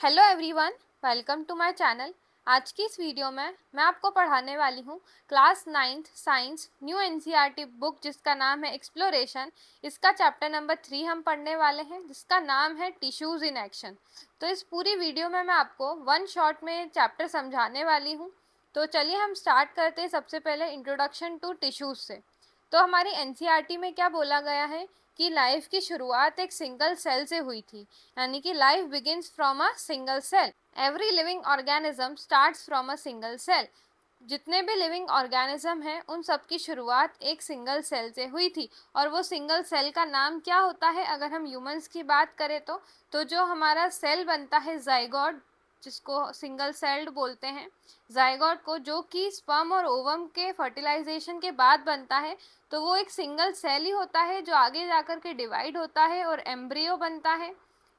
Hello everyone, welcome to my channel. आज की इस वीडियो में मैं आपको पढ़ाने वाली हूँ class 9th science new NCERT book जिसका नाम है एक्सप्लोरेशन। इसका चैप्टर नंबर 3 हम पढ़ने वाले हैं जिसका नाम है टिश्यूज़ इन एक्शन। तो इस पूरी वीडियो में मैं आपको वन शॉट में चैप्टर समझाने वाली हूँ। तो चलिए हम स्टार्ट करते हैं सबसे पहले इंट्रोडक्शन टू टिश्यूज़ से। तो हमारी एनसीईआरटी में क्या बोला गया है कि लाइफ की शुरुआत एक सिंगल सेल से हुई थी, यानी कि life begins from a single cell. Every living organism starts from a single cell. जितने भी लिविंग ऑर्गेनिज्म हैं उन सब की शुरुआत एक सिंगल सेल से हुई थी। और वो सिंगल सेल का नाम क्या होता है? अगर हम ह्यूमंस की बात करें तो जो हमारा सेल बनता है जाइगोट, जिसको सिंगल सेल्ड बोलते हैं, जाइगोट को, जो कि स्पर्म और ओवम के फर्टिलाइजेशन के बाद बनता है, तो वो एक सिंगल सेल ही होता है जो आगे जाकर के डिवाइड होता है और एम्ब्रियो बनता है।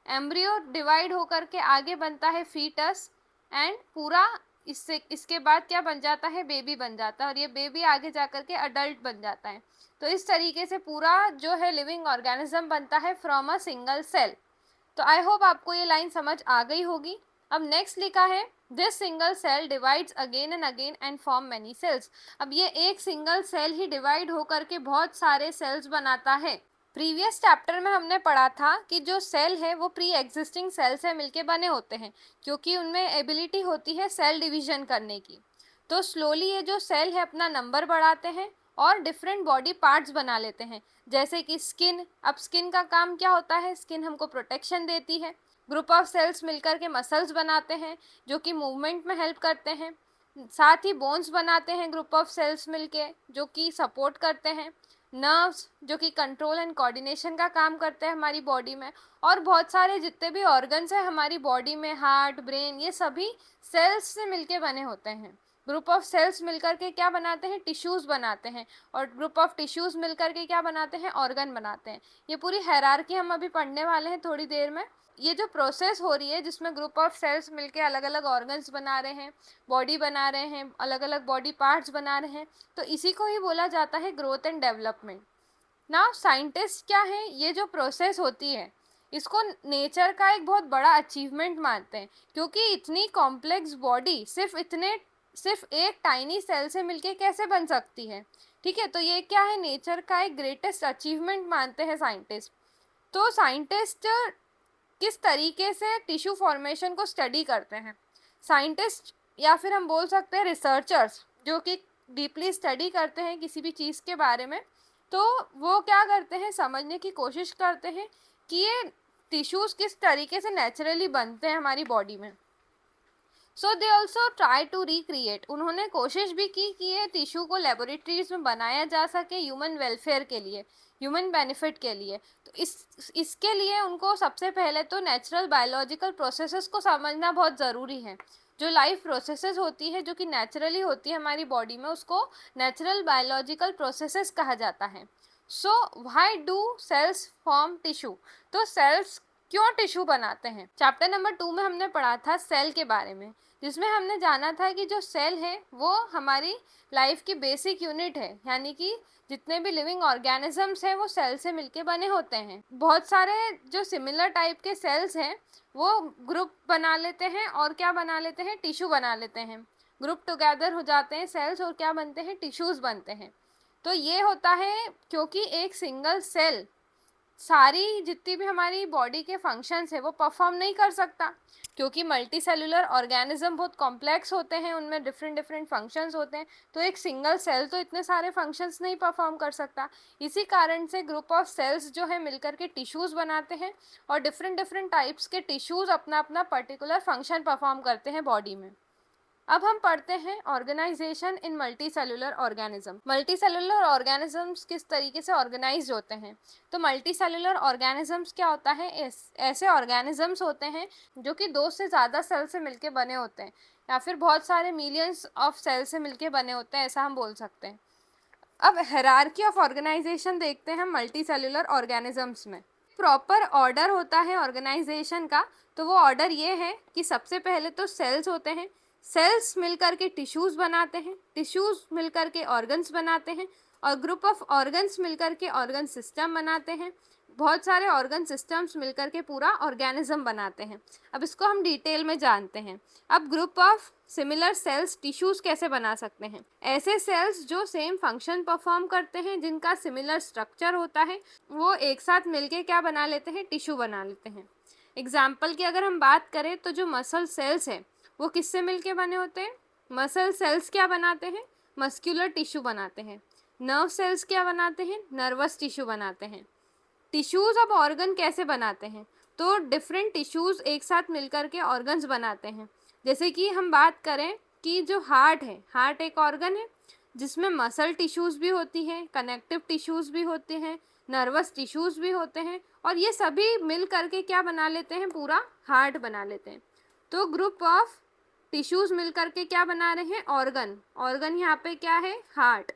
एम्ब्रियो डिवाइड होकर के आगे बनता है फीटस, एंड पूरा इसके बाद क्या बन जाता है? बेबी बन जाता है, और ये बेबी आगे जाकर के अडल्ट बन जाता है। तो इस तरीके से पूरा जो है लिविंग ऑर्गेनिज्म बनता है फ्रॉम अ सिंगल सेल। तो आई होप आपको ये लाइन समझ आ गई होगी। अब नेक्स्ट लिखा है this single cell divides again and again and form many cells. अब ये एक सिंगल सेल ही डिवाइड होकर के बहुत सारे सेल्स बनाता है। प्रीवियस चैप्टर में हमने पढ़ा था कि जो सेल है वो प्री एग्जिस्टिंग सेल से मिलके बने होते हैं, क्योंकि उनमें एबिलिटी होती है सेल डिवीजन करने की। तो स्लोली ये जो सेल है अपना नंबर बढ़ाते हैं और डिफरेंट बॉडी पार्ट्स बना लेते हैं, जैसे कि स्किन। अब स्किन का काम क्या होता है? स्किन हमको प्रोटेक्शन देती है। ग्रुप ऑफ सेल्स मिलकर के मसल्स बनाते हैं जो कि मूवमेंट में हेल्प करते हैं। साथ ही बोन्स बनाते हैं ग्रुप ऑफ सेल्स मिलके, जो कि सपोर्ट करते हैं। नर्व्स जो कि कंट्रोल एंड कोऑर्डिनेशन का काम करते हैं हमारी बॉडी में। और बहुत सारे जितने भी ऑर्गन्स हैं हमारी बॉडी में, हार्ट, ब्रेन, ये सभी सेल्स से मिलके बने होते हैं। ग्रुप ऑफ सेल्स मिलकर के क्या बनाते हैं? टिश्यूज़ बनाते हैं। और ग्रुप ऑफ टिश्यूज़ मिलकर के क्या बनाते हैं? ऑर्गन बनाते हैं। ये पूरी हायरार्की हम अभी पढ़ने वाले हैं थोड़ी देर में। ये जो प्रोसेस हो रही है जिसमें ग्रुप ऑफ सेल्स मिलके अलग अलग ऑर्गन्स बना रहे हैं, बॉडी बना रहे हैं, अलग अलग बॉडी पार्ट्स बना रहे हैं, तो इसी को ही बोला जाता है growth and development. Now scientist क्या है, ये जो प्रोसेस होती है इसको नेचर का एक बहुत बड़ा अचीवमेंट मानते हैं, क्योंकि इतनी कॉम्प्लेक्स बॉडी सिर्फ एक टाइनी सेल से मिलके कैसे बन सकती है? ठीक है, तो ये क्या है? नेचर का एक ग्रेटेस्ट अचीवमेंट मानते हैं साइंटिस्ट। तो साइंटिस्ट किस तरीके से टिश्यू फॉर्मेशन को स्टडी करते हैं? साइंटिस्ट, या फिर हम बोल सकते हैं रिसर्चर्स, जो कि डीपली स्टडी करते हैं किसी भी चीज़ के बारे में, तो वो क्या करते हैं? समझने की कोशिश करते हैं कि ये टिश्यूज़ किस तरीके से नेचुरली बनते हैं हमारी बॉडी में। So they also try to recreate, उन्होंने कोशिश भी की कि ये टिश्यू को लेबोरेटरीज में बनाया जा सके ह्यूमन वेलफेयर के लिए, ह्यूमन बेनिफिट के लिए। तो इसके लिए उनको सबसे पहले तो नेचुरल बायोलॉजिकल प्रोसेसेस को समझना बहुत ज़रूरी है। जो लाइफ प्रोसेसेस होती है जो कि नेचुरली होती है हमारी बॉडी में, उसको नेचुरल बायोलॉजिकल प्रोसेसेस कहा जाता है। So why do cells form tissue? तो सेल्स क्यों टिश्यू बनाते हैं? चैप्टर नंबर 2 में हमने पढ़ा था सेल के बारे में, जिसमें हमने जाना था कि जो सेल है वो हमारी लाइफ की बेसिक यूनिट है, यानी कि जितने भी लिविंग ऑर्गेनिजम्स हैं वो सेल से मिलके बने होते हैं। बहुत सारे जो सिमिलर टाइप के सेल्स हैं वो ग्रुप बना लेते हैं और क्या बना लेते हैं? टिश्यू बना लेते हैं। ग्रुप टुगेदर हो जाते हैं सेल्स और क्या बनते हैं? टिश्यूज़ बनते हैं। तो ये होता है क्योंकि एक सिंगल सेल सारी जितनी भी हमारी बॉडी के फंक्शंस है वो परफॉर्म नहीं कर सकता, क्योंकि मल्टी सेलुलर ऑर्गेनिज्म बहुत कॉम्प्लेक्स होते हैं, उनमें डिफरेंट डिफरेंट फंक्शंस होते हैं। तो एक सिंगल सेल तो इतने सारे फंक्शंस नहीं परफॉर्म कर सकता। इसी कारण से ग्रुप ऑफ सेल्स जो है मिलकर के टिश्यूज़ बनाते हैं, और डिफरेंट डिफरेंट टाइप्स के टिश्यूज़ अपना अपना पर्टिकुलर फंक्शन परफॉर्म करते हैं बॉडी में। अब हम पढ़ते हैं organization in multicellular organism. Multicellular organisms किस तरीके से ऑर्गेनाइज होते हैं? तो मल्टी सेलुलर ऑर्गेनिजम्स क्या होता है? ऐसे ऑर्गेनिजम्स होते हैं जो कि 2 से ज़्यादा सेल से मिलके बने होते हैं, या फिर बहुत सारे मिलियंस ऑफ सेल से मिलके बने होते हैं, ऐसा हम बोल सकते हैं। अब हायरार्की ऑफ ऑर्गेनाइजेशन देखते हैं मल्टी सेलुलर ऑर्गेनिजम्स में। प्रॉपर ऑर्डर होता है ऑर्गेनाइजेशन का, तो वो ऑर्डर ये है कि सबसे पहले तो सेल्स होते हैं, सेल्स मिलकर के टिश्यूज़ बनाते हैं, टिश्यूज़ मिलकर के ऑर्गन्स बनाते हैं, और ग्रुप ऑफ ऑर्गन्स मिलकर के ऑर्गन सिस्टम बनाते हैं। बहुत सारे ऑर्गन सिस्टम्स मिलकर के पूरा ऑर्गेनिज्म बनाते हैं। अब इसको हम डिटेल में जानते हैं। अब group of similar sales tissues कैसे बना सकते हैं? ऐसे सेल्स जो सेम फंक्शन परफॉर्म करते हैं, जिनका सिमिलर स्ट्रक्चर होता है, वो एक साथ मिलके क्या बना लेते हैं? टिश्यू बना लेते हैं। एग्जाम्पल की अगर हम बात करें तो जो मसल सेल्स हैं वो किससे मिलके बने होते हैं? मसल सेल्स क्या बनाते हैं? मस्कुलर टिश्यू बनाते हैं। नर्व सेल्स क्या बनाते हैं? नर्वस टिश्यू बनाते हैं। टिश्यूज अब ऑर्गन कैसे बनाते हैं? तो डिफरेंट टिश्यूज एक साथ मिलकर के ऑर्गन्स बनाते हैं। जैसे कि हम बात करें कि जो हार्ट है, हार्ट एक ऑर्गन है जिसमें मसल टिश्यूज भी होती हैं, कनेक्टिव टिश्यूज भी होते हैं, नर्वस टिश्यूज भी होते हैं, और ये सभी मिल करके क्या बना लेते हैं? पूरा हार्ट बना लेते हैं। तो ग्रुप ऑफ टिश्यूज मिल करके क्या बना रहे हैं? ऑर्गन। ऑर्गन यहाँ पे क्या है? हार्ट।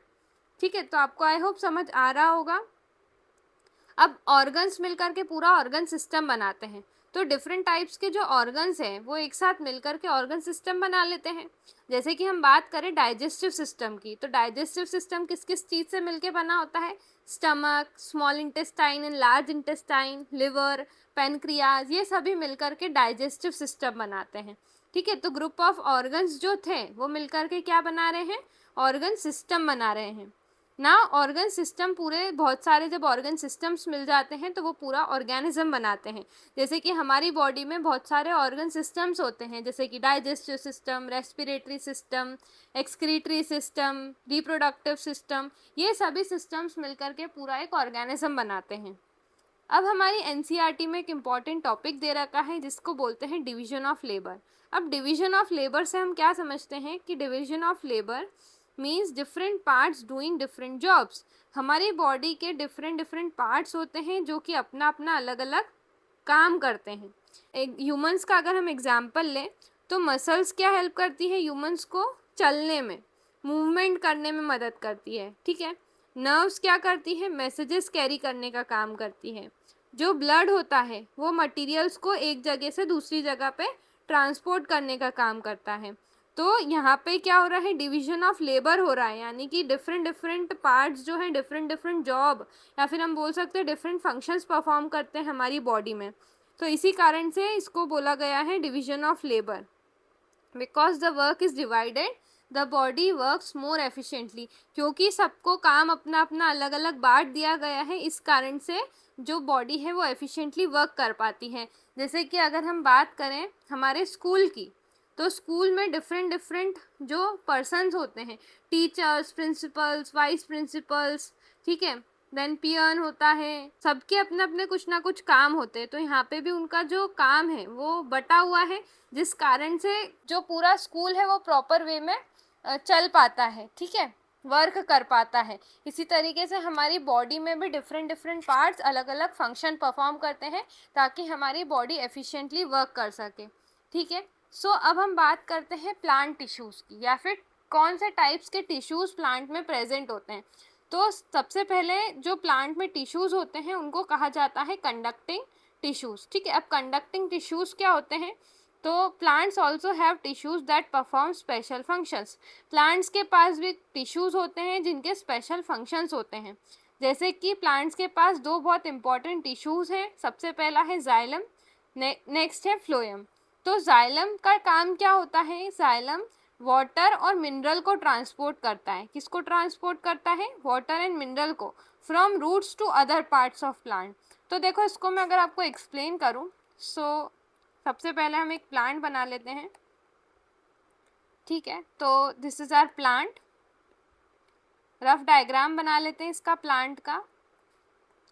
ठीक है, तो आपको आई होप समझ आ रहा होगा। अब ऑर्गन्स मिलकर के पूरा ऑर्गन सिस्टम बनाते हैं। तो डिफरेंट टाइप्स के जो ऑर्गन्स हैं वो एक साथ मिलकर के ऑर्गन सिस्टम बना लेते हैं। जैसे कि हम बात करें डाइजेस्टिव सिस्टम की, तो डाइजेस्टिव सिस्टम किस किस चीज़ से मिलके बना होता है? Stomach, small intestine and large intestine, liver, pancreas, ये सभी मिलकर के डाइजेस्टिव सिस्टम बनाते हैं। ठीक है, तो ग्रुप ऑफ ऑर्गन्स जो थे वो मिलकर के क्या बना रहे हैं? ऑर्गन सिस्टम बना रहे हैं ना। ऑर्गन सिस्टम पूरे, बहुत सारे जब ऑर्गन सिस्टम्स मिल जाते हैं तो वो पूरा ऑर्गेनिज्म बनाते हैं। जैसे कि हमारी बॉडी में बहुत सारे ऑर्गन सिस्टम्स होते हैं, जैसे कि digestive system, respiratory system, excretory system, reproductive system, ये सभी सिस्टम्स मिलकर के पूरा एक ऑर्गेनिज्म बनाते हैं। अब हमारी एनसीईआरटी में एक इम्पॉर्टेंट टॉपिक दे रखा है जिसको बोलते हैं डिवीजन ऑफ लेबर। अब डिवीजन ऑफ लेबर से हम क्या समझते हैं कि division of labour means different parts doing different jobs. हमारी बॉडी के डिफरेंट पार्ट्स होते हैं जो कि अपना अपना अलग अलग काम करते हैं। एक ह्यूमंस का अगर हम एग्जांपल लें तो मसल्स क्या हेल्प करती है? ह्यूमंस को चलने में, मूवमेंट करने में मदद करती है। ठीक है, नर्व्स क्या करती है? मैसेजेस कैरी करने का काम करती है। जो ब्लड होता है वो मटेरियल्स को एक जगह से दूसरी जगह पे ट्रांसपोर्ट करने का काम करता है। तो यहाँ पे क्या हो रहा है? डिवीजन ऑफ लेबर हो रहा है, यानी कि डिफरेंट पार्ट्स जो हैं डिफरेंट जॉब, या फिर हम बोल सकते हैं डिफरेंट फंक्शंस परफॉर्म करते हैं हमारी बॉडी में। तो इसी कारण से इसको बोला गया है division of labour. Because the work is divided the body works more efficiently. क्योंकि सबको काम अपना अपना अलग अलग बांट दिया गया है, इस कारण से जो बॉडी है वो एफिशिएंटली वर्क कर पाती है। जैसे कि अगर हम बात करें हमारे स्कूल की, तो स्कूल में डिफरेंट जो पर्सन्स होते हैं, टीचर्स, प्रिंसिपल्स, वाइस प्रिंसिपल्स, ठीक है, देन पियन होता है, सबके अपने अपने कुछ ना कुछ काम होते हैं। तो यहाँ पे भी उनका जो काम है वो बटा हुआ है, जिस कारण से जो पूरा स्कूल है वो प्रॉपर वे में चल पाता है। ठीक है, वर्क कर पाता है। इसी तरीके से हमारी बॉडी में भी डिफरेंट पार्ट्स अलग अलग फंक्शन परफॉर्म करते हैं ताकि हमारी बॉडी एफिशिएंटली वर्क कर सके। ठीक है, सो अब हम बात करते हैं प्लांट टिश्यूज़ की, या फिर कौन से टाइप्स के टिश्यूज़ प्लांट में प्रेजेंट होते हैं। तो सबसे पहले जो प्लांट में टिश्यूज़ होते हैं उनको कहा जाता है कंडक्टिंग टिश्यूज़। ठीक है, अब कंडक्टिंग टिश्यूज़ क्या होते हैं? तो plants also have tissues that perform special functions. Plants के पास भी टिश्यूज़ होते हैं जिनके स्पेशल फंक्शंस होते हैं। जैसे कि प्लांट्स के पास दो बहुत इंपॉर्टेंट टिश्यूज़ हैं। सबसे पहला है जाइलम, नेक्स्ट है फ्लोएम। तो जाइलम का काम क्या होता है? जाइलम वाटर और मिनरल को ट्रांसपोर्ट करता है। किसको ट्रांसपोर्ट करता है? वाटर एंड मिनरल को, from roots to other parts of plant. तो देखो, इसको मैं अगर आपको एक्सप्लेन करूँ, सो सबसे पहले हम एक प्लांट बना लेते हैं। ठीक है, तो this is our plant. Rough diagram बना लेते हैं इसका, प्लांट का।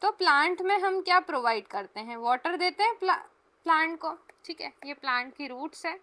तो प्लांट में हम क्या प्रोवाइड करते हैं? वाटर देते हैं प्लांट को। ठीक है, ये प्लांट की रूट्स है।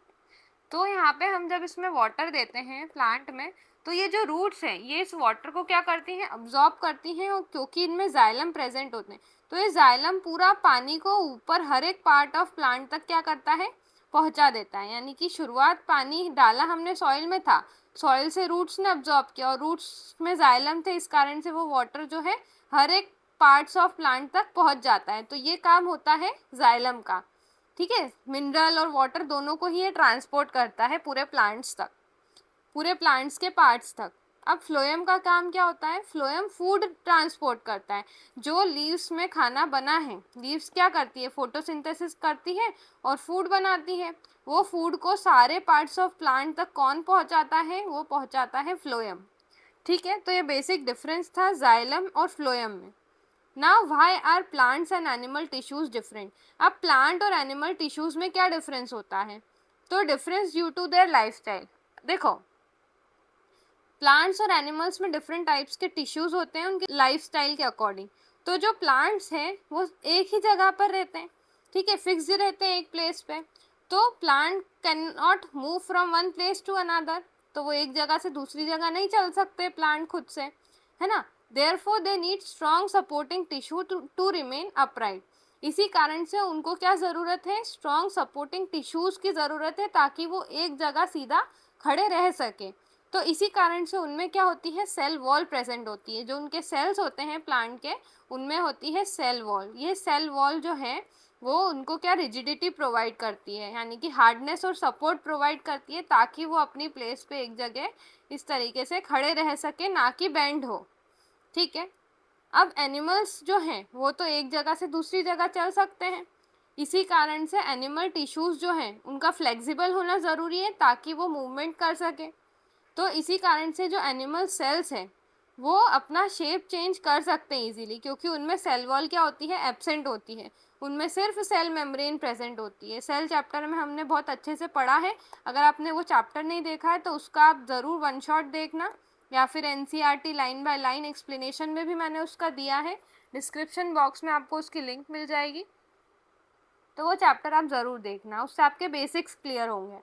तो यहाँ पे हम जब इसमें वाटर देते हैं प्लांट में, तो ये जो रूट्स हैं ये इस वाटर को क्या करती हैं? अब्जॉर्ब करती हैं, और क्योंकि इनमें जाइलम प्रेजेंट होते हैं तो ये जाइलम पूरा पानी को ऊपर हर एक पार्ट ऑफ प्लांट तक क्या करता है? पहुँचा देता है। यानी कि शुरुआत पानी डाला हमने सॉइल में था, सॉइल से रूट्स ने अब्जॉर्ब किया और रूट्स में जाइलम थे, इस कारण से वो वाटर जो है हर एक पार्ट्स ऑफ प्लांट तक पहुँच जाता है। तो ये काम होता है जाइलम का। ठीक है, मिनरल और वाटर दोनों को ही ये ट्रांसपोर्ट करता है पूरे प्लांट्स तक, पूरे प्लांट्स के पार्ट्स तक। अब फ्लोएम का काम क्या होता है? फ्लोएम फूड ट्रांसपोर्ट करता है। जो लीव्स में खाना बना है, लीव्स क्या करती है? फोटोसिंथेसिस करती है और फूड बनाती है। वो फूड को सारे पार्ट्स ऑफ प्लांट तक कौन पहुंचाता है? वो पहुंचाता है फ्लोएम। ठीक है, तो ये बेसिक डिफरेंस था जाइलम और फ्लोएम में। Now why are plants and animal tissues different? अब प्लांट और एनिमल टिश्यूज में क्या डिफरेंस होता है? तो difference due to their lifestyle. देखो, प्लांट्स और एनिमल्स में डिफरेंट टाइप्स के टिश्यूज होते हैं उनके लाइफस्टाइल के अकॉर्डिंग। तो जो प्लांट्स हैं वो एक ही जगह पर रहते हैं, ठीक है, फिक्स्ड रहते हैं एक प्लेस पे। तो plant can not move from one place to another, तो वो एक जगह से दूसरी जगह नहीं चल सकते प्लांट खुद से, है ना। Therefore they need strong supporting tissue to remain upright. इसी कारण से उनको क्या ज़रूरत है? स्ट्रॉन्ग सपोर्टिंग टिश्यूज़ की ज़रूरत है, ताकि वो एक जगह सीधा खड़े रह सके। तो इसी कारण से उनमें क्या होती है? सेल वॉल प्रेजेंट होती है। जो उनके सेल्स होते हैं प्लांट के, उनमें होती है सेल वॉल। ये सेल वॉल जो है वो उनको क्या रिजिडिटी प्रोवाइड करती है, यानी कि हार्डनेस और सपोर्ट प्रोवाइड करती है, ताकि वो अपनी प्लेस पे एक जगह इस तरीके से खड़े रह सके, ना कि बेंड हो। ठीक है, अब एनिमल्स जो हैं वो तो एक जगह से दूसरी जगह चल सकते हैं। इसी कारण से एनिमल टिश्यूज़ जो हैं उनका फ्लेक्सिबल होना ज़रूरी है, ताकि वो मूवमेंट कर सके। तो इसी कारण से जो एनिमल सेल्स हैं वो अपना शेप चेंज कर सकते हैं इजीली, क्योंकि उनमें सेल वॉल क्या होती है? एब्सेंट होती है। उनमें सिर्फ सेल मेम्ब्रेन प्रेजेंट होती है। सेल चैप्टर में हमने बहुत अच्छे से पढ़ा है। अगर आपने वो चैप्टर नहीं देखा है तो उसका आप ज़रूर वन शॉट देखना, या फिर NCERT line by line explanation में भी मैंने उसका दिया है। डिस्क्रिप्शन बॉक्स में आपको उसकी लिंक मिल जाएगी, तो वो चैप्टर आप ज़रूर देखना, उससे आपके बेसिक्स क्लियर होंगे।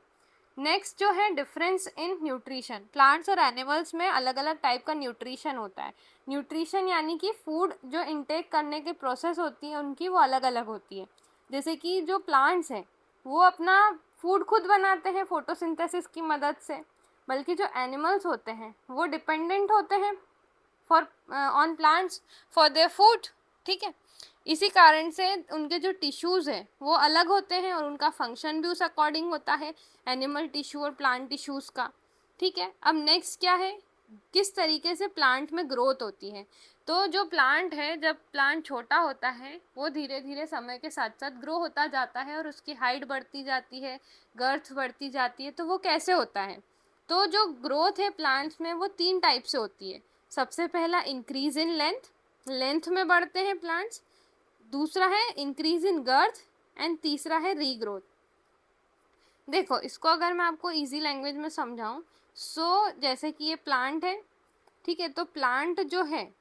नेक्स्ट जो है डिफरेंस इन न्यूट्रिशन। प्लांट्स और एनिमल्स में अलग अलग टाइप का न्यूट्रिशन होता है। न्यूट्रिशन यानी कि फूड जो इनटेक करने की प्रोसेस होती है उनकी, वो अलग अलग होती है। जैसे कि जो प्लांट्स हैं वो अपना फूड खुद बनाते हैं फोटोसिंथेसिस की मदद से, बल्कि जो एनिमल्स होते हैं वो डिपेंडेंट होते हैं for on plants for their food. ठीक है, इसी कारण से उनके जो टिश्यूज़ हैं वो अलग होते हैं और उनका फंक्शन भी उस अकॉर्डिंग होता है, एनिमल टिश्यू और प्लांट टिश्यूज़ का। ठीक है, अब नेक्स्ट क्या है? किस तरीके से प्लांट में ग्रोथ होती है। तो जो प्लांट है, जब प्लांट छोटा होता है वो धीरे धीरे समय के साथ साथ ग्रो होता जाता है और उसकी हाइट बढ़ती जाती है, गर्थ बढ़ती जाती है। तो वो कैसे होता है? तो जो ग्रोथ है प्लांट्स में वो 3 टाइप से होती है। सबसे पहला इंक्रीज इन लेंथ, लेंथ में बढ़ते हैं प्लांट्स। दूसरा है इंक्रीज इन गर्थ एंड तीसरा है रीग्रोथ। देखो, इसको अगर मैं आपको इजी लैंग्वेज में समझाऊं, जैसे कि ये प्लांट है, ठीक है, तो प्लांट जो है,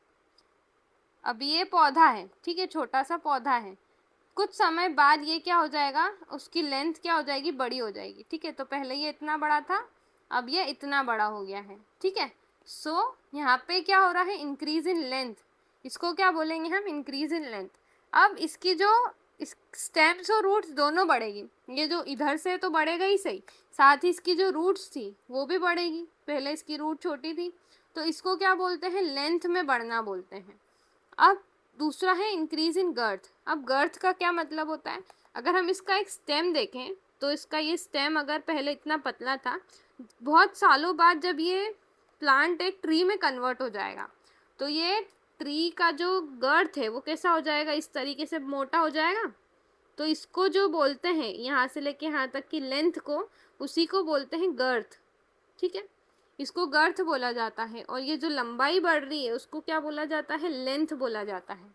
अब ये पौधा है, ठीक है, छोटा सा पौधा है। कुछ समय बाद ये क्या हो जाएगा? उसकी लेंथ क्या हो जाएगी? बड़ी हो जाएगी। ठीक है, तो पहले ये इतना बड़ा था, अब ये इतना बड़ा हो गया है। ठीक है, यहाँ पे क्या हो रहा है? Increase in length. इसको क्या बोलेंगे हम? Increase in length. अब इसकी जो इस स्टेम्स और रूट्स दोनों बढ़ेगी। ये जो इधर से तो बढ़ेगा ही सही, साथ ही इसकी जो रूट्स थी वो भी बढ़ेगी। पहले इसकी रूट छोटी थी, तो इसको क्या बोलते हैं? लेंथ में बढ़ना बोलते हैं। अब दूसरा है इंक्रीज इन गर्थ। अब गर्थ का क्या मतलब होता है? अगर हम इसका एक स्टेम देखें, तो इसका ये स्टेम अगर पहले इतना पतला था, बहुत सालों बाद जब ये प्लांट एक ट्री में कन्वर्ट हो जाएगा, तो ये ट्री का जो गर्थ है वो कैसा हो जाएगा? इस तरीके से मोटा हो जाएगा। तो इसको जो बोलते हैं, यहाँ से लेके यहाँ तक की लेंथ को, उसी को बोलते हैं गर्थ। ठीक है, इसको गर्थ बोला जाता है। और ये जो लंबाई बढ़ रही है उसको क्या बोला जाता है? लेंथ बोला जाता है।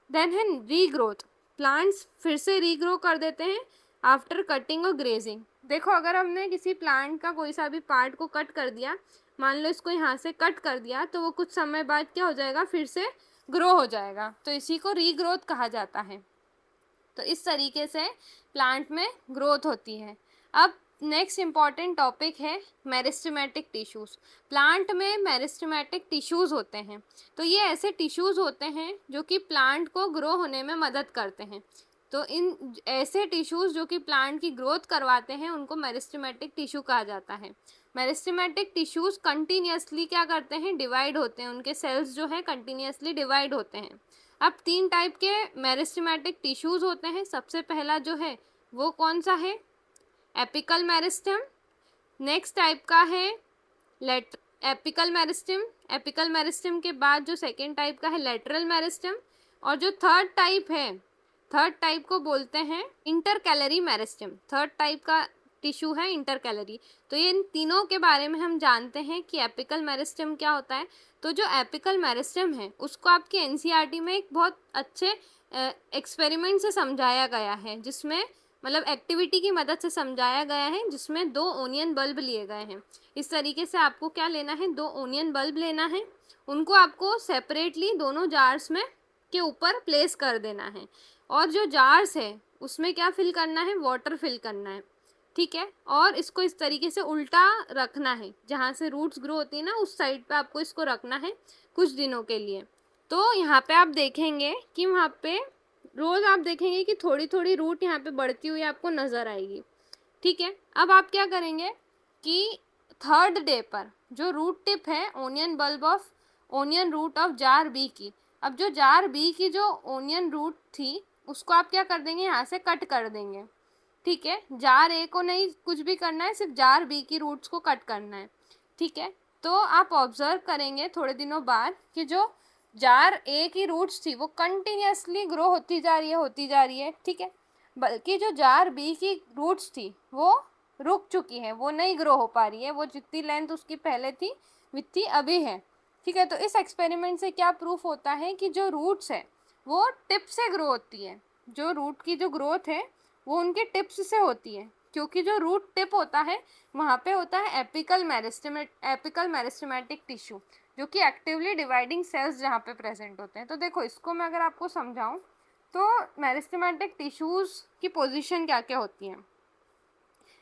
देन है रीग्रोथ। प्लांट्स फिर से रीग्रो कर देते हैं आफ्टर कटिंग और ग्रेजिंग। देखो, अगर हमने किसी प्लांट का कोई सा भी पार्ट को कट कर दिया, मान लो इसको यहाँ से कट कर दिया, तो वो कुछ समय बाद क्या हो जाएगा? फिर से ग्रो हो जाएगा। तो इसी को रीग्रोथ कहा जाता है। तो इस तरीके से प्लांट में ग्रोथ होती है। अब नेक्स्ट इम्पॉर्टेंट टॉपिक है मेरिस्टेमेटिक टिश्यूज़। प्लांट में मेरिस्टेमेटिक टिश्यूज़ होते हैं। तो ये ऐसे टिश्यूज़ होते हैं जो कि प्लांट को ग्रो होने में मदद करते हैं। तो इन ऐसे टिश्यूज़ जो कि प्लांट की ग्रोथ करवाते हैं उनको मेरिस्टेमेटिक टिश्यू कहा जाता है। मेरिस्टेमेटिक टिश्यूज़ कंटिन्यूसली क्या करते हैं? डिवाइड होते हैं। उनके सेल्स जो है कंटिन्यूसली डिवाइड होते हैं। अब 3 टाइप के मेरिस्टेमेटिक टिश्यूज़ होते हैं। सबसे पहला जो है वो कौन सा है? Apical meristem. नेक्स्ट टाइप का है एपिकल मेरिस्टेम, एपिकल मेरिस्टेम के बाद जो सेकेंड टाइप का है लेटरल मेरिस्टेम, और जो थर्ड टाइप है, थर्ड टाइप को बोलते हैं इंटरकैलरी मेरिस्टेम। थर्ड टाइप का टिश्यू है इंटरकैलरी। तो ये इन तीनों के बारे में हम जानते हैं कि एपिकल मेरिस्टेम क्या होता है। तो जो एपिकल मेरिस्टेम है उसको आपके एनसीईआरटी में एक बहुत अच्छे एक्सपेरिमेंट से समझाया गया है, जिसमें मतलब एक्टिविटी की मदद से समझाया गया है, जिसमें 2 ओनियन बल्ब लिए गए हैं। इस तरीके से आपको क्या लेना है, 2 ओनियन बल्ब लेना है, उनको आपको सेपरेटली दोनों जार्स में के ऊपर प्लेस कर देना है, और जो जार्स है उसमें क्या फिल करना है, वाटर फिल करना है, ठीक है। और इसको इस तरीके से उल्टा रखना है, जहाँ से रूट्स ग्रो होती है ना उस साइड पे आपको इसको रखना है कुछ दिनों के लिए। तो यहाँ पे आप देखेंगे कि वहाँ पे रोज आप देखेंगे कि थोड़ी थोड़ी रूट यहाँ पे बढ़ती हुई आपको नजर आएगी, ठीक है। अब आप क्या करेंगे कि थर्ड डे पर जो रूट टिप है onion bulb of onion root of jar B की, अब जो जार बी की जो ओनियन रूट थी उसको आप क्या कर देंगे, यहाँ से कट कर देंगे, ठीक है। जार ए को नहीं कुछ भी करना है, सिर्फ जार बी की रूट्स को कट करना है, ठीक है। तो आप ऑब्जर्व करेंगे थोड़े दिनों बाद कि जो जार ए की रूट्स थी वो कंटिन्यूसली ग्रो होती जा रही है, ठीक है। बल्कि जो जार बी की रूट्स थी वो रुक चुकी है, वो नहीं ग्रो हो पा रही है, वो जितनी लेंथ उसकी पहले थी वित्ती अभी है, ठीक है। तो इस एक्सपेरिमेंट से क्या प्रूफ होता है कि जो रूट्स है वो टिप से ग्रो होती है, जो रूट की जो ग्रोथ है वो उनके टिप्स से होती है, क्योंकि जो रूट टिप होता है वहाँ पे होता है एपिकल मेरिस्टेमेटिक टिश्यू, जो कि एक्टिवली डिवाइडिंग सेल्स जहाँ पे प्रेजेंट होते हैं। तो देखो इसको मैं अगर आपको समझाऊं तो मेरिस्टेमेटिक टिश्यूज़ की पोजीशन क्या क्या होती हैं।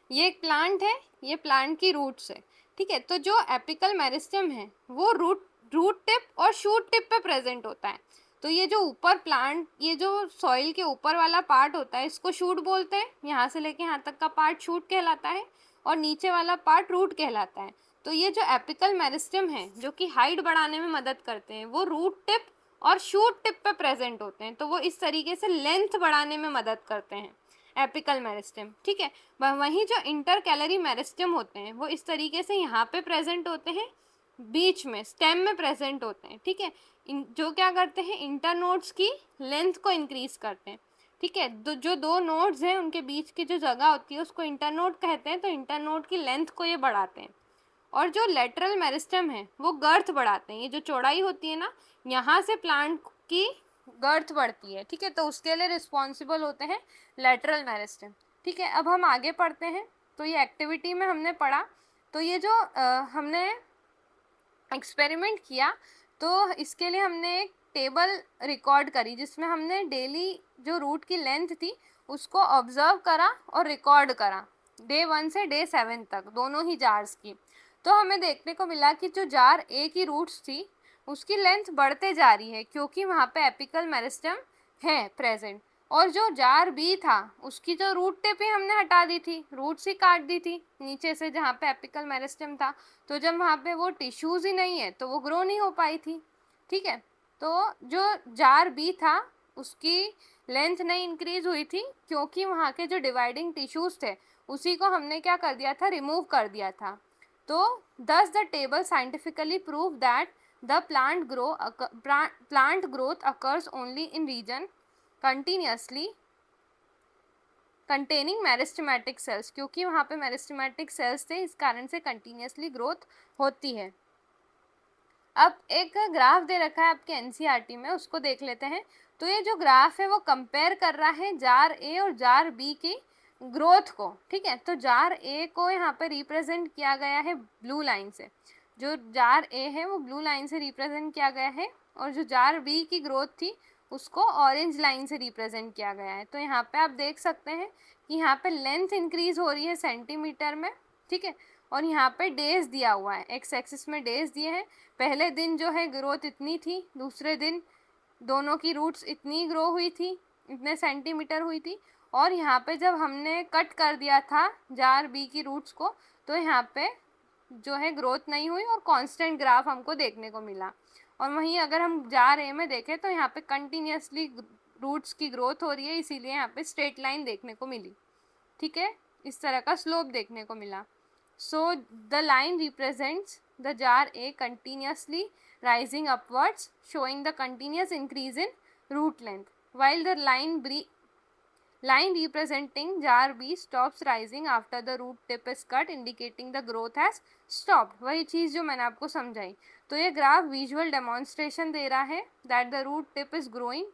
ये एक प्लांट है, ये प्लांट की रूट्स है, ठीक है। तो जो एपिकल मेरिस्टेम है वो रूट टिप और शूट टिप पे प्रेजेंट होता है। तो ये जो ऊपर प्लांट, ये जो सॉइल के ऊपर वाला पार्ट होता है इसको शूट बोलते हैं, यहाँ से लेके यहाँ तक का पार्ट शूट कहलाता है, और नीचे वाला पार्ट रूट कहलाता है। तो ये जो एपिकल मेरिस्टेम है जो कि हाइट बढ़ाने में मदद करते हैं वो रूट टिप और शूट टिप पे प्रेजेंट होते हैं। तो वो इस तरीके से लेंथ बढ़ाने में मदद करते हैं एपिकल मेरिस्टेम, ठीक है। वहीं जो इंटरकैलरी मेरिस्टेम होते हैं वो इस तरीके से यहाँ पे प्रेजेंट होते हैं, बीच में स्टेम में प्रेजेंट होते हैं, ठीक है। जो क्या करते हैं, इंटरनोड्स की लेंथ को इंक्रीज करते हैं, ठीक है। जो 2 नोड्स हैं उनके बीच की जो जगह होती है उसको इंटरनोड कहते हैं, तो इंटरनोड की लेंथ को ये बढ़ाते हैं। और जो लेटरल मेरिस्टेम है वो गर्थ बढ़ाते हैं, ये जो चौड़ाई होती है ना यहाँ से प्लांट की गर्थ बढ़ती है, ठीक है। तो उसके लिए रिस्पॉन्सिबल होते हैं लेटरल मेरिस्टेम, ठीक है। अब हम आगे पढ़ते हैं। तो ये एक्टिविटी में हमने पढ़ा, तो ये जो हमने एक्सपेरिमेंट किया तो इसके लिए हमने एक टेबल रिकॉर्ड करी जिसमें हमने डेली जो रूट की लेंथ थी उसको ऑब्जर्व करा और रिकॉर्ड करा, डे 1 से डे 7 तक दोनों ही जार्स की। तो हमें देखने को मिला कि जो जार ए की रूट्स थी उसकी लेंथ बढ़ते जा रही है, क्योंकि वहाँ पे एपिकल मेरिस्टेम है प्रेजेंट। और जो जार बी था उसकी जो रूट टिप ही हमने हटा दी थी, रूट्स ही काट दी थी नीचे से जहाँ पे एपिकल मेरिस्टेम था। तो जब वहाँ पे वो टिश्यूज़ ही नहीं है तो वो ग्रो नहीं हो पाई थी, ठीक है। तो जो जार बी था उसकी लेंथ नहीं इंक्रीज हुई थी, क्योंकि वहाँ के जो डिवाइडिंग टिश्यूज़ थे उसी को हमने क्या कर दिया था, रिमूव कर दिया था। तो thus the table scientifically prove that the plant growth occurs only in region continuously containing meristematic cells, क्योंकि वहाँ पे मेरिस्टेमेटिक सेल्स थे इस कारण से कंटिन्यूसली ग्रोथ होती है। अब एक ग्राफ दे रखा है आपके एनसीईआरटी में, उसको देख लेते हैं। तो ये जो ग्राफ है वो कंपेयर कर रहा है जार ए और जार बी की ग्रोथ को, ठीक है। तो जार ए को यहाँ पे रिप्रेजेंट किया गया है ब्लू लाइन से, जो जार ए है वो ब्लू लाइन से रिप्रेजेंट किया गया है, और जो जार बी की ग्रोथ थी उसको ऑरेंज लाइन से रिप्रेजेंट किया गया है। तो यहाँ पे आप देख सकते हैं कि यहाँ पे लेंथ इंक्रीज हो रही है सेंटीमीटर में, ठीक है। और यहाँ पे डेज दिया हुआ है, एक्स एक्सिस में डेज दिए हैं। पहले दिन जो है ग्रोथ इतनी थी, दूसरे दिन दोनों की रूट्स इतनी ग्रो हुई थी, इतने सेंटीमीटर हुई थी। और यहाँ पे जब हमने कट कर दिया था जार बी की रूट्स को तो यहाँ पे जो है ग्रोथ नहीं हुई और कांस्टेंट ग्राफ हमको देखने को मिला। और वहीं अगर हम जार ए में देखें तो यहाँ पे कंटिन्यूसली रूट्स की ग्रोथ हो रही है, इसीलिए यहाँ पे स्ट्रेट लाइन देखने को मिली, ठीक है। इस तरह का स्लोप देखने को मिला। So the line represents the jar A continuously rising upwards, showing the continuous increase in root length, while the line representing jar B stops rising after the root tip is cut, indicating the growth has stopped. वही चीज़ जो मैंने आपको समझाई। तो ये graph visual demonstration दे रहा है that the root tip is growing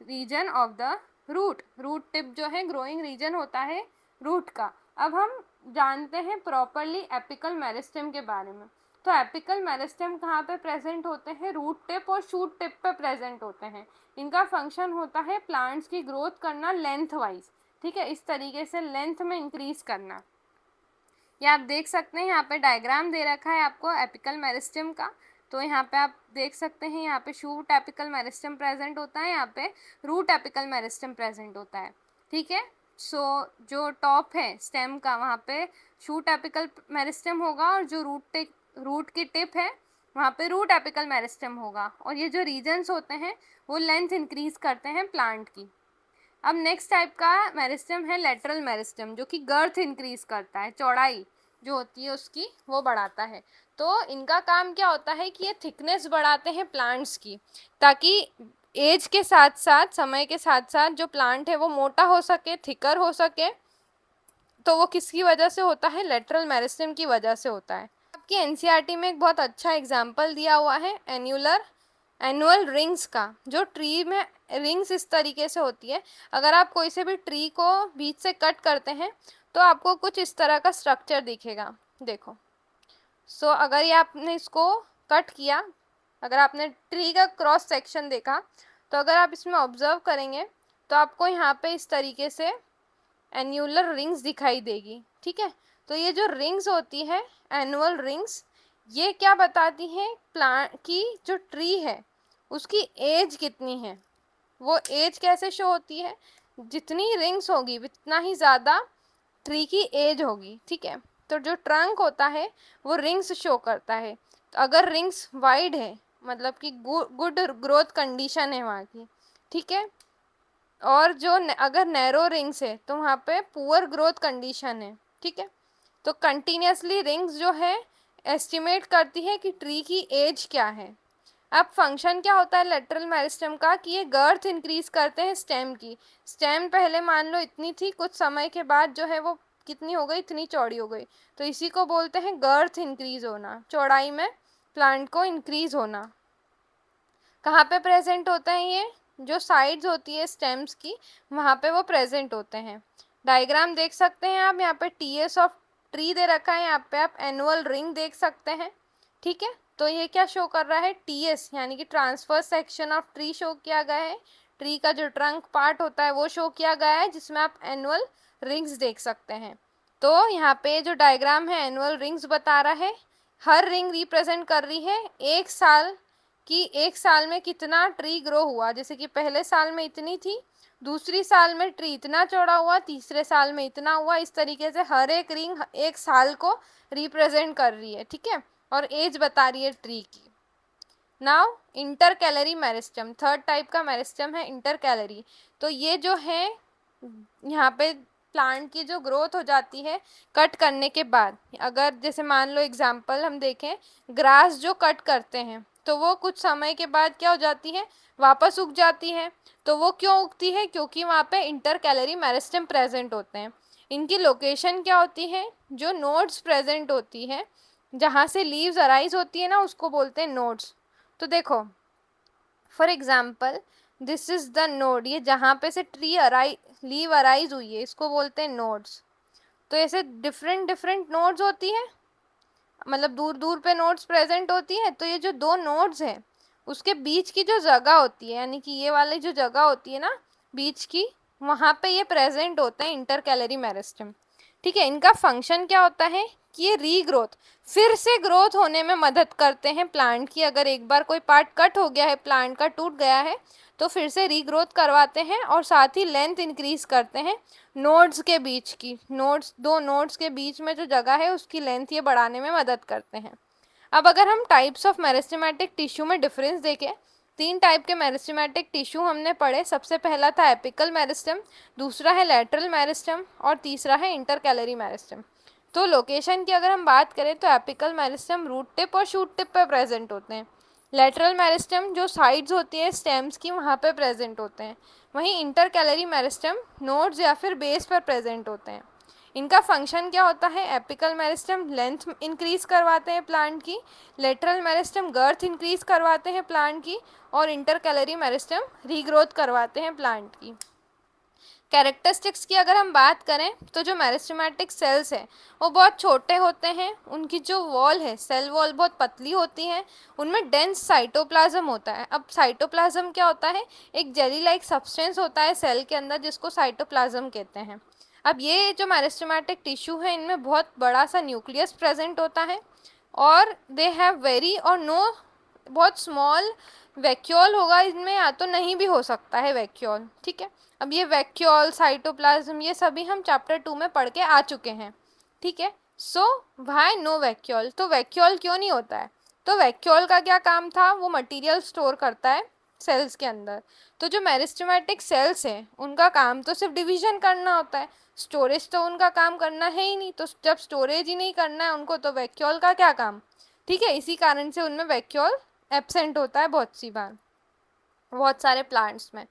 region of the root. Root tip जो है ग्रोइंग रीजन होता है रूट का। अब हम जानते हैं प्रॉपरली एपिकल मेरिस्टेम के बारे में। तो एपिकल मेरिस्टेम कहाँ पे प्रेजेंट होते हैं? रूट टिप और शूट टिप पे प्रेजेंट होते हैं। इनका फंक्शन होता है प्लांट्स की ग्रोथ करना लेंथ वाइज, ठीक है, इस तरीके से लेंथ में इंक्रीज करना। ये आप देख सकते हैं, यहाँ पे डायग्राम दे रखा है आपको एपिकल मेरिस्टेम का। तो यहाँ पे आप देख सकते हैं, यहाँ पे शूट एपिकल मेरिस्टेम प्रेजेंट होता है, यहाँ पे रूट एपिकल मेरिस्टेम प्रेजेंट होता है, ठीक है। सो जो टॉप है स्टेम का वहाँ पे शूट एपिकल मेरिस्टेम होगा, और जो रूट की टिप है वहाँ पे रूट एपिकल मेरिस्टेम होगा। और ये जो रीजन्स होते हैं वो लेंथ इंक्रीज करते हैं प्लांट की। अब नेक्स्ट टाइप का मेरिस्टेम है लेटरल मेरिस्टेम, जो कि गर्थ इंक्रीज करता है, चौड़ाई जो होती है उसकी वो बढ़ाता है। तो इनका काम क्या होता है कि ये थिकनेस बढ़ाते हैं प्लांट्स की, ताकि एज के साथ साथ, समय के साथ साथ जो प्लांट है वो मोटा हो सके, थिकर हो सके। तो वो किसकी वजह से होता है? लेटरल मेरिस्टेम की वजह से होता है। आपकी एनसीईआरटी में एक बहुत अच्छा एग्जाम्पल दिया हुआ है एनुअल रिंग्स का। जो ट्री में रिंग्स इस तरीके से होती है, अगर आप कोई से भी ट्री को बीच से कट करते हैं तो आपको कुछ इस तरह का स्ट्रक्चर दिखेगा, देखो। सो अगर ये आपने इसको कट किया, अगर आपने ट्री का क्रॉस सेक्शन देखा, तो अगर आप इसमें ऑब्जर्व करेंगे तो आपको यहाँ पे इस तरीके से एन्युलर रिंग्स दिखाई देगी, ठीक है। तो ये जो रिंग्स होती है एनुअल रिंग्स, ये क्या बताती हैं? प्लांट की जो ट्री है उसकी एज कितनी है। वो एज कैसे शो होती है? जितनी रिंग्स होगी उतना ही ज़्यादा ट्री की एज होगी, ठीक है। तो जो ट्रंक होता है वो रिंग्स शो करता है। तो अगर रिंग्स वाइड है मतलब कि गुड ग्रोथ कंडीशन है वहाँ की, ठीक है। और जो अगर नैरो रिंग्स है तो वहाँ पे पुअर ग्रोथ कंडीशन है, ठीक है। तो कंटिन्यूसली रिंग्स जो है एस्टिमेट करती है कि ट्री की एज क्या है। अब फंक्शन क्या होता है लेटरल मेरिस्टेम का कि ये गर्थ इंक्रीज करते हैं स्टेम की। स्टेम पहले मान लो इतनी थी, कुछ समय के बाद जो है वो कितनी हो गई? इतनी चौड़ी हो गई। तो इसी को बोलते हैं गर्थ इंक्रीज होना, चौड़ाई में प्लांट को इंक्रीज होना। कहाँ पे प्रेजेंट होता है ये? जो साइड्स होती है स्टेम्स की वहाँ पे वो प्रेजेंट होते हैं। डायग्राम देख सकते हैं आप, यहाँ पे टीएस ऑफ ट्री दे रखा है, यहाँ पे आप एनुअल रिंग देख सकते हैं, ठीक है। तो ये क्या शो कर रहा है? टीएस यानी कि transfer section of tree show किया गया है। ट्री का जो ट्रंक पार्ट होता है वो शो किया गया है, जिसमें आप एनुअल रिंग्स देख सकते हैं। तो यहाँ पे जो डायग्राम है एनुअल रिंग्स बता रहा है, हर रिंग रिप्रेजेंट कर रही है एक साल कि एक साल में कितना ट्री ग्रो हुआ। जैसे कि पहले साल में इतनी थी, दूसरी साल में ट्री इतना चौड़ा हुआ, तीसरे साल में इतना हुआ। इस तरीके से हर एक रिंग एक साल को रिप्रेजेंट कर रही है, ठीक है, और एज बता रही है ट्री की। Now inter calorie meristem, third type का मेरिस्टेम है इंटर कैलरी। तो ये जो है यहाँ पे प्लांट की जो ग्रोथ हो जाती है कट करने के बाद, अगर जैसे मान लो एग्जांपल हम देखें, ग्रास जो कट करते हैं तो वो कुछ समय के बाद क्या हो जाती है? वापस उग जाती है। तो वो क्यों उगती है? क्योंकि वहाँ पे इंटर कैलरी मेरिस्टेम प्रेजेंट होते हैं। इनकी लोकेशन क्या होती है? जो नोड्स प्रेजेंट होती है, जहाँ से लीव्स अराइज होती है ना, उसको बोलते हैं नोड्स। तो देखो for example this is the node, ये जहाँ पे से लीव अराइज हुई है इसको बोलते हैं नोड्स। तो ऐसे डिफरेंट डिफरेंट नोड्स होती है, मतलब दूर दूर पे नोड्स प्रेजेंट होती है। तो ये जो दो नोड्स हैं उसके बीच की जो जगह होती है, यानी कि ये वाली जो जगह होती है ना बीच की, वहाँ पे ये प्रेजेंट होते हैं इंटर कैलरी मेरिस्टेम, ठीक है। इनका फंक्शन क्या होता है कि ये रीग्रोथ, फिर से ग्रोथ होने में मदद करते हैं प्लांट की। अगर एक बार कोई पार्ट कट हो गया है, प्लांट का टूट गया है, तो फिर से रीग्रोथ करवाते हैं और साथ ही लेंथ इंक्रीज करते हैं नोड्स के बीच की। दो नोड्स के बीच में जो जगह है उसकी लेंथ ये बढ़ाने में मदद करते हैं। अब अगर हम टाइप्स ऑफ मेरिस्टेमेटिक टिश्यू में डिफरेंस देखें, 3 टाइप के मेरिस्टेमेटिक टिश्यू हमने पढ़े। सबसे पहला था एपिकल मेरिस्टेम, दूसरा है लेटरल मेरिस्टेम और तीसरा है इंटर कैलरी मेरिस्टेम। तो लोकेशन की अगर हम बात करें तो एपिकल मेरिस्टेम रूट टिप और शूट टिप पे प्रेजेंट होते हैं। लेटरल मेरिस्टेम जो साइड्स होती है स्टेम्स की वहाँ पे प्रेजेंट होते हैं। वहीं इंटरकैलरी मेरिस्टेम नोड्स या फिर बेस पर प्रेजेंट होते हैं। इनका फंक्शन क्या होता है? एपिकल मेरिस्टेम लेंथ इंक्रीज करवाते हैं प्लांट की, लेटरल मेरिस्टेम गर्थ इंक्रीज करवाते हैं प्लांट की, और इंटरकैलरी मेरिस्टेम रीग्रोथ करवाते हैं प्लांट की। कैरेक्टरिस्टिक्स की अगर हम बात करें तो जो मेरिस्टेमेटिक सेल्स हैं वो बहुत छोटे होते हैं, उनकी जो वॉल है सेल वॉल बहुत पतली होती है, उनमें डेंस साइटोप्लाज्म होता है। अब साइटोप्लाज्म क्या होता है? एक जेली लाइक सब्सटेंस होता है सेल के अंदर जिसको साइटोप्लाज्म कहते हैं। अब ये जो मेरिस्टेमेटिक टिश्यू है इनमें बहुत बड़ा सा न्यूक्लियस प्रेजेंट होता है और दे हैव वेरी और नो, बहुत स्मॉल वैक्यूल होगा इनमें, या तो नहीं भी हो सकता है वैक्यूल। ठीक है, अब ये वैक्यूल साइटोप्लाज्म ये सभी हम चैप्टर 2 में पढ़ के आ चुके हैं। ठीक है, सो व्हाई नो वैक्यूल? तो वैक्यूल क्यों नहीं होता है? तो वैक्यूल का क्या काम था? वो मटेरियल स्टोर करता है सेल्स के अंदर। तो जो मेरिस्टेमेटिक सेल्स हैं उनका काम तो सिर्फ डिवीजन करना होता है, स्टोरेज तो उनका काम करना है ही नहीं। तो जब स्टोरेज ही नहीं करना है उनको तो वैक्यूल का क्या काम? ठीक है, इसी कारण से उनमें वैक्यूल एब्सेंट होता है बहुत सी बार, बहुत सारे प्लांट्स में।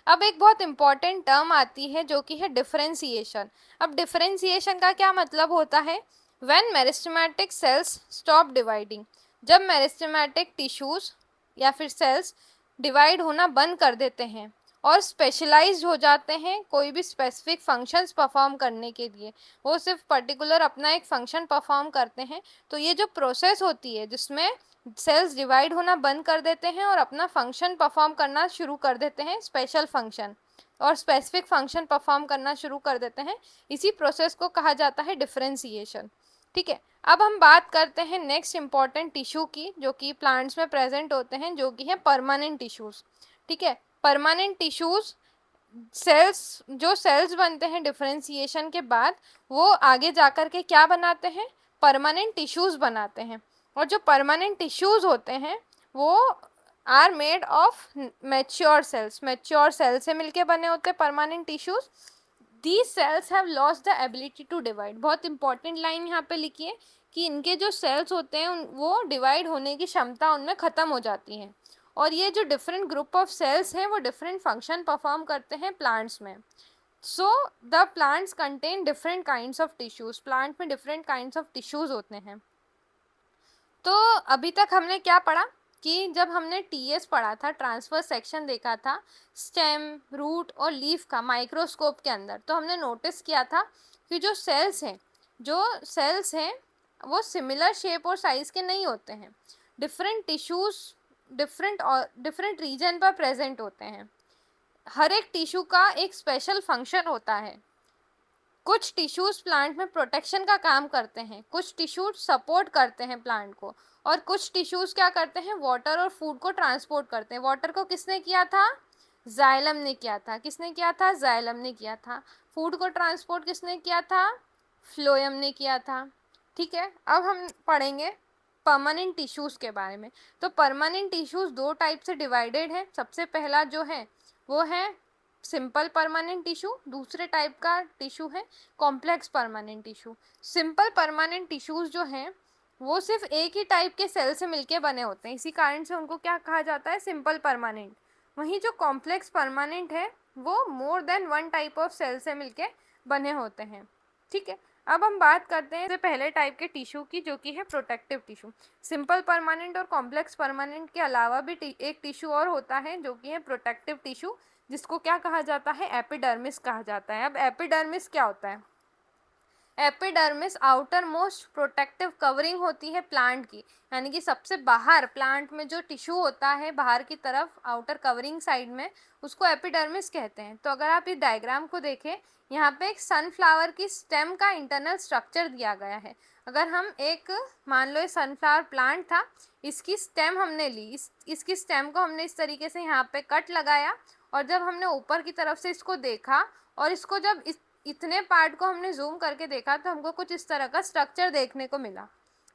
अब एक बहुत इंपॉर्टेंट टर्म आती है जो कि है डिफरेंशिएशन। अब डिफरेंशिएशन का क्या मतलब होता है? When meristematic cells stop dividing, जब मेरिस्टेमेटिक टिश्यूज या फिर सेल्स डिवाइड होना बंद कर देते हैं और स्पेशलाइज्ड हो जाते हैं कोई भी स्पेसिफिक फंक्शंस परफॉर्म करने के लिए, वो सिर्फ पर्टिकुलर अपना एक फंक्शन परफॉर्म करते हैं। तो ये जो प्रोसेस होती है जिसमें सेल्स डिवाइड होना बंद कर देते हैं और अपना फंक्शन परफॉर्म करना शुरू कर देते हैं, स्पेशल फंक्शन और स्पेसिफिक फंक्शन परफॉर्म करना शुरू कर देते हैं, इसी प्रोसेस को कहा जाता है डिफरेंशिएशन। ठीक है, अब हम बात करते हैं नेक्स्ट इंपॉर्टेंट टिश्यू की जो कि प्लांट्स में प्रेजेंट होते हैं, जो कि है परमानेंट टिश्यूज। ठीक है, परमानेंट टिश्यूज सेल्स, जो सेल्स बनते हैं डिफरेंशिएशन के बाद वो आगे जाकर के क्या बनाते हैं? परमानेंट टिश्यूज बनाते हैं। और जो परमानेंट टिश्यूज होते हैं वो are made of mature cells, mature cell से मिलके बने होते हैं permanent tissues. These cells have lost the ability to divide. बहुत इंपॉर्टेंट लाइन यहाँ पे लिखी है कि इनके जो सेल्स होते हैं वो डिवाइड होने की क्षमता उनमें ख़त्म हो जाती है। और ये जो डिफरेंट ग्रुप ऑफ सेल्स हैं वो डिफरेंट फंक्शन परफॉर्म करते हैं प्लांट्स में। So the plants contain different kinds of tissues, plant में डिफरेंट काइंड्स ऑफ टिश्यूज होते हैं। तो अभी तक हमने क्या पढ़ा कि जब हमने टीएस पढ़ा था, ट्रांसफर सेक्शन देखा था स्टेम, रूट और लीफ का माइक्रोस्कोप के अंदर, तो हमने नोटिस किया था कि जो सेल्स हैं वो सिमिलर शेप और साइज के नहीं होते हैं। डिफरेंट टिश्यूज डिफरेंट रीजन पर प्रेजेंट होते हैं। हर एक टिश्यू का एक स्पेशल फंक्शन होता है। कुछ टिश्यूज प्लांट में प्रोटेक्शन का काम करते हैं, कुछ टिश्यूज सपोर्ट करते हैं प्लांट को, और कुछ टिश्यूज क्या करते हैं? वाटर और फूड को ट्रांसपोर्ट करते हैं। वाटर को किसने किया था? जाइलम ने किया था। किसने किया था? जाइलम ने किया था। फूड को ट्रांसपोर्ट किसने किया था? फ्लोएम ने किया था। ठीक है, अब हम पढ़ेंगे परमानेंट टिश्यूज के बारे में। तो परमानेंट टिश्यूज दो टाइप से डिवाइडेड है। सबसे पहला जो है वो है सिंपल परमानेंट टिश्यू, दूसरे टाइप का टिश्यू है complex permanent tissue. Simple permanent tissues जो हैं वो सिर्फ एक ही टाइप के सेल से मिलके बने होते हैं, इसी कारण से उनको क्या कहा जाता है? Simple permanent. वहीं जो कॉम्प्लेक्स परमानेंट है वो more than one type of cell से मिलके बने होते हैं। ठीक है, अब हम बात करते हैं पहले टाइप के टिश्यू की जो कि है प्रोटेक्टिव टिश्यू। सिंपल परमानेंट और कॉम्प्लेक्स परमानेंट के अलावा भी एक टिश्यू और होता है जो कि है प्रोटेक्टिव टिश्यू, जिसको क्या कहा जाता है? एपिडर्मिस कहा जाता है। अब एपिडर्मिस क्या होता है? Epidermis outer most protective covering होती है प्लांट की, यानी कि सबसे बाहर प्लांट में जो टिश्यू होता है बाहर की तरफ आउटर कवरिंग साइड में, उसको एपिडर्मिस कहते हैं। तो अगर आप इस डायग्राम को देखें, यहाँ पे एक सनफ्लावर की स्टेम का इंटरनल स्ट्रक्चर दिया गया है। अगर हम एक, मान लो ये सनफ्लावर प्लांट था, इसकी स्टेम हमने ली, इसकी स्टेम को हमने इस तरीके से यहाँ पे कट लगाया, और जब हमने ऊपर की तरफ से इसको देखा और इसको जब इतने पार्ट को हमने जूम करके देखा तो हमको कुछ इस तरह का स्ट्रक्चर देखने को मिला।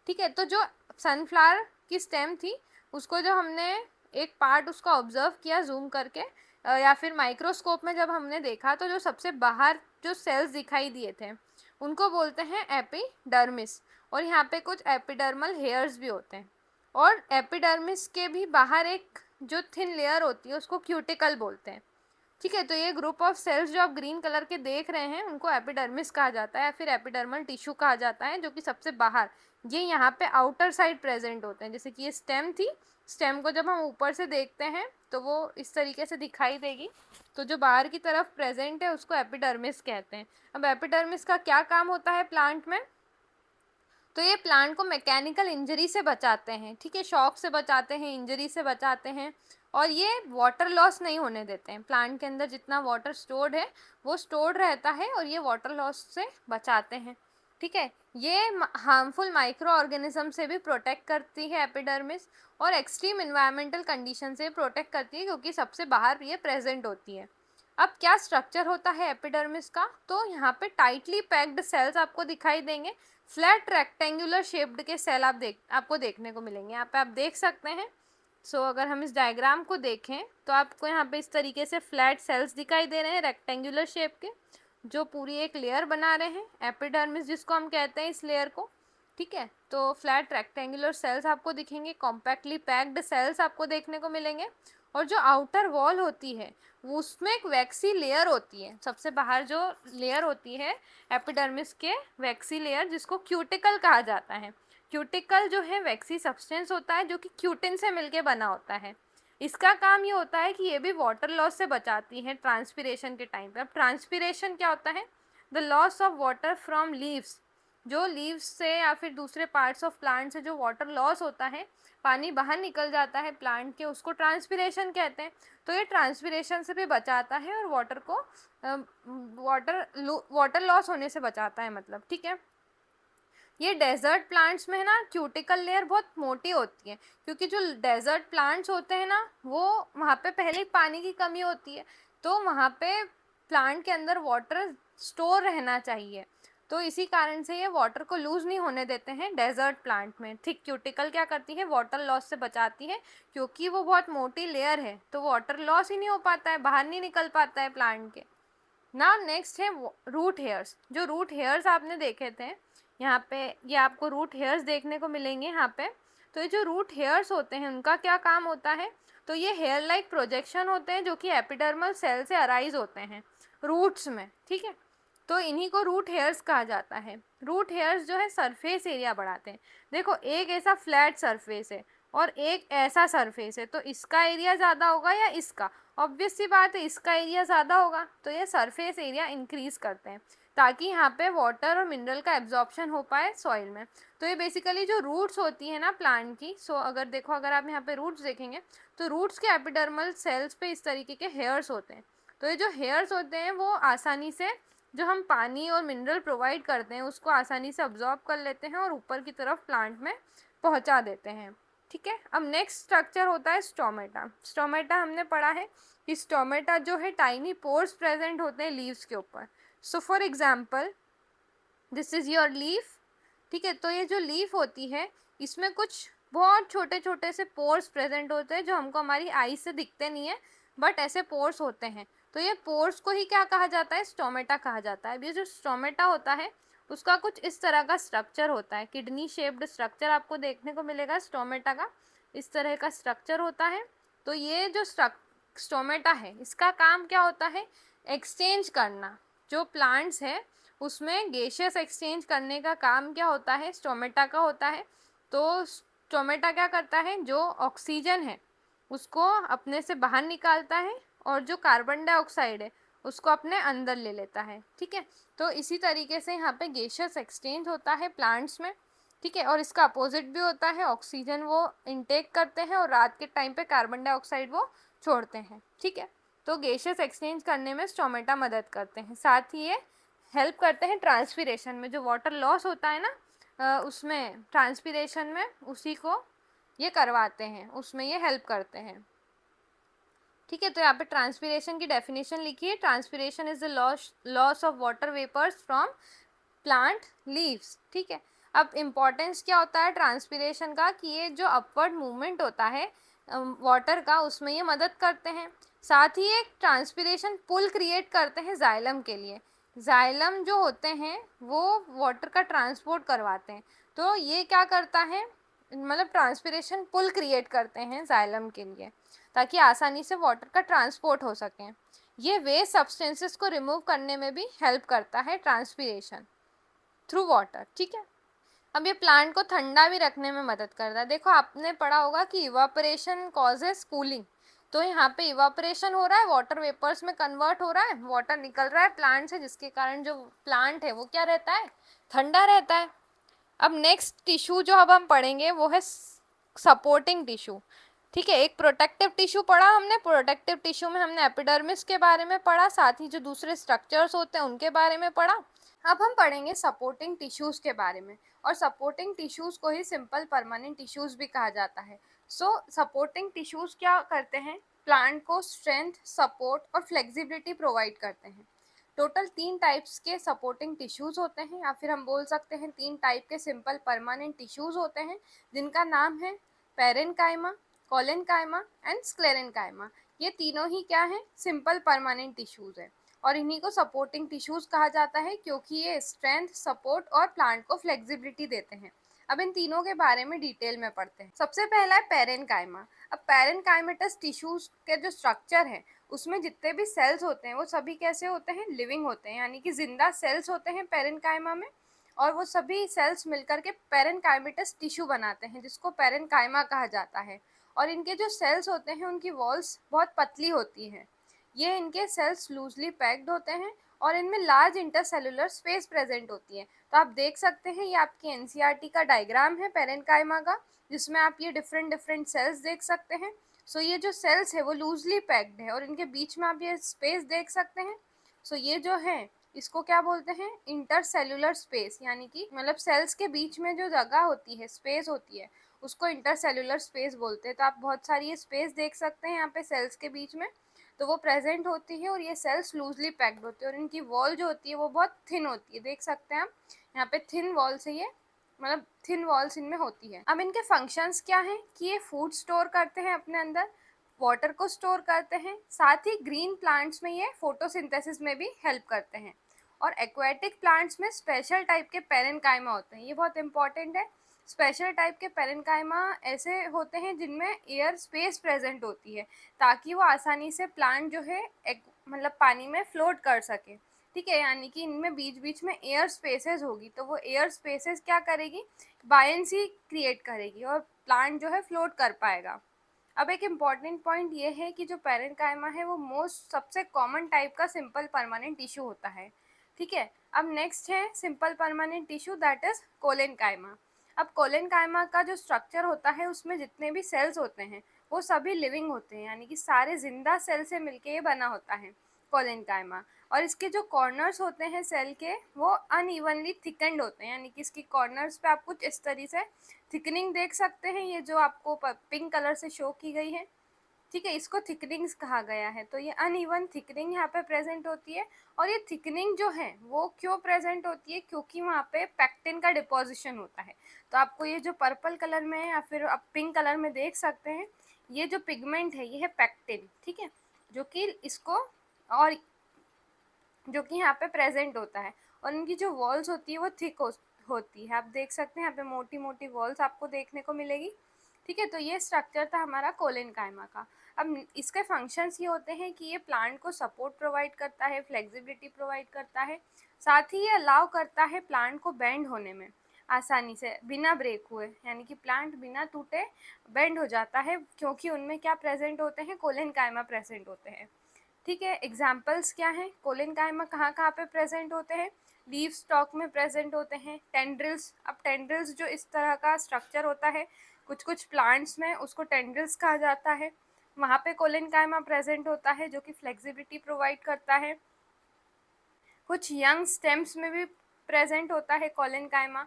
ठीक है, तो जो सनफ्लावर की स्टेम थी उसको जो हमने एक पार्ट उसका ऑब्जर्व किया जूम करके या फिर माइक्रोस्कोप में जब हमने देखा, तो जो सबसे बाहर जो सेल्स दिखाई दिए थे उनको बोलते हैं एपिडर्मिस। और यहाँ पे कुछ एपिडर्मल हेयर्स भी होते हैं। और एपिडर्मिस के भी बाहर एक जो थिन लेयर होती है उसको क्यूटिकल बोलते हैं। ठीक है, तो ये ग्रुप ऑफ सेल्स जो आप ग्रीन कलर के देख रहे हैं उनको एपिडर्मिस कहा जाता है या फिर एपिडर्मल टिश्यू कहा जाता है, जो कि सबसे बाहर ये यहाँ पे आउटर साइड प्रेजेंट होते हैं। जैसे कि ये स्टेम थी, स्टेम को जब हम ऊपर से देखते हैं तो वो इस तरीके से दिखाई देगी, तो जो बाहर की तरफ प्रेजेंट है उसको एपिडर्मिस कहते हैं। अब एपिडर्मिस का क्या काम होता है प्लांट में, तो ये प्लांट को मैकेनिकल इंजरी से बचाते हैं। ठीक है, शॉक से बचाते हैं, इंजरी से बचाते हैं, और ये वाटर लॉस नहीं होने देते हैं। प्लांट के अंदर जितना वाटर स्टोर्ड है वो स्टोर्ड रहता है और ये वाटर लॉस से बचाते हैं। ठीक है, ये हार्मफुल माइक्रो ऑर्गेनिज्म से भी प्रोटेक्ट करती है एपिडर्मिस, और एक्सट्रीम इन्वायरमेंटल कंडीशन से प्रोटेक्ट करती है क्योंकि सबसे बाहर ये प्रेजेंट होती है। अब क्या स्ट्रक्चर होता है एपिडर्मिस का, तो यहाँ पे टाइटली पैक्ड सेल्स आपको दिखाई देंगे। फ्लैट रेक्टेंगुलर शेप्ड के सेल आपको देखने को मिलेंगे। यहाँ पे आप देख सकते हैं। अगर हम इस डायग्राम को देखें तो आपको यहाँ पे इस तरीके से फ्लैट सेल्स दिखाई दे रहे हैं रेक्टेंगुलर शेप के, जो पूरी एक लेयर बना रहे हैं, एपिडर्मिस जिसको हम कहते हैं इस लेयर को। ठीक है, तो फ्लैट रेक्टेंगुलर सेल्स आपको दिखेंगे, कॉम्पैक्टली पैक्ड सेल्स आपको देखने को मिलेंगे, और जो आउटर वॉल होती है उसमें एक वैक्सी लेयर होती है। सबसे बाहर जो लेयर होती है एपिडर्मिस के, वैक्सी लेयर, जिसको क्यूटिकल कहा जाता है। क्यूटिकल जो है वैक्सी सब्सटेंस होता है जो कि क्यूटिन से मिलके बना होता है। इसका काम ये होता है कि ये भी वाटर लॉस से बचाती है ट्रांसपिरेशन के टाइम पे। अब ट्रांसपिरेशन क्या होता है, the loss of water from leaves, जो लीव्स से या फिर दूसरे पार्ट्स ऑफ प्लांट से जो वाटर लॉस होता है, पानी बाहर निकल जाता है प्लांट के, उसको ट्रांसपिरेशन कहते हैं। तो ये ट्रांसपिरेशन से भी बचाता है और वाटर को वाटर लॉस होने से बचाता है, मतलब। ठीक है, ये डेजर्ट प्लांट्स में है ना क्यूटिकल लेयर बहुत मोटी होती है, क्योंकि जो डेजर्ट प्लांट्स होते हैं ना वो वहाँ पे पहले ही पानी की कमी होती है, तो वहाँ पे प्लांट के अंदर वाटर स्टोर रहना चाहिए। तो इसी कारण से ये वाटर को लूज़ नहीं होने देते हैं डेजर्ट प्लांट में। थिक क्यूटिकल क्या करती है, वाटर लॉस से बचाती है, क्योंकि वो बहुत मोटी लेयर है तो वाटर लॉस ही नहीं हो पाता है, बाहर नहीं निकल पाता है प्लांट के। ना नेक्स्ट है रूट हेयर्स। जो रूट हेयर्स आपने देखे थे यहाँ पे, ये आपको रूट हेयर्स देखने को मिलेंगे यहाँ पे। तो ये जो रूट हेयर्स होते हैं उनका क्या काम होता है, तो ये हेयर लाइक प्रोजेक्शन होते हैं जो कि एपिडर्मल सेल से अराइज होते हैं रूट्स में। ठीक है, तो इन्हीं को रूट हेयर्स कहा जाता है। रूट हेयर्स जो है सरफेस एरिया बढ़ाते हैं। देखो, एक ऐसा फ्लैट सरफेस है और एक ऐसा सरफेस है, तो इसका एरिया ज़्यादा होगा या इसका? ऑब्वियस सी बात है, इसका एरिया ज़्यादा होगा। तो ये सरफेस एरिया इंक्रीज करते हैं ताकि यहाँ पे वाटर और मिनरल का एब्जॉर्प्शन हो पाए सॉइल में। तो ये बेसिकली जो रूट्स होती है ना प्लांट की, अगर आप यहाँ पे रूट्स देखेंगे तो रूट्स के एपिडर्मल सेल्स पे इस तरीके के हेयर्स होते हैं। तो ये जो हेयर्स होते हैं वो आसानी से जो हम पानी और मिनरल प्रोवाइड करते हैं उसको आसानी से अब्जॉर्ब कर लेते हैं और ऊपर की तरफ प्लांट में पहुँचा देते हैं। ठीक है, अब नेक्स्ट स्ट्रक्चर होता है स्टोमेटा। स्टोमेटा हमने पढ़ा है कि स्टोमेटा जो है टाइनी पोर्स प्रेजेंट होते हैं लीव्स के ऊपर। So for example this is your leaf. ठीक है, तो ये जो लीफ होती है इसमें कुछ बहुत छोटे छोटे से पोर्स प्रेजेंट होते हैं जो हमको हमारी आई से दिखते नहीं है, बट ऐसे पोर्स होते हैं। तो ये पोर्स को ही क्या कहा जाता है, स्टोमेटा कहा जाता है। ये जो स्टोमेटा होता है उसका कुछ इस तरह का स्ट्रक्चर होता है, किडनी शेप्ड स्ट्रक्चर आपको देखने को मिलेगा स्टोमेटा का, इस तरह का स्ट्रक्चर होता है। तो ये जो स्टोमेटा है इसका काम क्या होता है, एक्सचेंज करना। जो प्लांट्स है उसमें गैसियस एक्सचेंज करने का काम क्या होता है, स्टोमेटा का होता है। तो स्टोमेटा क्या करता है, जो ऑक्सीजन है उसको अपने से बाहर निकालता है और जो कार्बन डाइऑक्साइड है उसको अपने अंदर ले लेता है। ठीक है, तो इसी तरीके से यहाँ पे गैसियस एक्सचेंज होता है प्लांट्स में। ठीक है, और इसका अपोजिट भी होता है, ऑक्सीजन वो इनटेक करते हैं और रात के टाइम पे कार्बन डाइऑक्साइड वो छोड़ते हैं। ठीक है, तो गैसियस एक्सचेंज करने में स्टोमेटा मदद करते हैं। साथ ही ये हेल्प करते हैं ट्रांसपिरेशन में, जो वाटर लॉस होता है ना उसमें ट्रांसपिरेशन में उसी को ये करवाते हैं, उसमें ये हेल्प करते हैं। ठीक है, तो यहाँ पे ट्रांसपिरेशन की डेफिनेशन लिखिए। Transpiration is the loss of water vapours from plant leaves. ठीक है, अब इम्पॉर्टेंस क्या होता है ट्रांसपिरेशन का, कि ये जो अपवर्ड मूवमेंट होता है वाटर का उसमें ये मदद करते हैं। साथ ही एक ट्रांसपिरेशन पुल क्रिएट करते हैं जाइलम के लिए। जाइलम जो होते हैं वो वाटर का ट्रांसपोर्ट करवाते हैं। तो ये क्या करता है, मतलब ट्रांसपिरेशन पुल क्रिएट करते हैं जाइलम के लिए, ताकि आसानी से वाटर का ट्रांसपोर्ट हो सके। ये वेस्ट सब्सटेंसेस को रिमूव करने में भी हेल्प करता है ट्रांसपिरेशन थ्रू वाटर, ठीक है। अब ये प्लांट को ठंडा भी रखने में मदद करता है। देखो आपने पढ़ा होगा कि इवापोरेशन कॉजेस कूलिंग, तो यहाँ पे इवापोरेशन हो रहा है, वाटर वेपर्स में कन्वर्ट हो रहा है, वाटर निकल रहा है प्लांट से, जिसके कारण जो प्लांट है वो क्या रहता है, ठंडा रहता है। अब नेक्स्ट टिश्यू जो अब हम पढ़ेंगे वो है सपोर्टिंग टिश्यू, ठीक है। एक प्रोटेक्टिव टिश्यू पढ़ा हमने, प्रोटेक्टिव टिश्यू में हमने एपिडर्मिस के बारे में पढ़ा, साथ ही जो दूसरे स्ट्रक्चर्स होते हैं उनके बारे में पढ़ा। अब हम पढ़ेंगे सपोर्टिंग टिश्यूज के बारे में, और सपोर्टिंग टिश्यूज को ही सिंपल परमानेंट टिश्यूज भी कहा जाता है। सो सपोर्टिंग टिश्यूज क्या करते हैं, प्लांट को स्ट्रेंथ, सपोर्ट और फ्लेक्सिबिलिटी प्रोवाइड करते हैं। टोटल 3 टाइप्स के सपोर्टिंग टिश्यूज होते हैं, या फिर हम बोल सकते हैं 3 टाइप के सिंपल परमानेंट टिश्यूज होते हैं, जिनका नाम है पेरेन्काइमा, कोलेन्काइमा एंड स्क्लेरेन्काइमा। ये तीनों ही क्या है, सिंपल परमानेंट टिश्यूज है, और इन्हीं को सपोर्टिंग टिश्यूज कहा जाता है, क्योंकि ये स्ट्रेंथ, सपोर्ट और प्लांट को फ्लेक्सिबिलिटी देते हैं। अब इन तीनों के बारे में डिटेल में पढ़ते हैं। सबसे पहला है पेरेन्काइमा। अब पेरेन्काइमेटस टिश्यूज के जो स्ट्रक्चर है उसमें जितने भी सेल्स होते हैं वो सभी कैसे होते हैं, लिविंग होते हैं, यानी कि जिंदा सेल्स होते हैं पेरेन्काइमा में, और वो सभी सेल्स मिलकर के पेरेन्काइमेटस टिश्यू बनाते हैं, जिसको पेरेन्काइमा कहा जाता है। और इनके जो सेल्स होते हैं उनकी वॉल्स बहुत पतली होती हैं। ये इनके सेल्स लूजली पैक्ड होते हैं, और इनमें लार्ज इंटरसेलुलर स्पेस प्रेजेंट होती है। तो आप देख सकते हैं, ये आपकी एनसीईआरटी का डायग्राम है पेरेन्काइमा का, जिसमें आप ये डिफरेंट डिफरेंट सेल्स देख सकते हैं। सो ये जो सेल्स है वो लूजली पैक्ड है, और इनके बीच में आप ये स्पेस देख सकते हैं। सो ये जो है इसको क्या बोलते हैं, इंटरसेलुलर स्पेस, यानी कि मतलब सेल्स के बीच में जो जगह होती है, स्पेस होती है, उसको इंटरसेलुलर स्पेस बोलते हैं। तो आप बहुत सारी ये स्पेस देख सकते हैं यहाँ पे सेल्स के बीच में, तो वो प्रेजेंट होती है, और ये सेल्स लूजली पैक्ड होती है, और इनकी वॉल जो होती है वो बहुत थिन होती है, देख सकते हैं आप यहाँ पे थिन वॉल्स है, ये मतलब थिन वॉल्स इनमें होती है। अब इनके फंक्शंस क्या हैं कि ये फूड स्टोर करते हैं अपने अंदर, वाटर को स्टोर करते हैं, साथ ही ग्रीन प्लांट्स में ये फोटोसिंथेसिस में भी हेल्प करते हैं। और एक्वेटिक प्लांट्स में स्पेशल टाइप के पेरेन्काइमा होते हैं, ये बहुत इंपॉर्टेंट है। स्पेशल टाइप के पेरेन्काइमा ऐसे होते हैं जिनमें एयर स्पेस प्रेजेंट होती है, ताकि वो आसानी से प्लांट जो है मतलब पानी में फ्लोट कर सके, ठीक है। यानी कि इनमें बीच बीच में एयर स्पेसेस होगी, तो वो एयर स्पेसेस क्या करेगी, बायंसी क्रिएट करेगी, और प्लांट जो है फ्लोट कर पाएगा। अब एक इम्पॉर्टेंट पॉइंट ये है कि जो पेरेन्काइमा है वो मोस्ट सबसे कॉमन टाइप का सिंपल परमानेंट टिश्यू होता है, ठीक है। अब नेक्स्ट है simple permanent tissue, that is collenchyma. अब कोलेन्काइमा का जो स्ट्रक्चर होता है उसमें जितने भी सेल्स होते हैं वो सभी लिविंग होते हैं, यानी कि सारे जिंदा सेल से मिलके ये बना होता है कोलेन्काइमा। और इसके जो कॉर्नर्स होते हैं सेल के वो अनइवनली थिकन्ड होते हैं, यानी कि इसकी कॉर्नर्स पे आप कुछ इस तरह से थिकनिंग देख सकते हैं, ये जो आपको पिंक कलर से शो की गई है, ठीक है, इसको थिकनिंग्स कहा गया है। तो ये अनइवन थिकनिंग यहाँ पे प्रेजेंट होती है, और ये थिकनिंग जो है वो क्यों प्रेजेंट होती है, क्योंकि वहाँ पे पैक्टिन का डिपोजिशन होता है। तो आपको ये जो पर्पल कलर में है या फिर आप पिंक कलर में देख सकते हैं, ये जो पिगमेंट है ये है पैक्टिन, ठीक है, जो कि इसको और जो कि यहाँ पे प्रेजेंट होता है। और इनकी जो वॉल्स होती है वो थिक होती है, आप देख सकते हैं यहाँ पे मोटी मोटी वॉल्स आपको देखने को मिलेगी, ठीक है। तो ये स्ट्रक्चर था हमारा कोलेन्काइमा का। अब इसके फंक्शंस ये होते हैं कि ये प्लांट को सपोर्ट प्रोवाइड करता है, फ्लेक्सिबिलिटी प्रोवाइड करता है, साथ ही ये अलाउ करता है प्लांट को बेंड होने में आसानी से बिना ब्रेक हुए, यानी कि प्लांट बिना टूटे बेंड हो जाता है, क्योंकि उनमें क्या प्रेजेंट होते हैं, कोलेन्काइमा प्रेजेंट होते हैं, ठीक है। एग्जाम्पल्स क्या हैं, कोलेन्काइमा कहाँ कहाँ पे प्रेजेंट होते हैं, लीफ स्टॉक में प्रेजेंट होते हैं, टेंड्रिल्स। अब टेंड्रिल्स जो इस तरह का स्ट्रक्चर होता है कुछ कुछ प्लांट्स में, उसको टेंड्रिल्स कहा जाता है, वहाँ पे कोलेन्काइमा प्रेजेंट होता है जो कि फ्लेक्सिबिलिटी प्रोवाइड करता है। कुछ यंग स्टेम्स में भी प्रेजेंट होता है कोलेन्काइमा।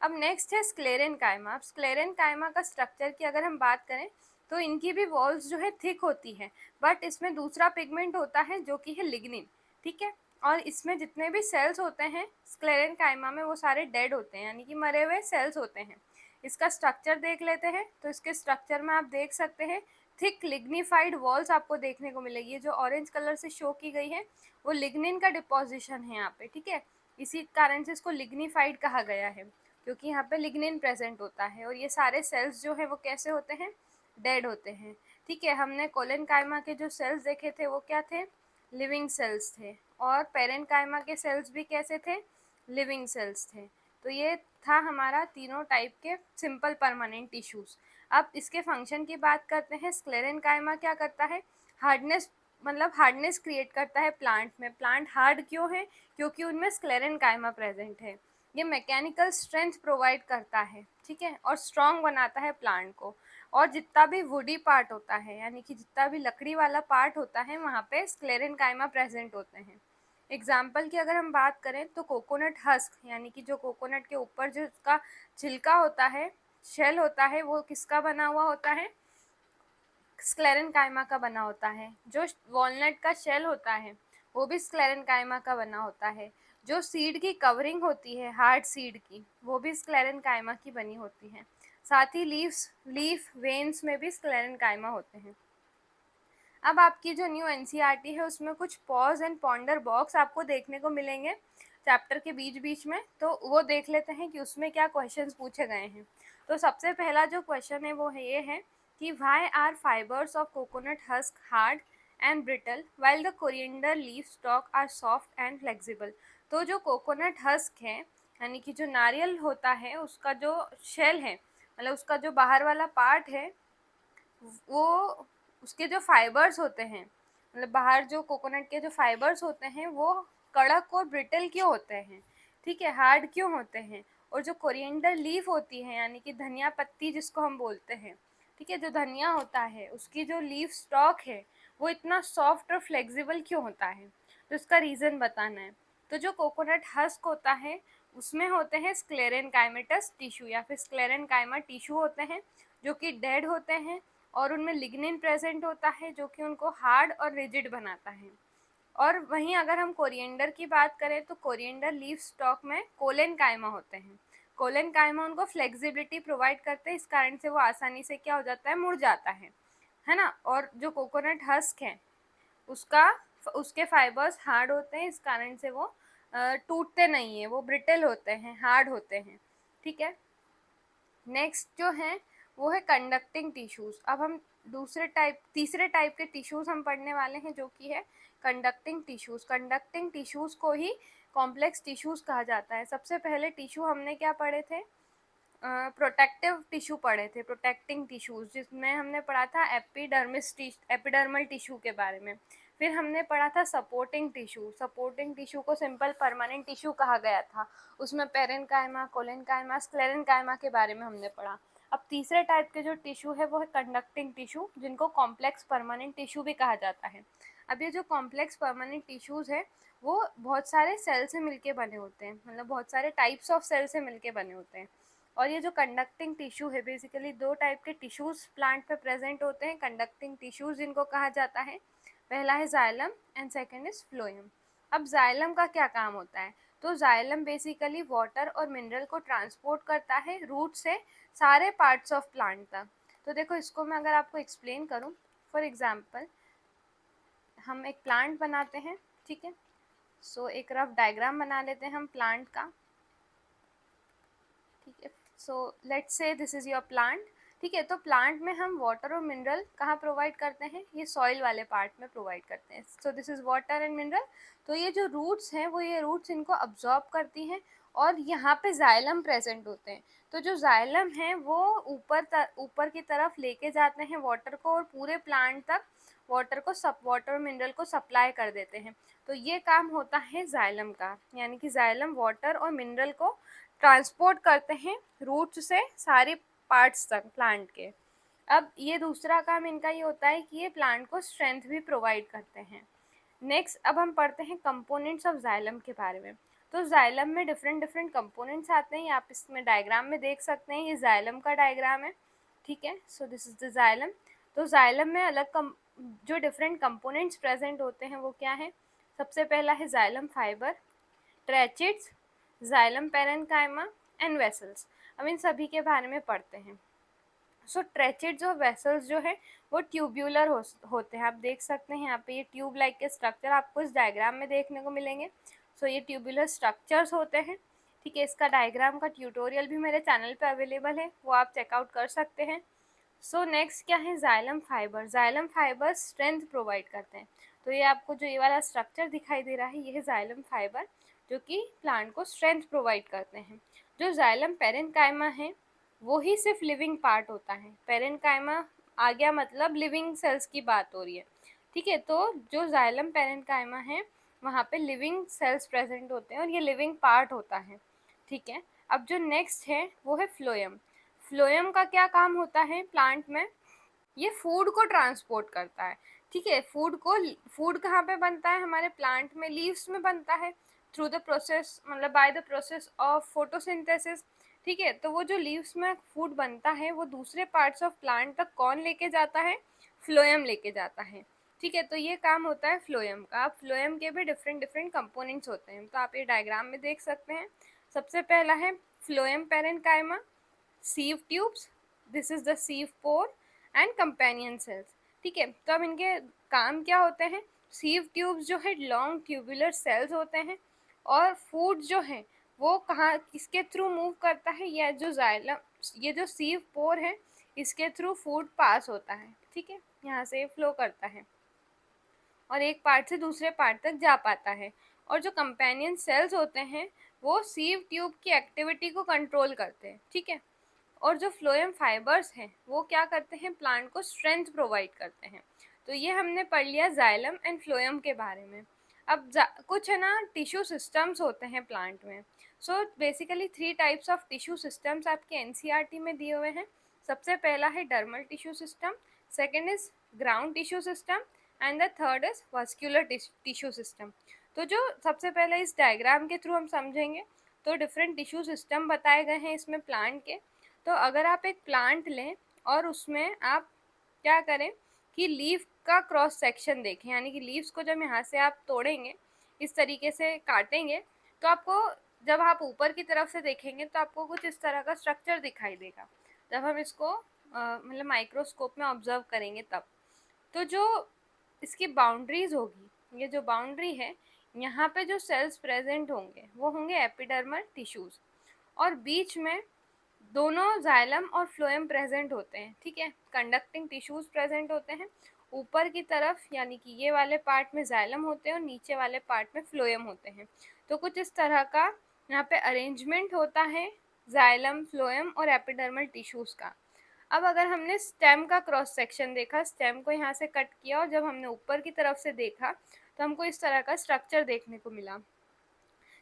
अब नेक्स्ट है स्क्लेरेन्काइमा। अब स्क्लेरेन्काइमा का स्ट्रक्चर की अगर हम बात करें तो इनकी भी वॉल्स जो है थिक होती है, बट इसमें दूसरा पिगमेंट होता है जो कि है लिग्निन, ठीक है। और इसमें जितने भी सेल्स होते हैं स्क्लेरेन्काइमा में वो सारे डेड होते हैं, यानी कि मरे हुए सेल्स होते हैं। इसका स्ट्रक्चर देख लेते हैं, तो इसके स्ट्रक्चर में आप देख सकते हैं थिक लिग्निफाइड वॉल्स आपको देखने को मिलेगी। जो ऑरेंज कलर से शो की गई है वो लिग्निन का डिपोजिशन है यहाँ पे, ठीक है। इसी कारण से इसको लिग्निफाइड कहा गया है, क्योंकि यहाँ पे लिग्निन प्रेजेंट होता है। और ये सारे सेल्स जो है वो कैसे होते हैं, डेड होते हैं, ठीक है। हमने कोलेनकाइमा के जो सेल्स देखे थे वो क्या थे, लिविंग सेल्स थे। और पेरेन्काइमा के सेल्स भी कैसे थे, लिविंग सेल्स थे। तो ये था हमारा तीनों टाइप के सिंपल परमानेंट टिश्यूज। अब इसके फंक्शन की बात करते हैं। स्क्लेरेनकाइमा क्या करता है, हार्डनेस, मतलब हार्डनेस क्रिएट करता है प्लांट में। प्लांट हार्ड क्यों है, क्योंकि उनमें स्क्लेरेनकाइमा प्रेजेंट है। ये मैकेनिकल स्ट्रेंथ प्रोवाइड करता है, ठीक है, और स्ट्रॉन्ग बनाता है प्लांट को। और जितना भी वुडी पार्ट होता है, यानी कि जितना भी लकड़ी वाला पार्ट होता है, वहाँ पे स्क्लेरेनकाइमा प्रेजेंट होते हैं। एग्जाम्पल की अगर हम बात करें तो कोकोनट हस्क, यानी कि जो कोकोनट के ऊपर जो उसका छिलका होता है, शेल होता है, वो किसका बना हुआ होता है, स्क्लेरेनकाइमा का बना होता है। जो वॉलनट का शेल होता है वो भी स्क्लेरेनकाइमा का बना होता है। जो सीड की कवरिंग होती है, हार्ड सीड की, वो भी स्क्लेरेनकाइमा की बनी होती है। साथ ही लीफ वेन्स में भी स्क्लेरेनकाइमा होते हैं। अब आपकी जो न्यू एनसीईआरटी है उसमें कुछ पॉज एंड पॉन्डर बॉक्स आपको देखने को मिलेंगे चैप्टर के बीच बीच में, तो वो देख लेते हैं कि उसमें क्या क्वेश्चंस पूछे गए हैं। तो सबसे पहला जो क्वेश्चन है वो है ये है कि why are fibres of coconut husk hard and brittle while the coriander leaf stalk are soft and flexible. तो जो कोकोनट हस्क है, यानी कि जो नारियल होता है, उसका जो शेल है, मतलब उसका जो बाहर वाला पार्ट है, वो उसके जो फाइबर्स होते हैं, मतलब बाहर जो कोकोनट के जो फाइबर्स होते हैं वो कड़क और ब्रिटल क्यों होते हैं, ठीक है, हार्ड क्यों होते हैं। और जो कोरिएंडर लीफ होती है, यानी कि धनिया पत्ती जिसको हम बोलते हैं, ठीक है, जो धनिया होता है उसकी जो लीफ स्टॉक है वो इतना सॉफ्ट और फ्लेक्सिबल क्यों होता है, तो इसका रीज़न बताना है। तो जो कोकोनट हस्क होता है उसमें होते हैं स्क्लेरेनकाइमेटस टिश्यू या फिर स्क्लेरेनकाइमा टिश्यू होते हैं, जो कि डेड होते हैं। और उनमें लिग्निन प्रेजेंट होता है जो कि उनको हार्ड और रिजिड बनाता है। और वहीं अगर हम कोरिएंडर की बात करें तो कोरिएंडर लीफ स्टॉक में कोलेनकाइमा होते हैं। कोलेनकाइमा उनको फ्लेक्सिबिलिटी प्रोवाइड करते हैं, इस कारण से वो आसानी से क्या हो जाता है, मुड़ जाता है ना। और जो कोकोनट हस्क है उसके फाइबर्स हार्ड होते हैं, इस कारण से वो टूटते नहीं है, वो ब्रिटल होते हैं, हार्ड होते हैं, ठीक है। नेक्स्ट जो है वो है कंडक्टिंग टिश्यूज। अब हम तीसरे टाइप के टिश्यूज हम पढ़ने वाले हैं, जो कि है कंडक्टिंग टिश्यूज। कंडक्टिंग टिश्यूज को ही कॉम्प्लेक्स टिश्यूज कहा जाता है। सबसे पहले टिश्यू हमने क्या पढ़े थे, प्रोटेक्टिव टिश्यू पढ़े थे, प्रोटेक्टिंग टिश्यूज, जिसमें हमने पढ़ा था एपिडर्मल टिश्यू के बारे में। फिर हमने पढ़ा था सपोर्टिंग टिश्यू। सपोर्टिंग टिश्यू को सिंपल परमानेंट टिश्यू कहा गया था। उसमें पेरेन्काइमा, कोलेनकाइमा, स्क्लेरेनकाइमा के बारे में हमने पढ़ा। अब तीसरे टाइप के जो टिश्यू है वो है कंडक्टिंग टिश्यू, जिनको कॉम्प्लेक्स परमानेंट टिश्यू भी कहा जाता है। अब ये जो कॉम्प्लेक्स परमानेंट टिश्यूज है वो बहुत सारे सेल से मिलके बने होते हैं, मतलब बहुत सारे टाइप्स ऑफ सेल से मिलके बने होते हैं। और ये जो कंडक्टिंग टिश्यू है, बेसिकली दो टाइप के टिश्यूज प्लांट पे प्रेजेंट होते हैं, कंडक्टिंग टिश्यूज जिनको कहा जाता है। पहला है xylem and second is phloem. अब जाइलम का क्या काम होता है, तो जाइलम बेसिकली वाटर और मिनरल को ट्रांसपोर्ट करता है रूट से सारे पार्ट्स ऑफ प्लांट तक। तो देखो इसको मैं अगर आपको एक्सप्लेन करूँ, फॉर एग्जाम्पल हम एक प्लांट बनाते हैं, ठीक है। सो एक रफ डायग्राम बना लेते हैं हम प्लांट का, ठीक है। So let's say this is your plant, ठीक है। तो प्लांट में हम वाटर और मिनरल कहाँ प्रोवाइड करते हैं, ये सॉइल वाले पार्ट में प्रोवाइड करते हैं। So this is water and mineral. तो ये जो रूट्स हैं वो ये रूट्स इनको अब्जॉर्ब करती हैं और यहाँ पे जाइलम प्रेजेंट होते हैं। तो जो जाइलम है वो ऊपर की तरफ लेके जाते हैं वाटर को और पूरे प्लांट तक वाटर और मिनरल को सप्लाई कर देते हैं। तो ये काम होता है जाइलम का, यानी कि जाइलम वाटर और मिनरल को ट्रांसपोर्ट करते हैं रूट से सारे पार्ट्स तक प्लांट के। अब ये दूसरा काम इनका ये होता है कि ये प्लांट को स्ट्रेंथ भी प्रोवाइड करते हैं। नेक्स्ट अब हम पढ़ते हैं कंपोनेंट्स ऑफ जाइलम के बारे में। तो जाइलम में डिफरेंट कंपोनेंट्स आते हैं, आप इसमें डायग्राम में देख सकते हैं, ये जाइलम का डायग्राम है, ठीक है। So this is the xylem. तो जाइलम में जो डिफरेंट कंपोनेंट्स प्रेजेंट होते हैं वो क्या है, सबसे पहला है xylem fibre, tracheids, xylem parenchyma and vessels. अब इन सभी के बारे में पढ़ते हैं। सो ट्रेचेड जो वेसल्स जो है वो ट्यूब्यूलर होते हैं। आप देख सकते हैं यहाँ पे ये ट्यूब लाइक के स्ट्रक्चर आपको इस डायग्राम में देखने को मिलेंगे। सो ये ट्यूब्यूलर स्ट्रक्चर्स होते हैं, ठीक है। इसका डायग्राम का ट्यूटोरियल भी मेरे चैनल पे अवेलेबल है, वो आप चेकआउट कर सकते हैं। सो नेक्स्ट क्या है, xylem fibre. Xylem fibre strength provide करते हैं। तो ये आपको जो ये वाला स्ट्रक्चर दिखाई दे रहा है, ये है जाइलम फाइबर, जो कि प्लांट को स्ट्रेंथ प्रोवाइड करते हैं। जो जाइलम पेरेन्काइमा है वो ही सिर्फ लिविंग पार्ट होता है। पेरेन्काइमा आ गया मतलब लिविंग सेल्स की बात हो रही है, ठीक है। तो जो जाइलम पेरेन्काइमा है वहाँ पे लिविंग सेल्स प्रेजेंट होते हैं और ये लिविंग पार्ट होता है, ठीक है। अब जो नेक्स्ट है वो है फ्लोएम। फ्लोएम का क्या काम होता है प्लांट में, ये फूड को ट्रांसपोर्ट करता है, ठीक है। फूड कहाँ पे बनता है, हमारे प्लांट में लीव्स में बनता है, थ्रू द प्रोसेस, मतलब by the process of photosynthesis, ठीक है। तो वो जो लीव्स में फूड बनता है वो दूसरे पार्ट्स ऑफ प्लांट तक कौन लेके जाता है, फ्लोएम लेके जाता है, ठीक है। तो ये काम होता है फ्लोएम का। अब फ्लोएम के भी डिफरेंट डिफरेंट कंपोनेंट्स होते हैं, तो आप ये डायग्राम में देख सकते हैं। सबसे पहला है phloem parenchyma, sieve tubes, this is the sieve pore and companion cells, ठीक है। तो अब इनके काम क्या होते हैं, सीव ट्यूब्स जो है लॉन्ग ट्यूबुलर सेल्स होते हैं, और फूड जो है वो कहाँ किसके थ्रू मूव करता है, या जो जाइलम, ये जो सीव पोर है इसके थ्रू फूड पास होता है, ठीक है, यहाँ से फ्लो करता है और एक पार्ट से दूसरे पार्ट तक जा पाता है। और जो कंपेनियन सेल्स होते हैं वो सीव ट्यूब की एक्टिविटी को कंट्रोल करते हैं, ठीक है। और जो फ्लोएम फाइबर्स हैं वो क्या करते हैं, प्लांट को स्ट्रेंथ प्रोवाइड करते हैं। तो ये हमने पढ़ लिया जाइलम एंड फ्लोएम के बारे में। अब कुछ है ना टिश्यू सिस्टम्स होते हैं प्लांट में। So basically 3 types of tissue systems आपके एनसीईआरटी में दिए हुए हैं। सबसे पहला है dermal tissue system, second is ground tissue system and the third is vascular tissue system. तो जो सबसे पहले इस डायग्राम के थ्रू हम समझेंगे, तो डिफरेंट टिश्यू सिस्टम बताए गए हैं इसमें प्लांट के। तो अगर आप एक प्लांट लें और उसमें आप क्या करें कि लीफ का क्रॉस सेक्शन देखें, यानी कि लीव्स को जब यहाँ से आप तोड़ेंगे, इस तरीके से काटेंगे, तो आपको जब आप ऊपर की तरफ से देखेंगे तो आपको कुछ इस तरह का स्ट्रक्चर दिखाई देगा जब हम इसको मतलब माइक्रोस्कोप में ऑब्जर्व करेंगे तब। तो जो इसकी बाउंड्रीज होगी, ये जो बाउंड्री है, यहाँ पे जो सेल्स प्रेजेंट होंगे वो होंगे एपिडर्मल टिश्यूज, और बीच में दोनों जाइलम और फ्लोएम प्रेजेंट होते हैं, ठीक है। कंडक्टिंग टिश्यूज प्रेजेंट होते हैं ऊपर की तरफ, यानी कि ये वाले पार्ट में जाइलम होते हैं और नीचे वाले पार्ट में फ्लोएम होते हैं। तो कुछ इस तरह का यहाँ पे अरेंजमेंट होता है जाइलम, फ्लोएम और एपिडर्मल टिश्यूज का। अब अगर हमने स्टेम का क्रॉस सेक्शन देखा, स्टेम को यहाँ से कट किया और जब हमने ऊपर की तरफ से देखा तो हमको इस तरह का स्ट्रक्चर देखने को मिला,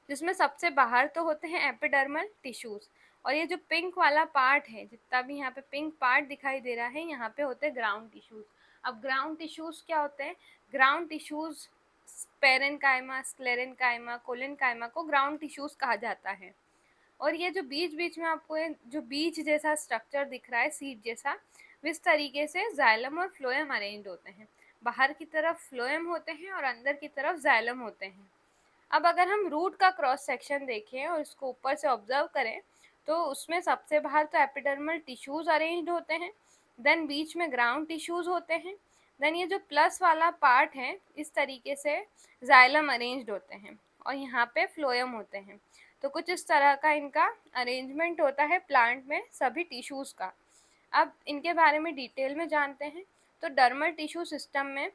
जिसमें सबसे बाहर तो होते हैं एपिडर्मल टिश्यूज, और ये जो पिंक वाला पार्ट है, जितना भी यहाँ पे पिंक पार्ट दिखाई दे रहा है, यहाँ पे होते हैं ग्राउंड टिश्यूज। अब ग्राउंड टिश्यूज क्या होते हैं, ground tissues parenchyma, sclerenchyma, collenchyma को ग्राउंड टिश्यूज कहा जाता है। और ये जो बीच बीच में आपको जो बीज जैसा स्ट्रक्चर दिख रहा है, सीड जैसा, इस तरीके से जाइलम और फ्लोएम अरेंज होते हैं। बाहर की तरफ फ्लोएम होते हैं और अंदर की तरफ जाइलम होते हैं। अब अगर हम रूट का क्रॉस सेक्शन देखें और इसको ऊपर से ऑब्जर्व करें, तो उसमें सबसे बाहर तो एपिडर्मल टिश्यूज अरेंज्ड होते हैं, देन बीच में ग्राउंड टिश्यूज होते हैं, देन ये जो प्लस वाला पार्ट है इस तरीके से जाइलम अरेंज्ड होते हैं, और यहाँ पे फ्लोएम होते हैं। तो कुछ इस तरह का इनका अरेंजमेंट होता है प्लांट में सभी टिश्यूज का। अब इनके बारे में डिटेल में जानते हैं। तो डर्मल टिश्यू सिस्टम में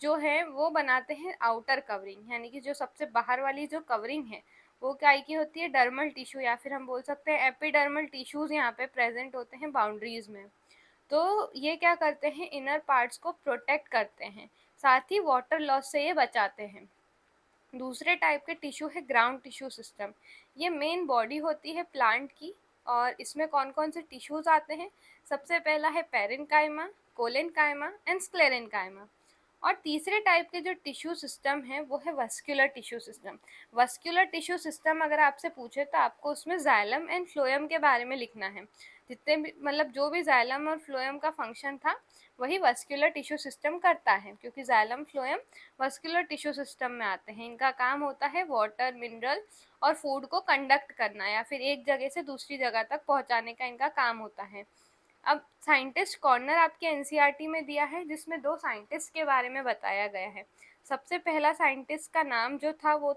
जो है वो बनाते हैं आउटर कवरिंग, यानी कि जो सबसे बाहर वाली जो कवरिंग है वो क्या की होती है, डर्मल टिश्यू, या फिर हम बोल सकते हैं एपिडर्मल टिश्यूज यहाँ पे प्रेजेंट होते हैं बाउंड्रीज में। तो ये क्या करते हैं, इनर पार्ट्स को प्रोटेक्ट करते हैं, साथ ही वाटर लॉस से ये बचाते हैं। दूसरे टाइप के टिश्यू है ग्राउंड टिश्यू सिस्टम। ये मेन बॉडी होती है प्लांट की, और इसमें कौन कौन से टिश्यूज आते हैं, सबसे पहला है पेरेन्काइमा, कोलेन्काइमा एंड स्क्लेरेन्काइमा। और तीसरे टाइप के जो टिश्यू सिस्टम है वो है vascular tissue system. Vascular tissue system अगर आपसे पूछे तो आपको उसमें जाइलम एंड फ्लोएम के बारे में लिखना है। जितने भी मतलब जो भी जाइलम और फ्लोएम का फंक्शन था वही वस्कुलर टिश्यू सिस्टम करता है, क्योंकि xylem phloem vascular tissue system में आते हैं। इनका काम होता है वाटर, मिनरल और फूड को कंडक्ट करना, या फिर एक जगह से दूसरी जगह तक पहुंचाने का इनका काम होता है। अब साइंटिस्ट कॉर्नर आपके एनसीईआरटी में दिया है, जिसमें 2 साइंटिस्ट के बारे में बताया गया है। सबसे पहला साइंटिस्ट का नाम जो था वो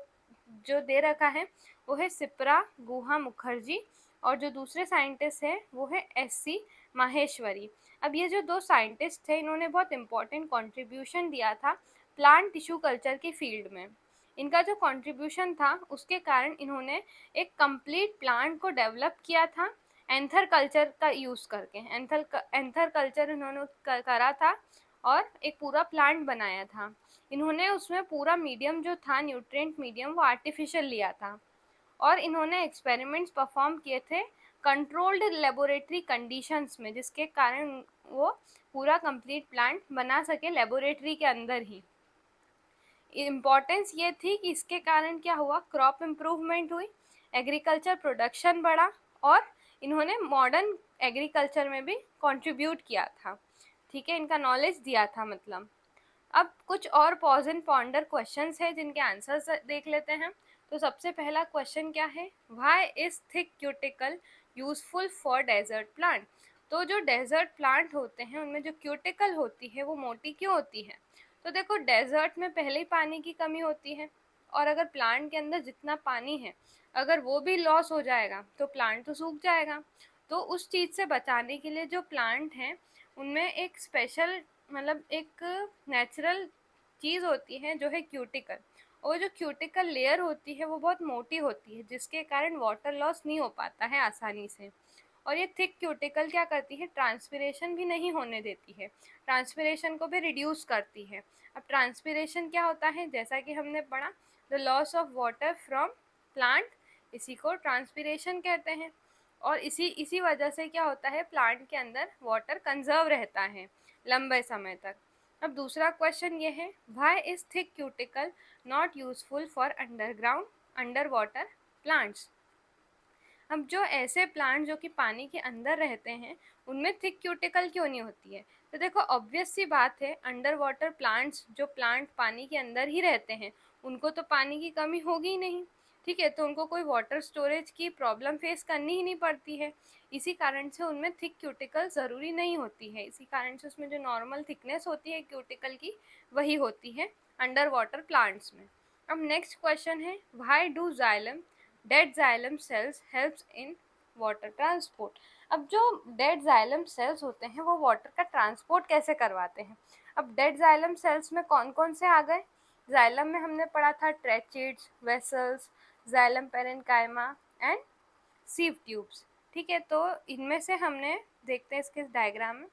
जो दे रखा है वो है सिप्रा गुहा मुखर्जी, और जो दूसरे साइंटिस्ट है वो है एससी माहेश्वरी। अब ये जो 2 साइंटिस्ट थे इन्होंने बहुत इम्पोर्टेंट कंट्रीब्यूशन दिया था प्लांट टिश्यू कल्चर की फील्ड में। इनका जो कंट्रीब्यूशन था उसके कारण इन्होंने एक कंप्लीट प्लांट को डेवलप किया था एंथर कल्चर का यूज़ करके। एंथर कल्चर इन्होंने करा था और एक पूरा प्लांट बनाया था। इन्होंने उसमें पूरा मीडियम जो था न्यूट्रिएंट मीडियम वो आर्टिफिशियल लिया था, और इन्होंने एक्सपेरिमेंट्स परफॉर्म किए थे कंट्रोल्ड लेबोरेटरी कंडीशंस में, जिसके कारण वो पूरा कंप्लीट प्लांट बना सके लेबोरेटरी के अंदर ही। इम्पॉर्टेंस ये थी कि इसके कारण क्या हुआ, क्रॉप इम्प्रूवमेंट हुई, एग्रीकल्चर प्रोडक्शन बढ़ा, और इन्होंने मॉडर्न एग्रीकल्चर में भी कंट्रीब्यूट किया था। ठीक है, इनका नॉलेज दिया था मतलब। अब कुछ और पॉज एंड पॉन्डर क्वेश्चंस है जिनके आंसर्स देख लेते हैं। तो सबसे पहला क्वेश्चन क्या है, why is thick cuticle useful for desert plant. तो जो डेजर्ट प्लांट होते हैं उनमें जो क्यूटिकल होती है वो मोटी क्यों होती है। तो देखो, डेजर्ट में पहले ही पानी की कमी होती है, और अगर प्लांट के अंदर जितना पानी है अगर वो भी लॉस हो जाएगा तो प्लांट तो सूख जाएगा। तो उस चीज़ से बचाने के लिए जो प्लांट हैं उनमें एक स्पेशल मतलब एक नेचुरल चीज़ होती है जो है क्यूटिकल, और जो क्यूटिकल लेयर होती है वो बहुत मोटी होती है, जिसके कारण वाटर लॉस नहीं हो पाता है आसानी से। और ये थिक क्यूटिकल क्या करती है, ट्रांसपिरेशन भी नहीं होने देती है, ट्रांसपिरेशन को भी रिड्यूस करती है। अब ट्रांसपिरेशन क्या होता है, जैसा कि हमने पढ़ा, the loss of water from plant, इसी को ट्रांसपिरेशन कहते हैं। और इसी वजह से क्या होता है, प्लांट के अंदर वाटर कंजर्व रहता है लंबे समय तक। अब दूसरा क्वेश्चन ये है, why is thick cuticle not useful for underground under water plants. अब जो ऐसे प्लांट जो कि पानी के अंदर रहते हैं उनमें थिक क्यूटिकल क्यों नहीं होती है। तो देखो, ऑब्वियस सी बात है, अंडर वाटर प्लांट्स जो प्लांट पानी के अंदर ही रहते हैं उनको तो पानी की कमी होगी ही नहीं। ठीक है, तो उनको कोई वाटर स्टोरेज की प्रॉब्लम फेस करनी ही नहीं पड़ती है। इसी कारण से उनमें थिक क्यूटिकल ज़रूरी नहीं होती है। इसी कारण से उसमें जो नॉर्मल थिकनेस होती है क्यूटिकल की वही होती है अंडर वाटर प्लांट्स में। अब नेक्स्ट क्वेश्चन है, why do xylem dead xylem cells helps in water transport. अब जो डेड जाइलम सेल्स होते हैं वो वाटर का ट्रांसपोर्ट कैसे करवाते हैं। अब डेड जाइलम सेल्स में कौन कौन से आ गए, जाइलम में हमने पढ़ा था tracheids, vessels, xylem parenchyma and sieve tubes. ठीक है, तो इनमें से हमने देखते हैं इसके डायग्राम में,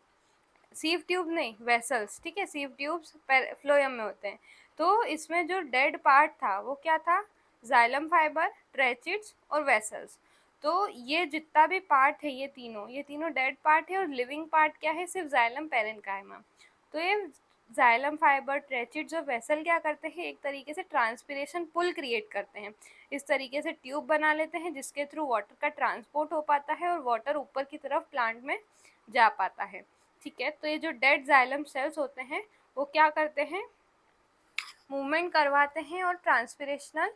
सीव ट्यूब नहीं, वेसल्स। ठीक है, सीव ट्यूब्स फ्लोएम में होते हैं। तो इसमें जो डेड पार्ट था वो क्या था, जाइलम फाइबर, ट्रेचिड्स और वेसल्स। तो ये जितना भी पार्ट है ये तीनों डेड पार्ट है, और लिविंग पार्ट क्या है, सिर्फ जाइलम पेरेन्काइमा। तो ये जाइलम फाइबर, ट्रेचिड्स और वेसल क्या करते हैं, एक तरीके से ट्रांसपिरेशन पुल क्रिएट करते हैं। इस तरीके से ट्यूब बना लेते हैं जिसके थ्रू वाटर का ट्रांसपोर्ट हो पाता है और वाटर ऊपर की तरफ प्लांट में जा पाता है। ठीक है, तो ये जो डेड जाइलम सेल्स होते हैं वो क्या करते हैं, मूवमेंट करवाते हैं और ट्रांसपिरेशनल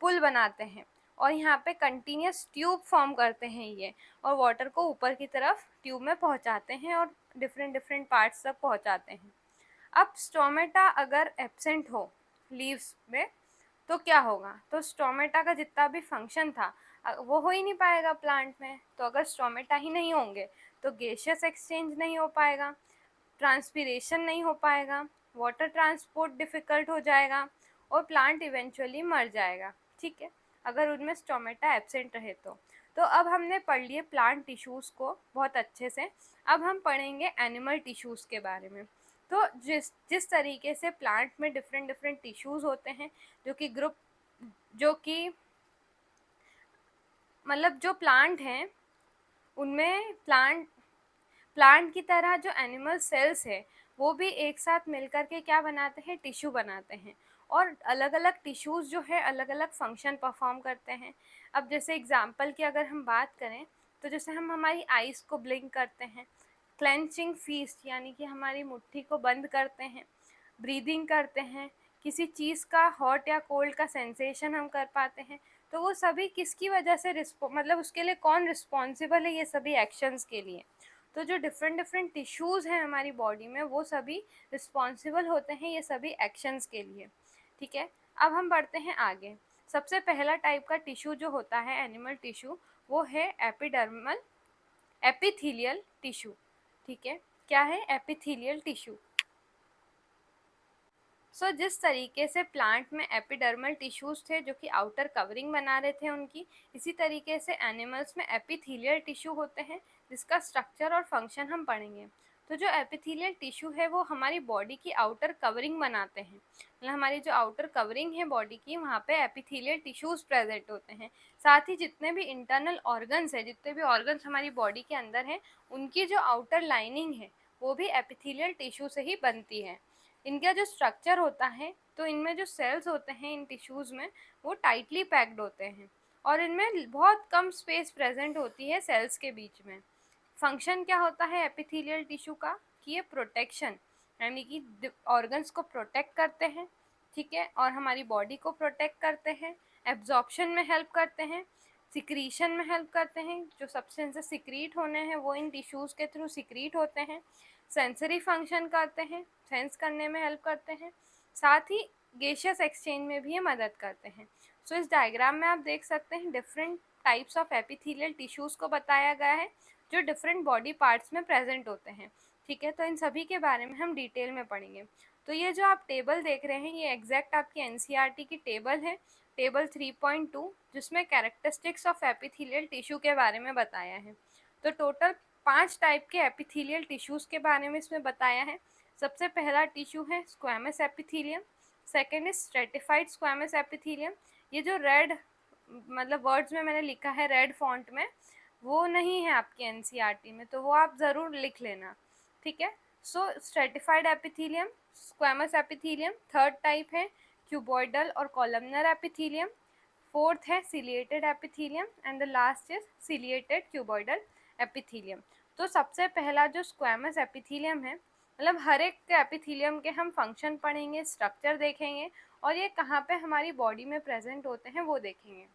पुल बनाते हैं, और यहाँ पे कंटिन्यूस ट्यूब फॉर्म करते हैं ये, और वाटर को ऊपर की तरफ ट्यूब में पहुँचाते हैं और डिफरेंट पार्ट्स तक पहुँचाते हैं। अब स्टोमेटा अगर एब्सेंट हो लीव्स में तो क्या होगा, तो स्टोमेटा का जितना भी फंक्शन था वो हो ही नहीं पाएगा प्लांट में। तो अगर स्टोमेटा ही नहीं होंगे तो गैसियस एक्सचेंज नहीं हो पाएगा, ट्रांसपिरेशन नहीं हो पाएगा, वाटर ट्रांसपोर्ट डिफ़िकल्ट हो जाएगा, और प्लांट इवेंचुअली मर जाएगा। ठीक है, अगर उनमें स्टोमेटा एब्सेंट रहे तो अब हमने पढ़ लिए प्लांट टिश्यूज़ को बहुत अच्छे से। अब हम पढ़ेंगे एनिमल टिश्यूज़ के बारे में। तो जिस तरीके से प्लांट में डिफरेंट टिश्यूज़ होते हैं जो कि मतलब जो प्लांट हैं उनमें प्लांट की तरह जो एनिमल सेल्स है वो भी एक साथ मिलकर के क्या बनाते हैं, टिश्यू बनाते हैं, और अलग अलग टिश्यूज़ जो है अलग अलग फंक्शन परफॉर्म करते हैं। अब जैसे एग्जांपल की अगर हम बात करें तो जैसे हम हमारी आइज़ को ब्लिंक करते हैं, क्लेंचिंग फीस्ट यानी कि हमारी मुट्ठी को बंद करते हैं, ब्रीदिंग करते हैं, किसी चीज़ का हॉट या कोल्ड का सेंसेशन हम कर पाते हैं। तो वो सभी किसकी वजह से मतलब उसके लिए कौन रिस्पॉन्सिबल है ये सभी एक्शंस के लिए, तो जो डिफरेंट डिफरेंट टिश्यूज़ हैं हमारी बॉडी में वो सभी रिस्पॉन्सिबल होते हैं ये सभी एक्शंस के लिए। ठीक है, अब हम बढ़ते हैं आगे। सबसे पहला टाइप का टिश्यू जो होता है एनिमल टिश्यू, वो है एपिडर्मल एपिथेलियल टिश्यू। ठीक है, क्या है एपिथेलियल टिश्यू? जिस तरीके से प्लांट में एपिडर्मल टिश्यूज थे जो कि आउटर कवरिंग बना रहे थे उनकी, इसी तरीके से एनिमल्स में एपिथेलियल टिश्यू होते हैं जिसका स्ट्रक्चर और फंक्शन हम पढ़ेंगे। तो जो एपिथेलियल टिश्यू है वो हमारी बॉडी की आउटर कवरिंग बनाते हैं, मतलब हमारी जो आउटर कवरिंग है बॉडी की वहाँ पे एपिथेलियल टिश्यूज प्रेजेंट होते हैं। साथ ही जितने भी इंटरनल ऑर्गन्स है, जितने भी ऑर्गन्स हमारी बॉडी के अंदर हैं, उनकी जो आउटर लाइनिंग है वो भी एपिथेलियल टिश्यू से ही बनती है। इनका जो स्ट्रक्चर होता है, तो इनमें जो सेल्स होते हैं इन टिश्यूज़ में वो टाइटली पैक्ड होते हैं और इनमें बहुत कम स्पेस प्रेजेंट होती है सेल्स के बीच में। फंक्शन क्या होता है एपिथेलियल टिश्यू का कि ये प्रोटेक्शन, यानी कि ऑर्गन्स को प्रोटेक्ट करते हैं, ठीक है, और हमारी बॉडी को प्रोटेक्ट करते हैं, एब्जॉर्प्शन में हेल्प करते हैं, सिक्रीशन में हेल्प करते हैं, जो सब्सटेंसेस सिक्रीट होने हैं वो इन टिश्यूज़ के थ्रू सिक्रीट होते हैं, सेंसरी फंक्शन करते हैं, सेंस करने में हेल्प करते हैं, साथ ही गेशियस एक्सचेंज में भी ये मदद करते हैं। इस डायग्राम में आप देख सकते हैं different types of epithelial tissues को बताया गया है जो डिफरेंट बॉडी पार्ट्स में प्रेजेंट होते हैं। ठीक है, तो इन सभी के बारे में हम डिटेल में पढ़ेंगे। तो ये जो आप टेबल देख रहे हैं ये एग्जैक्ट आपकी एनसीईआरटी की टेबल है, टेबल 3.2, जिसमें कैरेक्टरिस्टिक्स ऑफ एपिथेलियल टिश्यू के बारे में बताया है। तो टोटल 5 टाइप के एपिथेलियल टिश्यूज़ के बारे में इसमें बताया है। सबसे पहला टिश्यू है squamous epithelium, second is stratified squamous epithelium. ये जो रेड मतलब वर्ड्स में मैंने लिखा है रेड फॉन्ट में, वो नहीं है आपके एनसीईआरटी में, तो वो आप ज़रूर लिख लेना। ठीक है, stratified epithelium, squamous epithelium. Third type है क्यूबॉइडल और कॉलमनर एपिथेलियम। फोर्थ है ciliated epithelium and the last is ciliated cuboidal epithelium. तो सबसे पहला जो स्क्वैमस एपिथेलियम है, मतलब हर एक एपिथेलियम के हम फंक्शन पढ़ेंगे, स्ट्रक्चर देखेंगे और ये कहाँ पे हमारी बॉडी में प्रेजेंट होते हैं वो देखेंगे।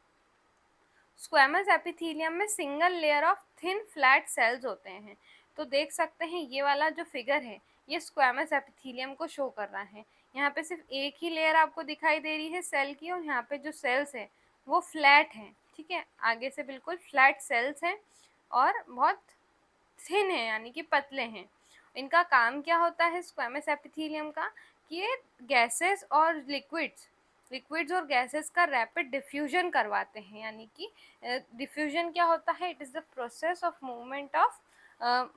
स्क्वैमस एपिथेलियम में single layer of thin flat sales होते हैं। तो देख सकते हैं ये वाला जो फिगर है ये स्क्वैमस एपिथेलियम को शो कर रहा है। यहाँ पे सिर्फ एक ही लेयर आपको दिखाई दे रही है सेल की और यहाँ पे जो सेल्स है वो फ्लैट हैं। ठीक है, आगे से बिल्कुल फ्लैट सेल्स हैं और बहुत थिन है, यानी कि पतले हैं। इनका काम क्या होता है स्क्वैमस एपिथेलियम का कि ये गैसेस और लिक्विड्स और गैसेस का रैपिड डिफ्यूजन करवाते हैं। यानी कि डिफ्यूजन क्या होता है, it is the process of movement of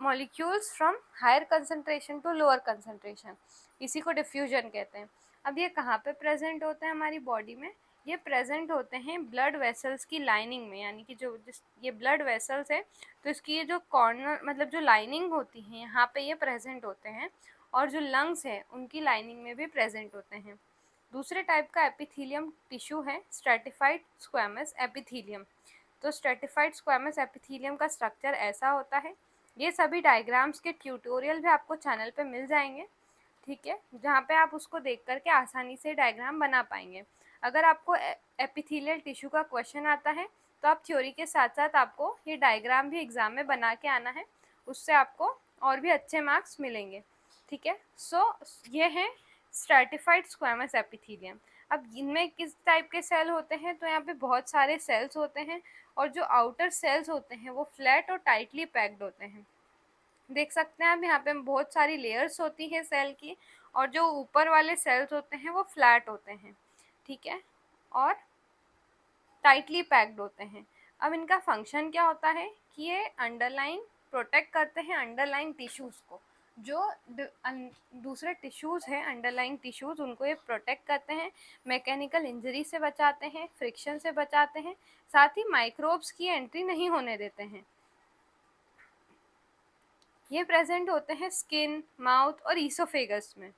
molecules from higher concentration to lower concentration, इसी को डिफ्यूजन कहते हैं। अब ये कहाँ पे प्रेजेंट होते हैं हमारी बॉडी में? ये प्रेजेंट होते हैं ब्लड वेसल्स की लाइनिंग में, यानी कि ये ब्लड वेसल्स है तो इसकी ये जो कॉर्नर मतलब जो लाइनिंग होती है यहाँ पे ये प्रेजेंट होते हैं और जो लंग्स है उनकी लाइनिंग में भी प्रेजेंट होते हैं। दूसरे टाइप का एपिथेलियम टिश्यू है स्ट्रेटिफाइड स्क्वैमस एपिथेलियम। तो स्ट्रेटिफाइड स्क्वैमस एपिथेलियम का स्ट्रक्चर ऐसा होता है। ये सभी डायग्राम्स के ट्यूटोरियल भी आपको चैनल पे मिल जाएंगे, ठीक है, जहाँ पे आप उसको देख करके आसानी से डायग्राम बना पाएंगे। अगर आपको एपिथेलियल टिश्यू का क्वेश्चन आता है तो आप थ्योरी के साथ साथ आपको ये डायग्राम भी एग्ज़ाम में बना के आना है, उससे आपको और भी अच्छे मार्क्स मिलेंगे। ठीक है, ये है स्ट्रैटिफाइड स्क्वैमस एपिथेलियम। अब इनमें किस टाइप के सेल होते हैं? तो यहाँ पे बहुत सारे सेल्स होते हैं और जो आउटर सेल्स होते हैं वो फ्लैट और टाइटली पैक्ड होते हैं। देख सकते हैं आप यहाँ पे बहुत सारी लेयर्स होती है सेल की और जो ऊपर वाले सेल्स होते हैं वो फ्लैट होते हैं, ठीक है, और टाइटली पैक्ड होते हैं। अब इनका फंक्शन क्या होता है कि ये अंडरलाइन प्रोटेक्ट करते हैं अंडरलाइन टिश्यूज़ को। जो दूसरे टिश्यूज़ हैं अंडरलाइन टिश्यूज़ उनको ये प्रोटेक्ट करते हैं, मैकेनिकल इंजरी से बचाते हैं, फ्रिक्शन से बचाते हैं, साथ ही माइक्रोब्स की एंट्री नहीं होने देते हैं। ये प्रेजेंट होते हैं स्किन, माउथ और ईसोफेगस में।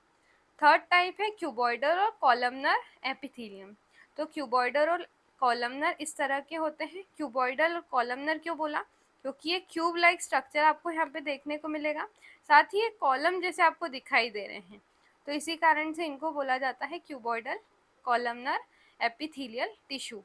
थर्ड टाइप है क्यूबॉइडल और कॉलमनर एपिथेलियम। तो क्यूबॉइडल और कॉलमनर इस तरह के होते हैं। क्यूबॉइडल और कॉलमनर क्यों बोला? क्योंकि ये क्यूब लाइक स्ट्रक्चर आपको यहाँ पे देखने को मिलेगा, साथ ही ये कॉलम जैसे आपको दिखाई दे रहे हैं, तो इसी कारण से इनको बोला जाता है क्यूबॉइडल कॉलमनर एपिथेलियल टिश्यू।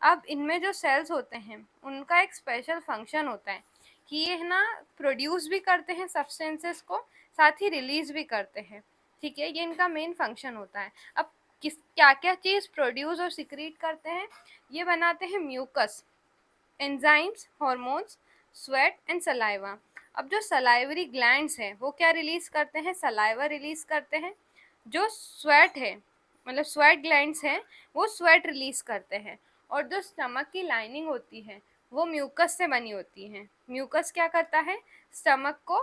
अब इनमें जो सेल्स होते हैं उनका एक स्पेशल फंक्शन होता है कि ये है ना प्रोड्यूस भी करते हैं सब्सटेंसेस को, साथ ही रिलीज भी करते हैं, ठीक है, ये इनका मेन फंक्शन होता है। अब क्या क्या चीज़ प्रोड्यूस और सिक्रीट करते हैं, ये बनाते हैं mucus, enzymes, hormones, sweat and saliva. अब जो सलाइवरी ग्लैंड्स हैं वो क्या रिलीज करते हैं, सलाइवा रिलीज करते हैं। जो स्वेट है, मतलब स्वेट ग्लैंड्स हैं, वो स्वेट रिलीज करते हैं। और जो स्टमक की लाइनिंग होती है वो म्यूकस से बनी होती है। म्यूकस क्या करता है, स्टमक को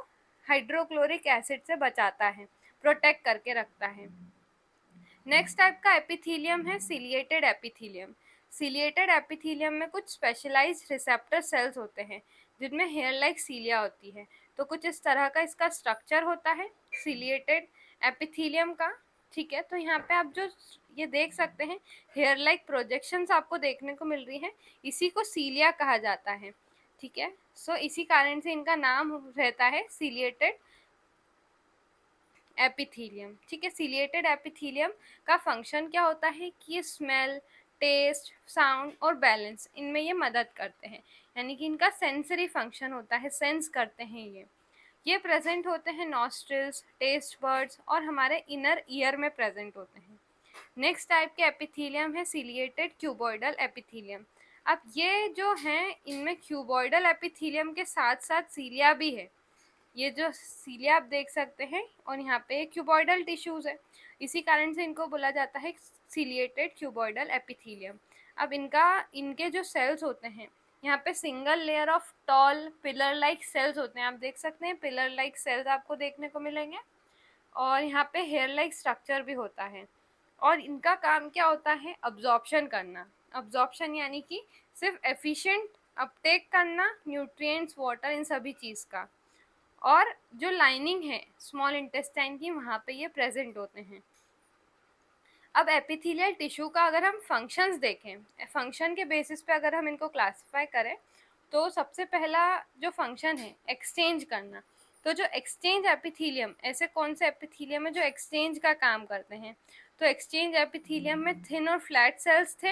हाइड्रोक्लोरिक एसिड से बचाता है, प्रोटेक्ट करके रखता है। नेक्स्ट टाइप का एपिथीलियम है सिलिएटेड एपिथीलियम। सिलिएटेड एपिथीलियम में कुछ स्पेशलाइज्ड रिसेप्टर सेल्स होते हैं जिनमें हेयर लाइक सीलिया होती है। तो कुछ इस तरह का इसका स्ट्रक्चर होता है सिलिएटेड एपिथीलियम का, ठीक है। तो यहाँ पे आप जो ये देख सकते हैं हेयर लाइक प्रोजेक्शंस आपको देखने को मिल रही है, इसी को सीलिया कहा जाता है, ठीक है। सो इसी कारण से इनका नाम रहता है सिलिएटेड एपिथीलियम, ठीक है। सिलिएटेड एपिथीलियम का फंक्शन क्या होता है कि ये स्मेल, टेस्ट, साउंड और बैलेंस इनमें ये मदद करते हैं, यानी कि इनका सेंसरी फंक्शन होता है, सेंस करते हैं ये प्रेजेंट होते हैं नॉस्ट्रिल्स, टेस्ट बर्ड्स और हमारे इनर ईयर में प्रेजेंट होते हैं। नेक्स्ट टाइप के एपिथीलियम है सिलिएटेड क्यूबॉइडल एपिथीलियम। अब ये जो हैं इनमें क्यूबॉइडल एपिथीलियम के साथ साथ सीलिया भी है। ये जो सीलिया आप देख सकते हैं और यहाँ पे क्यूबॉइडल टिश्यूज है, इसी कारण से इनको बोला जाता है सिलिएटेड क्यूबॉइडल एपिथीलियम। अब इनके जो सेल्स होते हैं, यहाँ पे single layer of tall pillar like cells होते हैं, आप देख सकते हैं पिलर लाइक सेल्स आपको देखने को मिलेंगे। और यहाँ पे हेयर लाइक स्ट्रक्चर भी होता है। और इनका काम क्या होता है, अब्जॉर्प्शन करना। अब्जॉर्प्शन यानी कि सिर्फ एफिशिएंट अपटेक करना न्यूट्रिएंट्स, वाटर, इन सभी चीज़ का। और जो लाइनिंग है स्मॉल इंटेस्टाइन की, वहाँ पे ये प्रेजेंट होते हैं। अब एपिथेलियल टिश्यू का अगर हम फंक्शंस देखें, फंक्शन के बेसिस पे अगर हम इनको क्लासिफाई करें, तो सबसे पहला जो फंक्शन है एक्सचेंज करना। तो जो एक्सचेंज एपिथेलियम, ऐसे कौन से एपिथेलियम है जो एक्सचेंज का काम करते हैं, तो एक्सचेंज एपिथेलियम में थिन और फ्लैट सेल्स थे,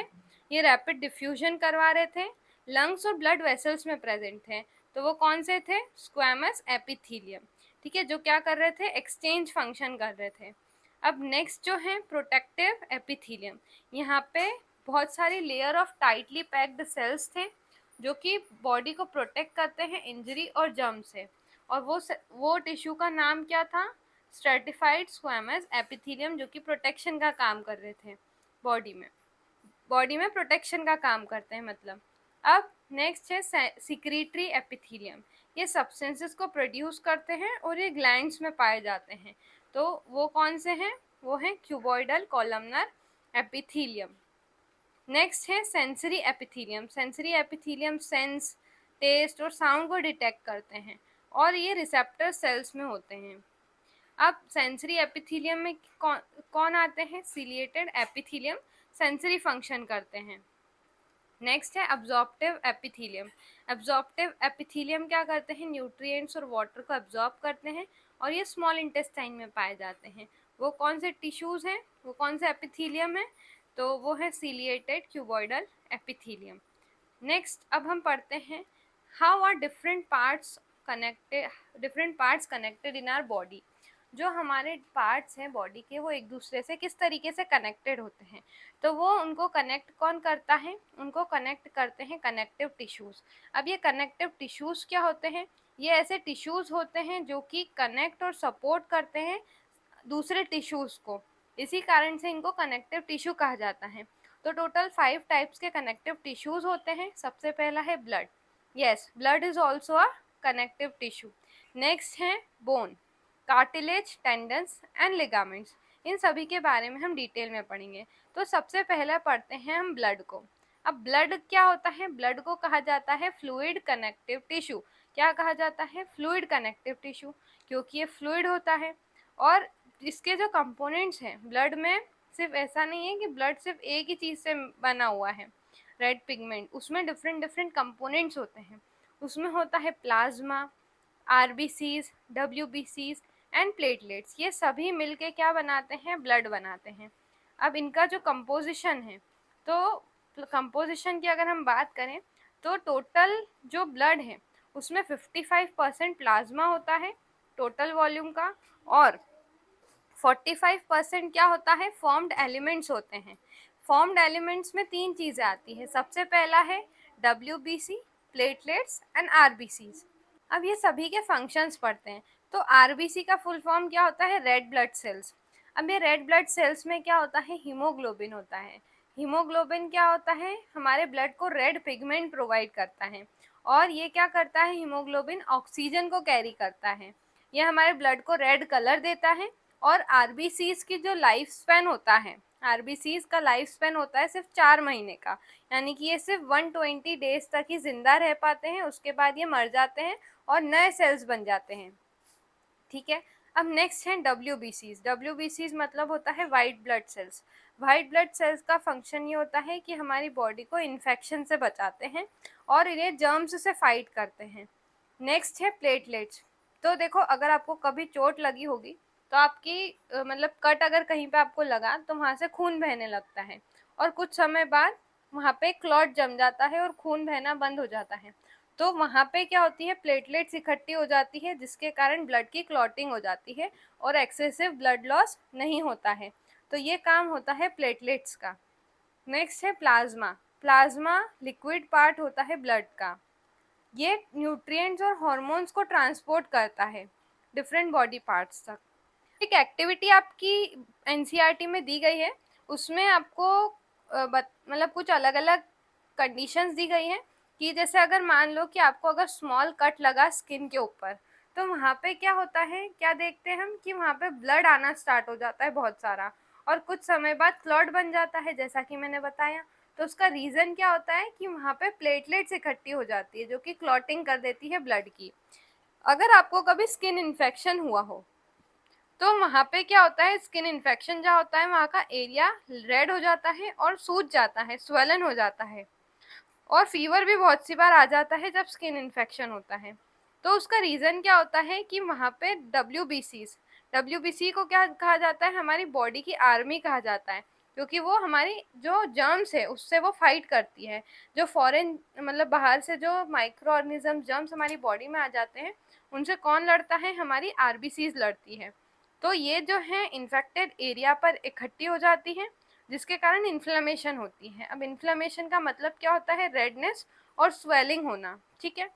ये रैपिड डिफ्यूजन करवा रहे थे, लंग्स और ब्लड वेसल्स में प्रेजेंट थे। तो वो कौन से थे, स्क्वैमस एपिथेलियम, ठीक है, जो क्या कर रहे थे, एक्सचेंज फंक्शन कर रहे थे। अब नेक्स्ट जो है प्रोटेक्टिव एपिथेलियम, यहाँ पे बहुत सारी layer of tightly packed cells थे जो कि बॉडी को प्रोटेक्ट करते हैं इंजरी और जर्म से। और वो टिश्यू का नाम क्या था, स्ट्रेटिफाइड स्क्वैमस एपिथेलियम, जो कि प्रोटेक्शन का काम कर रहे थे, बॉडी में प्रोटेक्शन का काम करते हैं मतलब। अब नेक्स्ट है सिक्रीटरी एपिथेलियम, ये सब्सटेंसेस को प्रोड्यूस करते हैं और ये ग्लैंड्स में पाए जाते हैं। तो वो कौन से हैं, वो हैं क्यूबॉइडल कॉलमनर एपिथेलियम। नेक्स्ट है sensory epithelium. Sensory epithelium sense, taste और साउंड को डिटेक्ट करते हैं और ये रिसेप्टर सेल्स में होते हैं। अब सेंसरी एपिथेलियम में कौन आते हैं, सिलिएटेड एपिथेलियम सेंसरी फंक्शन करते हैं। नेक्स्ट है अब्जॉर्प्टिव एपिथेलियम। अब्जॉर्प्टिव एपिथेलियम क्या करते हैं, न्यूट्रिएंट्स और वाटर को अब्जॉर्ब करते हैं और ये स्मॉल इंटेस्टाइन में पाए जाते हैं। वो कौन से टिश्यूज हैं, वो कौन से एपिथेलियम है, तो वो है सिलिएटेड क्यूबॉइडल एपिथेलियम। नेक्स्ट अब हम पढ़ते हैं how are different parts connected in our body. जो हमारे पार्ट्स हैं बॉडी के, वो एक दूसरे से किस तरीके से कनेक्टेड होते हैं, तो वो उनको कनेक्ट कौन करता है, उनको कनेक्ट करते हैं कनेक्टिव टिश्यूज़। अब ये कनेक्टिव टिश्यूज़ क्या होते हैं, ये ऐसे टिश्यूज़ होते हैं जो कि कनेक्ट और सपोर्ट करते हैं दूसरे टिश्यूज़ को, इसी कारण से इनको कनेक्टिव टिश्यू कहा जाता है। तो टोटल 5 टाइप्स के कनेक्टिव टिश्यूज़ होते हैं। सबसे पहला है blood, yes blood is also a connective tissue. Next है bone, cartilage, tendons and ligaments, इन सभी के बारे में हम डिटेल में पढ़ेंगे। तो सबसे पहले पढ़ते हैं हम ब्लड को। अब ब्लड क्या होता है, ब्लड को कहा जाता है फ्लूइड कनेक्टिव टिश्यू। क्या कहा जाता है, फ्लूइड कनेक्टिव टिश्यू, क्योंकि ये फ्लूइड होता है। और इसके जो कंपोनेंट्स हैं ब्लड में, सिर्फ ऐसा नहीं है कि ब्लड सिर्फ एक ही चीज़ से बना हुआ है, रेड पिगमेंट, उसमें डिफरेंट डिफरेंट कंपोनेंट्स होते हैं। उसमें होता है प्लाज्मा, आरबीसीज, डब्ल्यूबीसीज एंड प्लेटलेट्स, ये सभी मिलके क्या बनाते हैं, ब्लड बनाते हैं। अब इनका जो कंपोजिशन है, तो कंपोजिशन की अगर हम बात करें तो टोटल जो ब्लड है उसमें 55% प्लाज्मा होता है टोटल वॉल्यूम का, और 45% क्या होता है, फॉर्म्ड एलिमेंट्स होते हैं। फॉर्म्ड एलिमेंट्स में 3 चीज़ें आती है। सबसे पहला है WBC, प्लेटलेट्स एंड RBCs। अब ये सभी के फंक्शंस पढ़ते हैं। तो RBC का फुल फॉर्म क्या होता है, रेड ब्लड सेल्स। अब ये रेड ब्लड सेल्स में क्या होता है, हीमोग्लोबिन होता है। हीमोग्लोबिन क्या होता है, हमारे ब्लड को रेड पिगमेंट प्रोवाइड करता है, और ये क्या करता है, हीमोग्लोबिन ऑक्सीजन को कैरी करता है, ये हमारे ब्लड को रेड कलर देता है। और आरबीसीज की जो लाइफ स्पैन होता है, आरबीसीज का लाइफ स्पैन होता है सिर्फ 4 महीने का, यानी कि ये सिर्फ 120 डेज तक ही जिंदा रह पाते हैं, उसके बाद ये मर जाते हैं और नए सेल्स बन जाते हैं। ठीक है, अब नेक्स्ट है WBCs। WBCs मतलब होता है white blood cells. White blood cells का फंक्शन ये होता है कि हमारी बॉडी को इन्फेक्शन से बचाते हैं और इन्हें जर्म्स से फाइट करते हैं। नेक्स्ट है प्लेटलेट्स। तो देखो, अगर आपको कभी चोट लगी होगी तो आपकी मतलब कट अगर कहीं पे आपको लगा तो वहाँ से खून बहने लगता है, और कुछ समय बाद वहाँ पे क्लॉट जम जाता है और खून बहना बंद हो जाता है। तो वहाँ पे क्या होती है, प्लेटलेट्स इकट्ठी हो जाती है, जिसके कारण ब्लड की क्लॉटिंग हो जाती है और एक्सेसिव ब्लड लॉस नहीं होता है। तो ये काम होता है प्लेटलेट्स का। नेक्स्ट है प्लाज्मा। प्लाज्मा लिक्विड पार्ट होता है ब्लड का। ये न्यूट्रिएंट्स और हॉर्मोन्स को ट्रांसपोर्ट करता है डिफरेंट बॉडी पार्ट्स तक। एक एक्टिविटी आपकी एनसीईआरटी में दी गई है, उसमें आपको मतलब कुछ अलग अलग कंडीशंस दी गई हैं कि जैसे अगर मान लो कि आपको अगर स्मॉल कट लगा स्किन के ऊपर, तो वहाँ पे क्या होता है, क्या देखते हैं हम कि वहाँ पे ब्लड आना स्टार्ट हो जाता है बहुत सारा, और कुछ समय बाद क्लॉट बन जाता है जैसा कि मैंने बताया। तो उसका रीज़न क्या होता है कि वहाँ पे प्लेटलेट्स इकट्ठी हो जाती है जो कि क्लॉटिंग कर देती है ब्लड की। अगर आपको कभी स्किन इन्फेक्शन हुआ हो तो वहाँ पे क्या होता है, स्किन इन्फेक्शन जहाँ होता है वहाँ का एरिया रेड हो जाता है और सूज जाता है, स्वेलन हो जाता है, और फीवर भी बहुत सी बार आ जाता है जब स्किन इन्फेक्शन होता है। तो उसका रीज़न क्या होता है कि वहाँ पे WBC को क्या कहा जाता है, हमारी बॉडी की आर्मी कहा जाता है, क्योंकि वो हमारी जो जर्म्स है उससे वो फाइट करती है। जो फॉरेन मतलब बाहर से जो माइक्रो ऑर्गेनिज्म जर्म्स हमारी बॉडी में आ जाते हैं, उनसे कौन लड़ता है, हमारी आरबीसीज लड़ती है। तो ये जो है इन्फेक्टेड एरिया पर इकट्ठी हो जाती है, जिसके कारण इन्फ्लेमेशन होती है। अब इन्फ्लेमेशन का मतलब क्या होता है, रेडनेस और स्वेलिंग होना। ठीक है,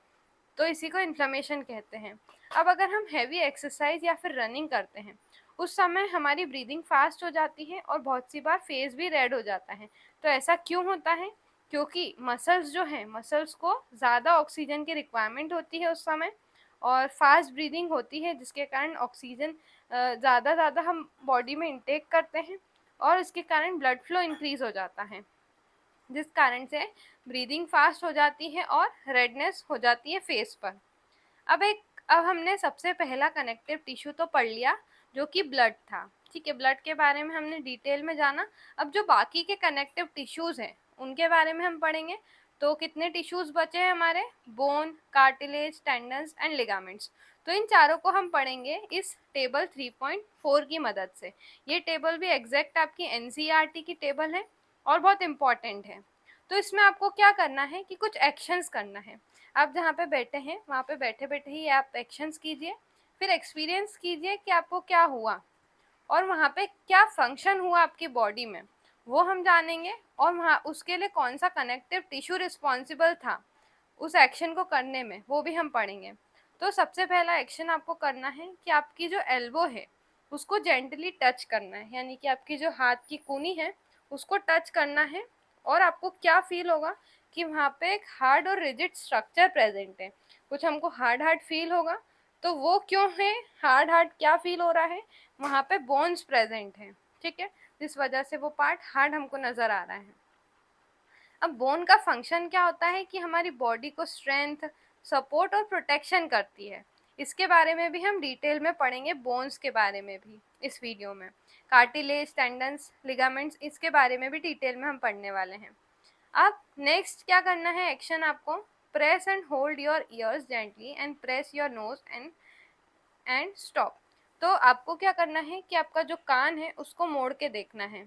तो इसी को इन्फ्लेमेशन कहते हैं। अब अगर हम हैवी एक्सरसाइज या फिर रनिंग करते हैं, उस समय हमारी ब्रीदिंग फास्ट हो जाती है और बहुत सी बार फेस भी रेड हो जाता है। तो ऐसा क्यों होता है, क्योंकि मसल्स जो हैं, मसल्स को ज़्यादा ऑक्सीजन की रिक्वायरमेंट होती है उस समय, और फास्ट ब्रीदिंग होती है, जिसके कारण ऑक्सीजन ज़्यादा हम बॉडी में इंटेक करते हैं, और इसके कारण ब्लड फ्लो इंक्रीज हो जाता है, जिस कारण से ब्रीदिंग फास्ट हो जाती है और रेडनेस हो जाती है फेस पर। अब हमने सबसे पहला कनेक्टिव टिश्यू तो पढ़ लिया जो कि ब्लड था। ठीक है, ब्लड के बारे में हमने डिटेल में जाना। अब जो बाकी के कनेक्टिव टिश्यूज़ हैं उनके बारे में हम पढ़ेंगे। तो कितने टिश्यूज़ बचे हैं हमारे, bone, cartilage, tendons and ligaments. तो इन चारों को हम पढ़ेंगे इस टेबल 3.4 की मदद से। ये टेबल भी एग्जैक्ट आपकी एनसीईआरटी की टेबल है और बहुत इम्पॉर्टेंट है। तो इसमें आपको क्या करना है कि कुछ एक्शंस करना है। आप जहाँ पे बैठे हैं वहाँ पे बैठे बैठे ही आप एक्शंस कीजिए, फिर एक्सपीरियंस कीजिए कि आपको क्या हुआ और वहाँ पे क्या फंक्शन हुआ आपकी बॉडी में, वो हम जानेंगे। और वहाँ उसके लिए कौन सा कनेक्टिव टिश्यू रिस्पॉन्सिबल था उस एक्शन को करने में, वो भी हम पढ़ेंगे। तो सबसे पहला एक्शन आपको करना है कि आपकी जो एल्बो है उसको जेंटली टच करना है, यानी कि आपकी जो हाथ की कूनी है उसको टच करना है। और आपको क्या फील होगा कि वहाँ पे एक हार्ड और रिजिड स्ट्रक्चर प्रेजेंट है, कुछ हमको हार्ड हार्ड फील होगा। तो वो क्यों है, हार्ड हार्ड क्या फील हो रहा है, वहाँ पे बोन्स प्रेजेंट हैं। ठीक है, जिस वजह से वो पार्ट हार्ड हमको नज़र आ रहा है। अब बोन का फंक्शन क्या होता है कि हमारी बॉडी को स्ट्रेंथ, सपोर्ट और प्रोटेक्शन करती है। इसके बारे में भी हम डिटेल में पढ़ेंगे, बोन्स के बारे में भी इस वीडियो में। कार्टिलेज, टेंडन्स, लिगामेंट्स, इसके बारे में भी डिटेल में हम पढ़ने वाले हैं। अब नेक्स्ट क्या करना है एक्शन आपको, press and hold your ears gently and press your nose and stop. तो आपको क्या करना है कि आपका जो कान है उसको मोड़ के देखना है।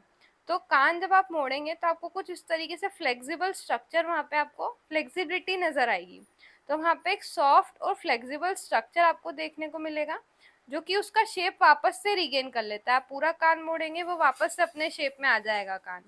तो कान जब आप मोड़ेंगे तो आपको कुछ इस तरीके से फ्लेक्सिबल स्ट्रक्चर, वहाँ पे आपको फ्लेक्सिबिलिटी नज़र आएगी। तो वहाँ पे एक सॉफ्ट और फ्लेक्सिबल स्ट्रक्चर आपको देखने को मिलेगा जो कि उसका शेप वापस से रिगेन कर लेता है। आप पूरा कान मोड़ेंगे वो वापस से अपने शेप में आ जाएगा कान।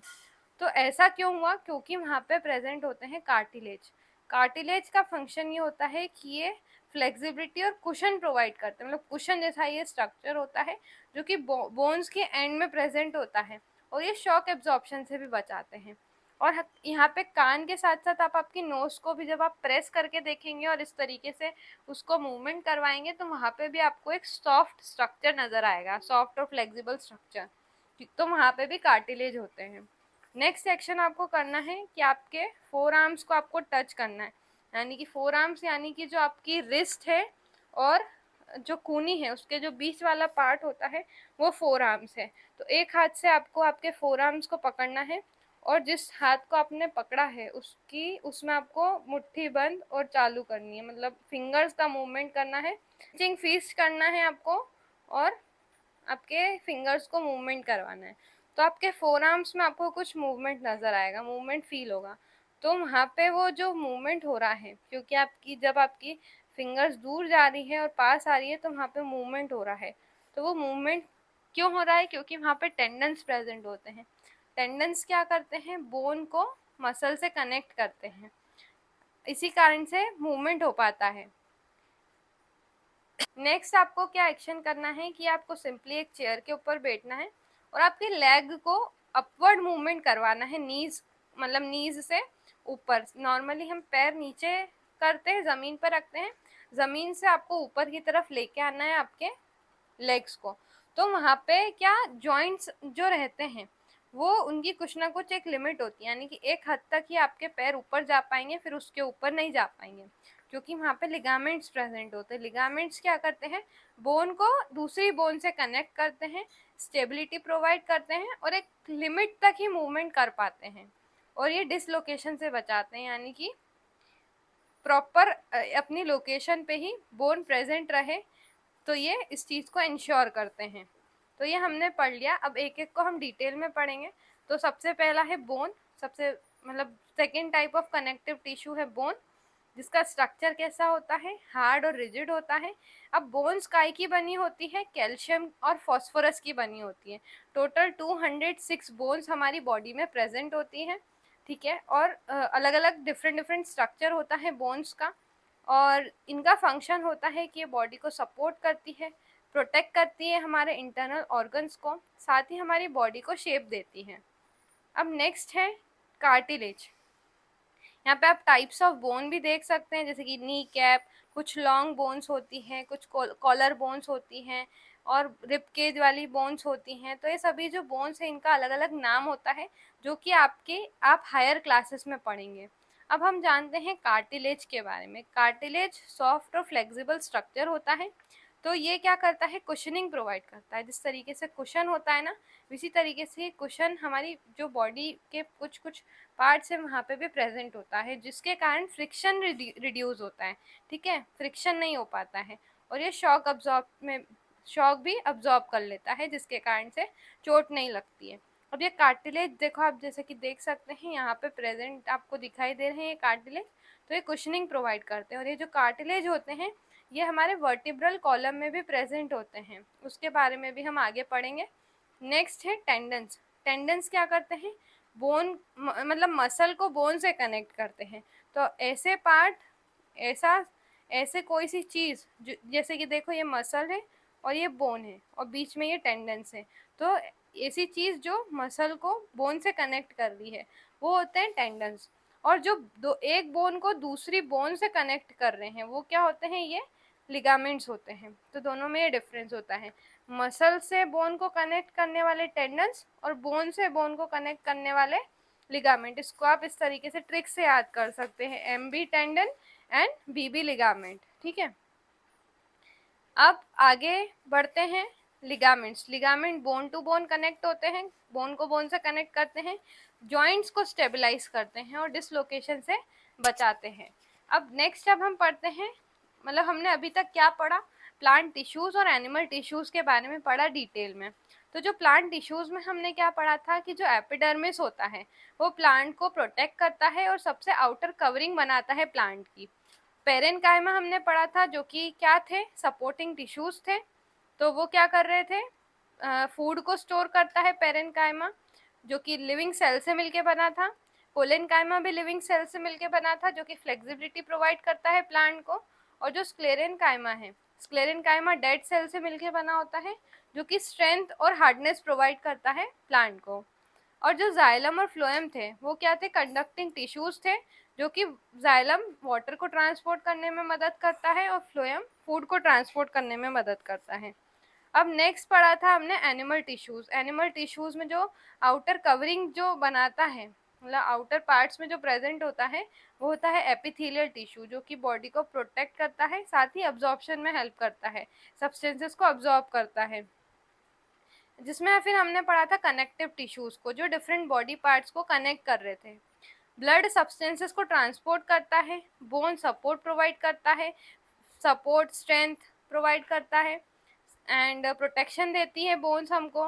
तो ऐसा क्यों हुआ? क्योंकि वहाँ पे प्रेजेंट होते हैं कार्टिलेज। कार्टिलेज का फंक्शन ये होता है कि ये फ्लेक्सिबिलिटी और कुशन प्रोवाइड करते हैं, मतलब कुशन जैसा ये स्ट्रक्चर होता है जो कि बोन्स के एंड में प्रेजेंट होता है और ये शॉक एब्जॉर्प्शन से भी बचाते हैं। और यहाँ पे कान के साथ साथ आप आपकी नोज को भी जब आप प्रेस करके देखेंगे और इस तरीके से उसको मूवमेंट करवाएंगे तो वहाँ पे भी आपको एक सॉफ्ट स्ट्रक्चर नजर आएगा, सॉफ्ट और फ्लेक्सिबल स्ट्रक्चर। तो वहाँ पे भी कार्टिलेज होते हैं। नेक्स्ट सेक्शन आपको करना है कि आपके फोर आर्म्स को आपको टच करना है, यानी कि फोर आर्म्स यानी कि जो आपकी रिस्ट है और जो कूनी है उसके जो बीच वाला पार्ट होता है वो फोर आर्म्स है। तो एक हाथ से आपको आपके फोर आर्म्स को पकड़ना है और जिस हाथ को आपने पकड़ा है उसमें आपको मुट्ठी बंद और चालू करनी है, मतलब फिंगर्स का मूवमेंट करना है, क्लेंचिंग फिस्ट करना है आपको और आपके फिंगर्स को मूवमेंट करवाना है। तो आपके फोर आर्म्स में आपको कुछ मूवमेंट नजर आएगा, मूवमेंट फील होगा। तो वहाँ पे वो जो मूवमेंट हो रहा है, क्योंकि आपकी जब आपकी फिंगर्स दूर जा रही है और पास आ रही है तो वहाँ पे मूवमेंट हो रहा है। तो वो मूवमेंट क्यों हो रहा है? क्योंकि वहाँ पे टेंडन्स प्रेजेंट होते हैं। टेंडन्स क्या करते हैं? बोन को मसल से कनेक्ट करते हैं, इसी कारण से मूवमेंट हो पाता है। नेक्स्ट आपको क्या एक्शन करना है कि आपको सिंपली एक चेयर के ऊपर बैठना है और आपके लेग को अपवर्ड मूवमेंट करवाना है, नीज मतलब नीज से ऊपर। नॉर्मली हम पैर नीचे करते हैं, जमीन पर रखते हैं, जमीन से आपको ऊपर की तरफ लेके आना है आपके लेग्स को। तो वहाँ पे क्या जॉइंट्स जो रहते हैं वो उनकी कुछ ना कुछ एक लिमिट होती है, यानी कि एक हद तक ही आपके पैर ऊपर जा पाएंगे, फिर उसके ऊपर नहीं जा पाएंगे, क्योंकि वहाँ पे लिगामेंट्स प्रेजेंट होते हैं। लिगामेंट्स क्या करते हैं? बोन को दूसरी बोन से कनेक्ट करते हैं, स्टेबिलिटी प्रोवाइड करते हैं और एक लिमिट तक ही मूवमेंट कर पाते हैं और ये डिसलोकेशन से बचाते हैं, यानी कि प्रॉपर अपनी लोकेशन पे ही बोन प्रेजेंट रहे। तो ये इस चीज़ को इंश्योर करते हैं। तो ये हमने पढ़ लिया। अब एक एक को हम डिटेल में पढ़ेंगे। तो सबसे पहला है बोन, सबसे मतलब second type of connective tissue है बोन, जिसका स्ट्रक्चर कैसा होता है? हार्ड और रिजिड होता है। अब बोन्स काय की बनी होती है? कैल्शियम और फॉस्फोरस की बनी होती है। टोटल 206 बोन्स हमारी बॉडी में प्रेजेंट होती है, ठीक है। और अलग अलग डिफरेंट डिफरेंट स्ट्रक्चर होता है बोन्स का और इनका फंक्शन होता है कि ये बॉडी को सपोर्ट करती है, प्रोटेक्ट करती है हमारे इंटरनल ऑर्गन्स को, साथ ही हमारी बॉडी को शेप देती है। अब नेक्स्ट है कार्टिलेज। यहाँ पे आप टाइप्स ऑफ बोन भी देख सकते हैं, जैसे कि नी कैप, कुछ लॉन्ग बोन्स होती हैं, कुछ कॉलर बोन्स होती हैं और रिब केज वाली बोन्स होती हैं। तो ये सभी जो बोन्स हैं इनका अलग अलग नाम होता है जो कि आप हायर क्लासेस में पढ़ेंगे। अब हम जानते हैं कार्टिलेज के बारे में। कार्टिलेज सॉफ्ट और फ्लेक्सिबल स्ट्रक्चर होता है। तो ये क्या करता है? कुशनिंग प्रोवाइड करता है। जिस तरीके से कुशन होता है ना, इसी तरीके से कुशन हमारी जो बॉडी के कुछ कुछ पार्ट्स है वहाँ पे भी प्रेजेंट होता है, जिसके कारण फ्रिक्शन रिड्यूस होता है, ठीक है, फ्रिक्शन नहीं हो पाता है और ये शॉक भी अब्जॉर्ब कर लेता है, जिसके कारण से चोट नहीं लगती है। अब ये कार्टिलेज देखो, आप जैसे कि देख सकते हैं यहाँ पे प्रेजेंट आपको दिखाई दे रहे हैं ये कार्टिलेज। तो ये कुशनिंग प्रोवाइड करते हैं और ये जो कार्टिलेज होते हैं ये हमारे वर्टिब्रल कॉलम में भी प्रेजेंट होते हैं, उसके बारे में भी हम आगे पढ़ेंगे। नेक्स्ट है टेंडन्स। टेंडन्स क्या करते हैं? बोन मतलब मसल को बोन से कनेक्ट करते हैं। तो ऐसे पार्ट, ऐसा ऐसे कोई सी चीज़ जैसे कि देखो ये मसल है और ये बोन है और बीच में ये टेंडन्स है, तो ऐसी चीज़ जो मसल को बोन से कनेक्ट कर रही है वो होते हैं टेंडन्स। और जो एक बोन को दूसरी बोन से कनेक्ट कर रहे हैं वो क्या होते हैं? ये लिगामेंट्स होते हैं। तो दोनों में ये डिफरेंस होता है, मसल से बोन को कनेक्ट करने वाले टेंडन्स और बोन से बोन को कनेक्ट करने वाले लिगामेंट। इसको आप इस तरीके से ट्रिक से याद कर सकते हैं, MB tendon and BB ligament, ठीक है। अब आगे बढ़ते हैं। Ligaments, ligament bone to bone connect होते हैं, बोन को बोन से कनेक्ट करते हैं, जॉइंट्स को स्टेबलाइज करते हैं और डिसलोकेशन से बचाते हैं। अब नेक्स्ट अब हम पढ़ते हैं, मतलब हमने अभी तक क्या पढ़ा? प्लांट टिश्यूज और एनिमल टिश्यूज के बारे में पढ़ा डिटेल में। तो जो प्लांट टिश्यूज में हमने क्या पढ़ा था कि जो एपिडर्मिस होता है वो प्लांट को प्रोटेक्ट करता है और सबसे आउटर कवरिंग बनाता है प्लांट की। पेरेन्काइमा हमने पढ़ा था, जो कि क्या थे, सपोर्टिंग टिश्यूज थे। तो वो क्या कर रहे थे, फूड को स्टोर करता है पेरेन्काइमा, जो कि लिविंग सेल से मिलके बना था। कोलेनकाइमा भी लिविंग सेल से मिलके बना था, जो कि फ्लेक्सिबिलिटी प्रोवाइड करता है प्लांट को। और जो स्क्लेरेनकाइमा है, स्क्लेरेनकाइमा डेड सेल से मिलके बना होता है, जो कि स्ट्रेंथ और हार्डनेस प्रोवाइड करता है प्लांट को। और जो जाइलम और फ्लोएम थे, वो क्या थे, कंडक्टिंग टिश्यूज थे, जो कि जाइलम वाटर को ट्रांसपोर्ट करने में मदद करता है और फ्लोएम फूड को ट्रांसपोर्ट करने में मदद करता है। अब नेक्स्ट पढ़ा था हमने एनिमल टिश्यूज। एनिमल टिश्यूज में जो आउटर कवरिंग जो बनाता है, मतलब आउटर पार्ट्स में जो प्रेजेंट होता है, वो होता है एपिथेलियल टिश्यू, जो कि बॉडी को प्रोटेक्ट करता है, साथ ही अब्जॉर्प्शन में हेल्प करता है, सब्सटेंसेस को अब्जॉर्ब करता है। जिसमें फिर हमने पढ़ा था कनेक्टिव टिश्यूज को, जो डिफरेंट बॉडी पार्ट्स को कनेक्ट कर रहे थे। ब्लड सब्सटेंसेस को ट्रांसपोर्ट करता है, बोन सपोर्ट प्रोवाइड करता है, सपोर्ट स्ट्रेंथ प्रोवाइड करता है, एंड प्रोटेक्शन देती है बोन्स हमको,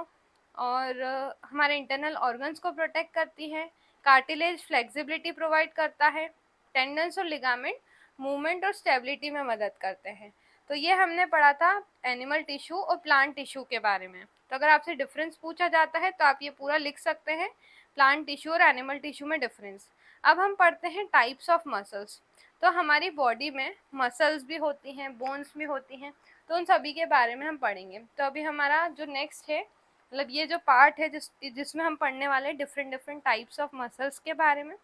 और हमारे इंटरनल ऑर्गन्स को प्रोटेक्ट करती है। कार्टिलेज फ्लेक्सिबिलिटी प्रोवाइड करता है। टेंडन्स और लिगामेंट मूवमेंट और स्टेबिलिटी में मदद करते हैं। तो ये हमने पढ़ा था एनिमल टिश्यू और प्लांट टिश्यू के बारे में। तो अगर आपसे डिफरेंस पूछा जाता है तो आप ये पूरा लिख सकते हैं, प्लांट टिश्यू और एनिमल टिश्यू में डिफरेंस। अब हम पढ़ते हैं टाइप्स ऑफ मसल्स। तो हमारी बॉडी में मसल्स भी होती हैं, बोन्स भी होती हैं, तो उन सभी के बारे में हम पढ़ेंगे। तो अभी हमारा जो नेक्स्ट है, मतलब ये जो पार्ट है जिसमें हम पढ़ने वाले हैं डिफरेंट टाइप्स ऑफ मसल्स के बारे में।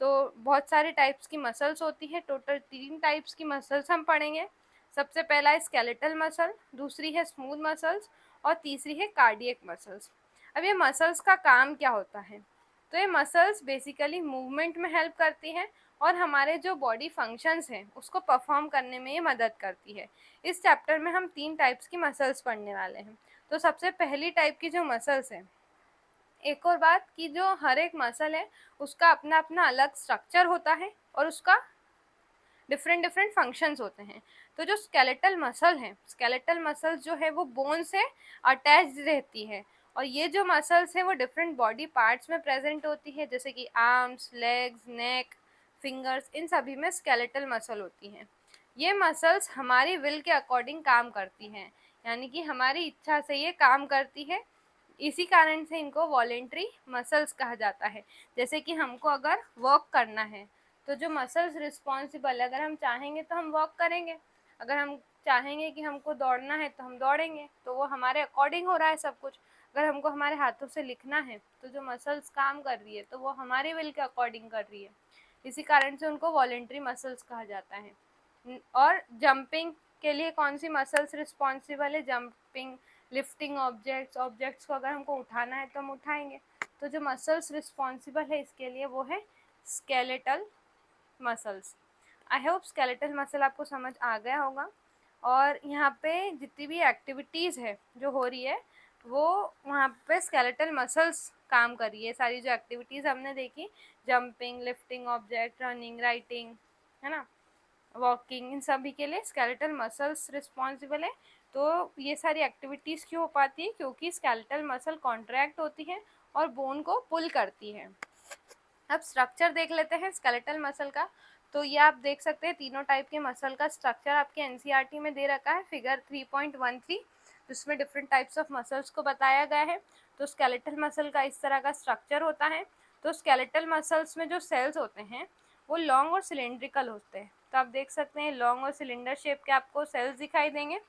तो बहुत सारे टाइप्स की मसल्स होती है, टोटल 3 टाइप्स की मसल्स हम पढ़ेंगे। सबसे पहला है स्केलेटल मसल, दूसरी है स्मूथ मसल्स, और तीसरी है कार्डियक मसल्स। अब ये मसल्स का काम क्या होता है, तो ये मसल्स बेसिकली मूवमेंट में हेल्प करती हैं और हमारे जो बॉडी फंक्शंस हैं उसको परफॉर्म करने में ये मदद करती है। इस चैप्टर में हम 3 टाइप्स की मसल्स पढ़ने वाले हैं। तो सबसे पहली टाइप की जो मसल्स है, एक और बात कि जो हर एक मसल है उसका अपना अपना अलग स्ट्रक्चर होता है और उसका डिफरेंट फंक्शंस होते हैं। तो जो स्केलेटल मसल है, स्केलेटल मसल जो है वो बोन से अटैच्ड रहती है, और ये जो मसल्स है वो डिफरेंट बॉडी पार्ट्स में प्रेजेंट होती है, जैसे कि आर्म्स, लेग्स, नेक, फिंगर्स, इन सभी में स्केलेटल मसल होती हैं। ये मसल्स हमारी विल के अकॉर्डिंग काम करती हैं, यानी कि हमारी इच्छा से ये काम करती है। इसी कारण से इनको वॉलेंट्री मसल्स कहा जाता है। जैसे कि हमको अगर वर्क करना है तो जो मसल्स रिस्पॉन्सिबल है, अगर हम चाहेंगे तो हम वर्क करेंगे, अगर हम चाहेंगे कि हमको दौड़ना है तो हम दौड़ेंगे, तो वो हमारे अकॉर्डिंग हो रहा है सब कुछ। अगर हमको हमारे हाथों से लिखना है तो जो मसल्स काम कर रही है तो वो हमारे विल के अकॉर्डिंग कर रही है, इसी कारण से उनको वॉलेंट्री मसल्स कहा जाता है। और जंपिंग के लिए कौन सी मसल्स रिस्पॉन्सिबल है, जंपिंग, लिफ्टिंग ऑब्जेक्ट्स को अगर हमको उठाना है तो हम उठाएंगे, तो जो मसल्स रिस्पॉन्सिबल है इसके लिए वो है skeletal muscles. I hope skeletal muscle आपको समझ आ गया होगा। और यहाँ पे जितनी भी एक्टिविटीज़ है जो हो रही है वो वहाँ पे स्केलेटल मसल्स काम कर रही है। सारी जो एक्टिविटीज़ हमने देखी, jumping, lifting object, running, writing, है ना, वॉकिंग, इन सभी के लिए स्केलेटल मसल्स रिस्पॉन्सिबल है। तो ये सारी एक्टिविटीज़ क्यों हो पाती है, क्योंकि स्केलेटल मसल कॉन्ट्रैक्ट होती है और बोन को पुल करती है। अब स्ट्रक्चर देख लेते हैं स्केलेटल मसल का। तो ये आप देख सकते हैं तीनों टाइप के मसल का स्ट्रक्चर आपके एनसीईआरटी में दे रखा है, फिगर 3.13, जिसमें डिफरेंट टाइप्स ऑफ मसल्स को बताया गया है। तो स्केलेटल मसल का इस तरह का स्ट्रक्चर होता है। तो स्केलेटल मसल्स में जो सेल्स होते हैं वो लॉन्ग और सिलेंड्रिकल होते हैं। तो आप देख सकते हैं लॉन्ग और सिलेंडर शेप के आपको सेल्स दिखाई देंगे,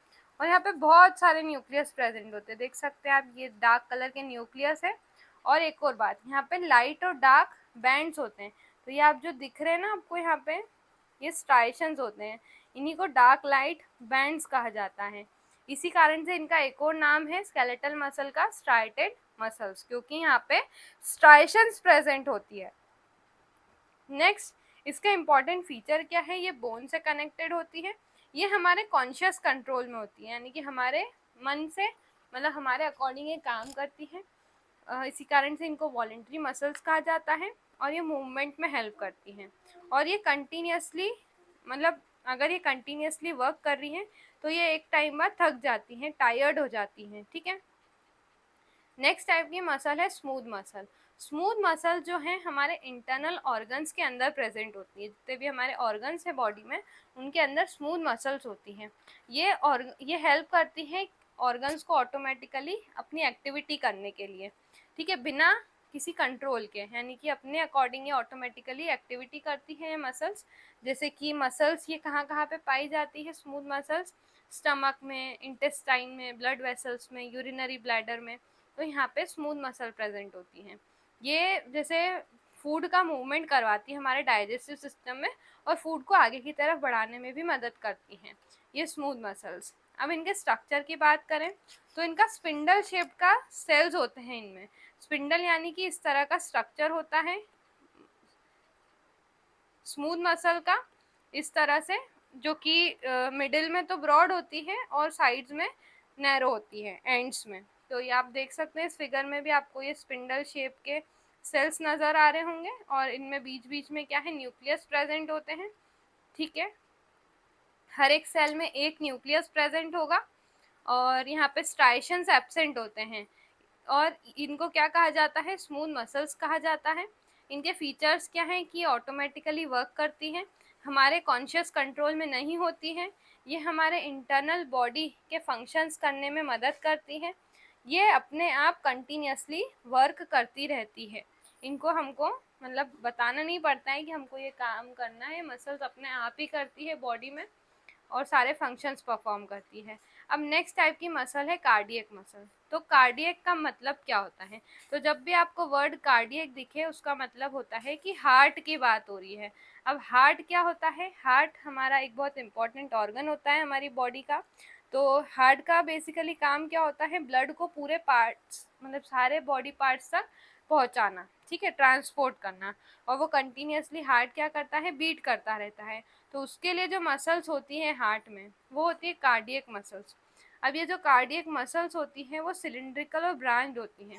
और यहाँ पे बहुत सारे न्यूक्लियस प्रेजेंट होते हैं। देख सकते हैं आप, ये डार्क कलर के न्यूक्लियस है। और एक और बात, यहाँ पे लाइट और डार्क बैंड्स होते हैं। तो ये आप जो दिख रहे हैं ना आपको यहाँ पे, ये स्ट्राइशंस होते हैं, इन्हीं को डार्क लाइट बैंड्स कहा जाता है। इसी कारण से इनका एक और नाम है स्केलेटल मसल का स्ट्राइटेड मसल्स, क्योंकि यहाँ पे स्ट्राइशंस प्रेजेंट होती है। नेक्स्ट, इसका इम्पॉर्टेंट फीचर क्या है, ये बोन से कनेक्टेड होती है। ये हमारे कॉन्शियस कंट्रोल में होती है, यानी कि हमारे मन से, मतलब हमारे अकॉर्डिंग ये काम करती है। इसी कारण से इनको वॉलेंट्री मसल्स कहा जाता है, और ये मूवमेंट में हेल्प करती हैं। और ये कंटिन्यूसली, मतलब अगर ये कंटिन्यूसली वर्क कर रही हैं तो ये एक टाइम बाद थक जाती हैं, टायर्ड हो जाती हैं, ठीक है। नेक्स्ट टाइप की मसल है स्मूथ मसल। स्मूथ मसल जो है हमारे इंटरनल ऑर्गन्स के अंदर प्रेजेंट होती है, जितने भी हमारे ऑर्गन्स है बॉडी में उनके अंदर स्मूथ मसल्स होती हैं। ये हेल्प करती हैं ऑर्गन्स को ऑटोमेटिकली अपनी एक्टिविटी करने के लिए, ठीक है, बिना किसी कंट्रोल के, यानी कि अपने अकॉर्डिंग ये ऑटोमेटिकली एक्टिविटी करती है ये मसल्स। जैसे कि मसल्स ये कहाँ कहाँ पे पाई जाती है स्मूथ मसल्स, स्टमक में, इंटेस्टाइन में, ब्लड वेसल्स में, यूरिनरी ब्लैडर में, तो यहाँ पे स्मूथ मसल प्रेजेंट होती हैं। ये जैसे फूड का मूवमेंट करवाती है हमारे डाइजेस्टिव सिस्टम में और फूड को आगे की तरफ बढ़ाने में भी मदद करती हैं ये स्मूथ मसल्स। अब इनके स्ट्रक्चर की बात करें तो इनका स्पिंडल शेप का सेल्स होते हैं इनमें। स्पिंडल यानी कि इस तरह का स्ट्रक्चर होता है स्मूथ मसल का, इस तरह से, जो कि मिडिल में तो ब्रॉड होती है और साइड्स में नैरो होती है एंड्स में। तो ये आप देख सकते हैं इस फिगर में भी आपको ये स्पिंडल शेप के सेल्स नज़र आ रहे होंगे और इनमें बीच बीच में क्या है, न्यूक्लियस प्रेजेंट होते हैं, ठीक है। हर एक सेल में एक न्यूक्लियस प्रेजेंट होगा और यहाँ पे स्ट्राइशंस एब्सेंट होते हैं और इनको क्या कहा जाता है, स्मूथ मसल्स कहा जाता है। इनके फीचर्स क्या हैं कि ऑटोमेटिकली वर्क करती हैं, हमारे कॉन्शियस कंट्रोल में नहीं होती हैं, ये हमारे इंटरनल बॉडी के फंक्शंस करने में मदद करती हैं, ये अपने आप कंटिन्यूसली वर्क करती रहती है। इनको हमको मतलब बताना नहीं पड़ता है कि हमको ये काम करना है, मसल्स अपने आप ही करती है बॉडी में और सारे फंक्शंस परफॉर्म करती है। अब नेक्स्ट टाइप की मसल है कार्डियक मसल। तो कार्डियक का मतलब क्या होता है, तो जब भी आपको वर्ड कार्डियक दिखे उसका मतलब होता है कि हार्ट की बात हो रही है। अब हार्ट क्या होता है, हार्ट हमारा एक बहुत इंपॉर्टेंट ऑर्गन होता है हमारी बॉडी का। तो हार्ट का बेसिकली काम क्या होता है, ब्लड को पूरे पार्ट्स मतलब सारे बॉडी पार्ट्स तक पहुंचाना, ठीक है, ट्रांसपोर्ट करना। और वो कंटिन्यूसली हार्ट क्या करता है, बीट करता रहता है। तो उसके लिए जो मसल्स होती हैं हार्ट में वो होती है कार्डियक मसल्स। अब ये जो कार्डियक मसल्स होती हैं वो सिलिंड्रिकल और ब्रांच्ड होती हैं।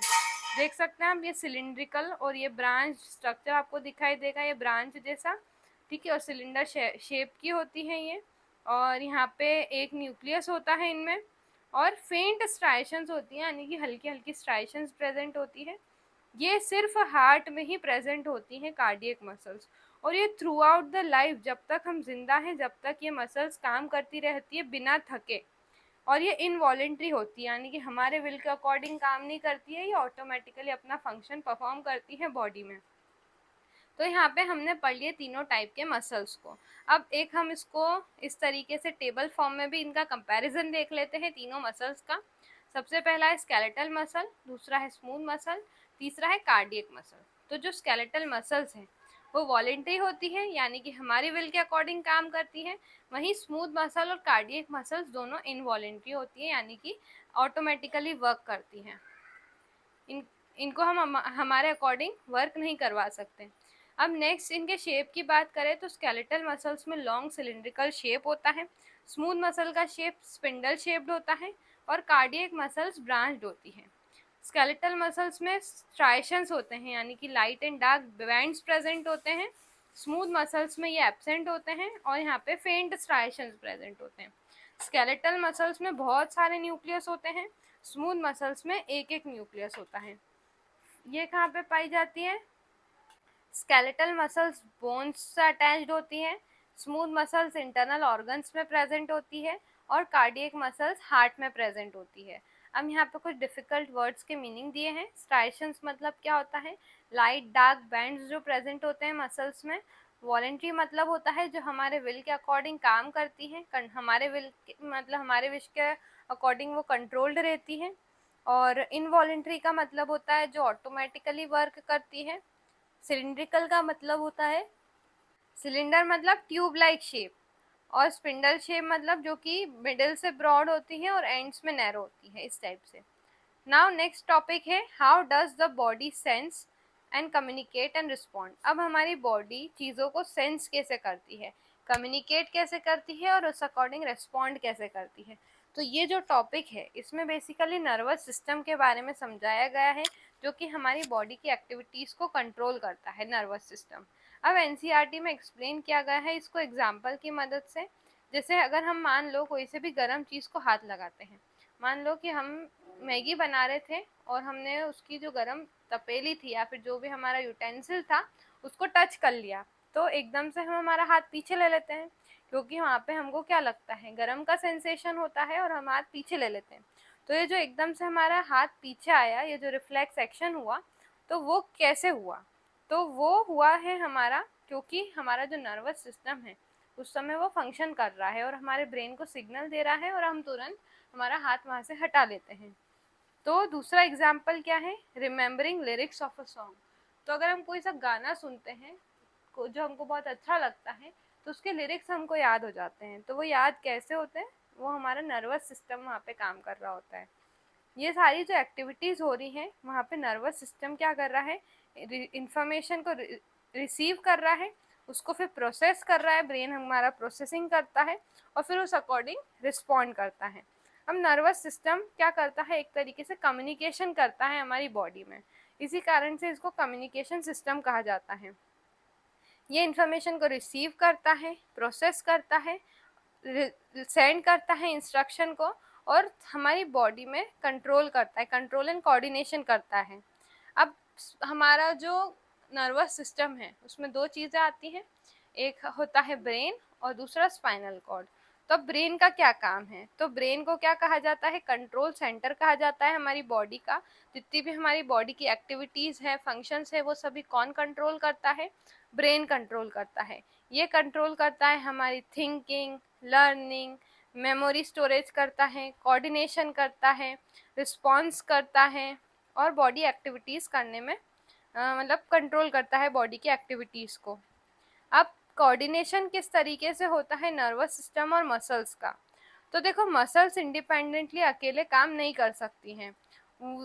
देख सकते हैं आप ये सिलिंड्रिकल और ये ब्रांच स्ट्रक्चर आपको दिखाई देगा, ये ब्रांच जैसा, ठीक है, और सिलेंडर शेप की होती है ये। और यहाँ पे एक न्यूक्लियस होता है इनमें और फेंट स्ट्राइशंस होती हैं, यानी कि हल्की हल्की स्ट्राइशंस प्रेजेंट होती है। ये सिर्फ हार्ट में ही प्रेजेंट होती हैं कार्डियक मसल्स और ये थ्रू आउट द लाइफ, जब तक हम जिंदा हैं जब तक ये मसल्स काम करती रहती है बिना थके। और ये इनवॉलेंट्री होती है, यानी कि हमारे विल के अकॉर्डिंग काम नहीं करती है, ये ऑटोमेटिकली अपना फंक्शन परफॉर्म करती है बॉडी में। तो यहाँ पे हमने पढ़ लिए तीनों टाइप के मसल्स को। अब एक हम इसको इस तरीके से टेबल फॉर्म में भी इनका कंपैरिजन देख लेते हैं तीनों मसल्स का। सबसे पहला है स्केलेटल मसल, दूसरा है स्मूथ मसल, तीसरा है कार्डियक मसल। तो जो स्केलेटल मसल्स हैं वो वॉलेंटरी होती है, यानी कि हमारी विल के अकॉर्डिंग काम करती है। वहीं स्मूथ मसल और कार्डियक मसल्स दोनों इनवॉलेंटरी होती है, यानी कि ऑटोमेटिकली वर्क करती हैं। इनको हम हमारे अकॉर्डिंग वर्क नहीं करवा सकते। अब नेक्स्ट इनके शेप की बात करें तो स्केलेटल मसल्स में लॉन्ग सिलिंड्रिकल शेप होता है, स्मूथ मसल का शेप स्पिंडल शेप्ड होता है और कार्डियक मसल्स ब्रांच्ड होती है। स्केलेटल मसल्स में स्ट्राइशंस होते हैं, यानी कि light and dark bands present होते हैं। स्मूथ मसल्स में ये एब्सेंट होते हैं और यहाँ पे फेंट स्ट्राइशंस प्रेजेंट होते हैं। स्केलेटल मसल्स में बहुत सारे न्यूक्लियस होते हैं, स्मूथ मसल्स में एक एक न्यूक्लियस होता है। ये कहाँ पे पाई जाती है, स्केलेटल मसल्स बोन्स से अटैच्ड होती है, स्मूथ मसल्स इंटरनल ऑर्गन्स में प्रेजेंट होती है और कार्डियक मसल्स हार्ट में प्रेजेंट होती है। अब यहाँ पे कुछ डिफिकल्ट वर्ड्स के मीनिंग दिए हैं। स्ट्राइशंस मतलब क्या होता है, लाइट डार्क बैंड्स जो प्रेजेंट होते हैं मसल्स में। वॉलेंट्री मतलब होता है जो हमारे विल के अकॉर्डिंग काम करती है, हमारे विल मतलब हमारे विश के अकॉर्डिंग वो कंट्रोल्ड रहती है। और इनवॉलेंट्री का मतलब होता है जो ऑटोमेटिकली वर्क करती है। सिलिंड्रिकल का मतलब होता है, सिलेंडर मतलब ट्यूब लाइक शेप, और स्पिंडल शेप मतलब जो कि मिडिल से ब्रॉड होती है और एंड्स में नैरो होती है, इस टाइप से। नाउ नेक्स्ट टॉपिक है how does the body sense and communicate and respond. अब हमारी बॉडी चीज़ों को सेंस कैसे करती है, कम्युनिकेट कैसे करती है और उस अकॉर्डिंग रिस्पॉन्ड कैसे करती है। तो ये जो टॉपिक है इसमें बेसिकली नर्वस सिस्टम के बारे में समझाया गया है, जो कि हमारी बॉडी की एक्टिविटीज़ को कंट्रोल करता है, नर्वस सिस्टम। अब एनसीईआरटी में एक्सप्लेन किया गया है इसको एग्जाम्पल की मदद से। जैसे अगर हम मान लो कोई से भी गर्म चीज़ को हाथ लगाते हैं, मान लो कि हम मैगी बना रहे थे और हमने उसकी जो गरम तपेली थी या फिर जो भी हमारा यूटेंसिल था उसको टच कर लिया, तो एकदम से हम हमारा हाथ पीछे ले लेते हैं, क्योंकि वहाँ पे हमको क्या लगता है, गरम का सेंसेशन होता है और हम हाथ पीछे ले लेते हैं। तो ये जो एकदम से हमारा हाथ पीछे आया, ये जो रिफ्लेक्स एक्शन हुआ, तो वो कैसे हुआ? तो वो हुआ है हमारा, क्योंकि हमारा जो नर्वस सिस्टम है उस समय वो फंक्शन कर रहा है और हमारे ब्रेन को सिग्नल दे रहा है और हम तुरंत हमारा हाथ वहाँ से हटा लेते हैं। तो दूसरा एग्जाम्पल क्या है, remembering lyrics of a song. तो अगर हम कोई सा गाना सुनते हैं जो हमको बहुत अच्छा लगता है, तो उसके लिरिक्स हमको याद हो जाते हैं। तो वो याद कैसे होते हैं? वो हमारा नर्वस सिस्टम वहाँ पे काम कर रहा होता है। ये सारी जो एक्टिविटीज़ हो रही हैं वहाँ पे नर्वस सिस्टम क्या कर रहा है, इंफॉर्मेशन को रिसीव कर रहा है, उसको फिर प्रोसेस कर रहा है, ब्रेन हमारा प्रोसेसिंग करता है और फिर उस अकॉर्डिंग रिस्पॉन्ड करता है। अब नर्वस सिस्टम क्या करता है, एक तरीके से कम्युनिकेशन करता है हमारी बॉडी में, इसी कारण से इसको कम्युनिकेशन सिस्टम कहा जाता है। ये इन्फॉर्मेशन को रिसीव करता है, प्रोसेस करता है, सेंड करता है इंस्ट्रक्शन को और हमारी बॉडी में कंट्रोल करता है, कंट्रोल एंड कोऑर्डिनेशन करता है। अब हमारा जो नर्वस सिस्टम है उसमें दो चीज़ें आती हैं, एक होता है ब्रेन और दूसरा स्पाइनल कॉर्ड। तो ब्रेन का क्या काम है? तो ब्रेन को क्या कहा जाता है, कंट्रोल सेंटर कहा जाता है हमारी बॉडी का। जितनी भी हमारी बॉडी की एक्टिविटीज़ है, फंक्शंस है, वो सभी कौन कंट्रोल करता है? ब्रेन कंट्रोल करता है। ये कंट्रोल करता है हमारी थिंकिंग, लर्निंग, मेमोरी स्टोरेज करता है, कोऑर्डिनेशन करता है, रिस्पॉन्स करता है और बॉडी एक्टिविटीज़ करने में मतलब कंट्रोल करता है बॉडी की एक्टिविटीज़ को। अब कोऑर्डिनेशन किस तरीके से होता है नर्वस सिस्टम और मसल्स का? तो देखो, मसल्स इंडिपेंडेंटली अकेले काम नहीं कर सकती हैं,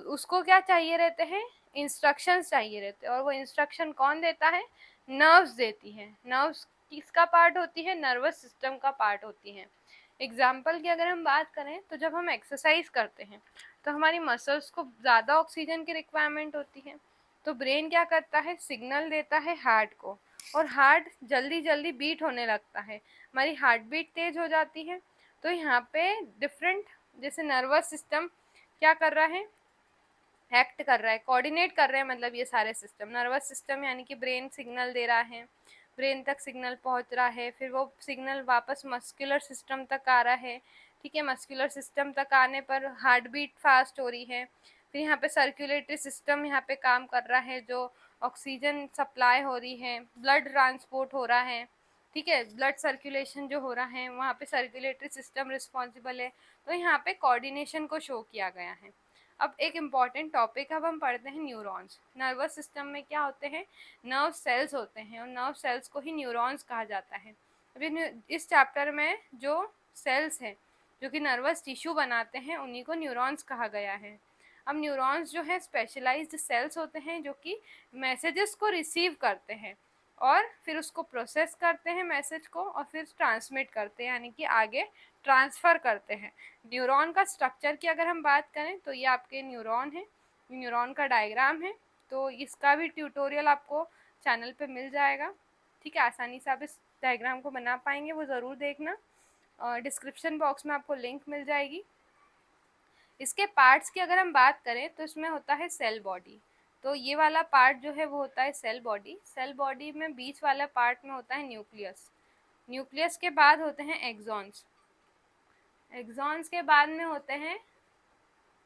उसको क्या चाहिए रहते हैं, इंस्ट्रक्शंस चाहिए रहते हैं। और वो इंस्ट्रक्शन कौन देता है? नर्व्स देती है। नर्व्स किसका पार्ट होती है? नर्वस सिस्टम का पार्ट होती है। एग्जाम्पल की अगर हम बात करें तो जब हम एक्सरसाइज करते हैं तो हमारी मसल्स को ज़्यादा ऑक्सीजन की रिक्वायरमेंट होती है, तो ब्रेन क्या करता है, सिग्नल देता है हार्ट को और हार्ट जल्दी जल्दी बीट होने लगता है, हमारी हार्ट बीट तेज हो जाती है। तो यहाँ पे डिफरेंट, जैसे नर्वस सिस्टम क्या कर रहा है, एक्ट कर रहा है, कोऑर्डिनेट कर रहे हैं, मतलब ये सारे सिस्टम। नर्वस सिस्टम यानी कि ब्रेन सिग्नल दे रहा है, ब्रेन तक सिग्नल पहुंच रहा है, फिर वो सिग्नल वापस मस्कुलर सिस्टम तक आ रहा है, ठीक है। मस्कुलर सिस्टम तक आने पर हार्ट बीट फास्ट हो रही है, फिर यहाँ पे सर्कुलेटरी सिस्टम यहाँ पे काम कर रहा है, जो ऑक्सीजन सप्लाई हो रही है, ब्लड ट्रांसपोर्ट हो रहा है, ठीक है, ब्लड सर्कुलेशन जो हो रहा है वहाँ पे सर्कुलेटरी सिस्टम रिस्पॉन्सिबल है। तो यहाँ पे कोऑर्डिनेशन को शो किया गया है। अब एक इम्पॉर्टेंट टॉपिक अब हम पढ़ते हैं न्यूरॉन्स। नर्वस सिस्टम में क्या होते हैं, नर्व सेल्स होते हैं और नर्व सेल्स को ही न्यूरॉन्स कहा जाता है। अभी इस चैप्टर में जो सेल्स हैं जो कि नर्वस टिश्यू बनाते हैं उन्हीं को न्यूरॉन्स कहा गया है। अब न्यूरॉन्स जो है स्पेशलाइज्ड सेल्स होते हैं जो कि मैसेजेस को रिसीव करते हैं और फिर उसको प्रोसेस करते हैं मैसेज को और फिर ट्रांसमिट करते हैं, यानी कि आगे ट्रांसफ़र करते हैं। न्यूरॉन का स्ट्रक्चर की अगर हम बात करें तो ये आपके न्यूरॉन है, न्यूरॉन का डायग्राम है, तो इसका भी ट्यूटोरियल आपको चैनल पे मिल जाएगा, ठीक है। आसानी से आप इस डायग्राम को बना पाएंगे, वो ज़रूर देखना, और डिस्क्रिप्शन बॉक्स में आपको लिंक मिल जाएगी। इसके पार्ट्स की अगर हम बात करें तो इसमें होता है सेल बॉडी। तो ये वाला पार्ट जो है वो होता है सेल बॉडी। सेल बॉडी में बीच वाला पार्ट में होता है न्यूक्लियस। न्यूक्लियस के बाद होते हैं एक्सॉन्स। एक्सॉन्स के बाद में होते हैं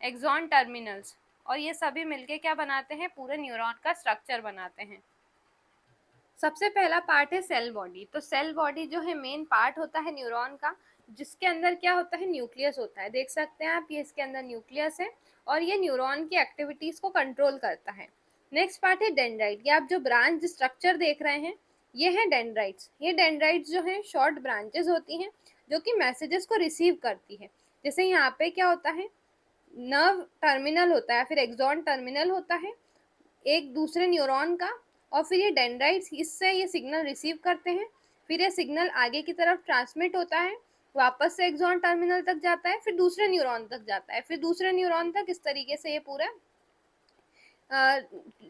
एक्सॉन टर्मिनल्स, और ये सभी मिलके क्या बनाते हैं, पूरे न्यूरॉन का स्ट्रक्चर बनाते हैं। सबसे पहला पार्ट है सेल बॉडी। तो सेल बॉडी जो है मेन पार्ट होता है न्यूरॉन का, जिसके अंदर क्या होता है, न्यूक्लियस होता है। देख सकते हैं आप, ये इसके अंदर न्यूक्लियस है और ये न्यूरॉन की एक्टिविटीज को कंट्रोल करता है। नेक्स्ट पार्ट है डेंड्राइट। ये आप जो ब्रांच स्ट्रक्चर देख रहे हैं ये है डेंड्राइट्स। ये डेंड्राइट्स जो है शॉर्ट ब्रांचेस होती हैं जो कि मैसेजेस को रिसीव करती है। जैसे यहाँ पे क्या होता है, नर्व टर्मिनल होता है, फिर एक्सॉन टर्मिनल होता है एक दूसरे न्यूरॉन का, और फिर ये डेंड्राइट्स इससे ये सिग्नल रिसीव करते हैं, फिर ये सिग्नल आगे की तरफ ट्रांसमिट होता है, वापस से एक्सॉन टर्मिनल तक जाता है, फिर दूसरे न्यूरॉन तक जाता है, फिर दूसरे न्यूरॉन तक। इस तरीके से ये पूरा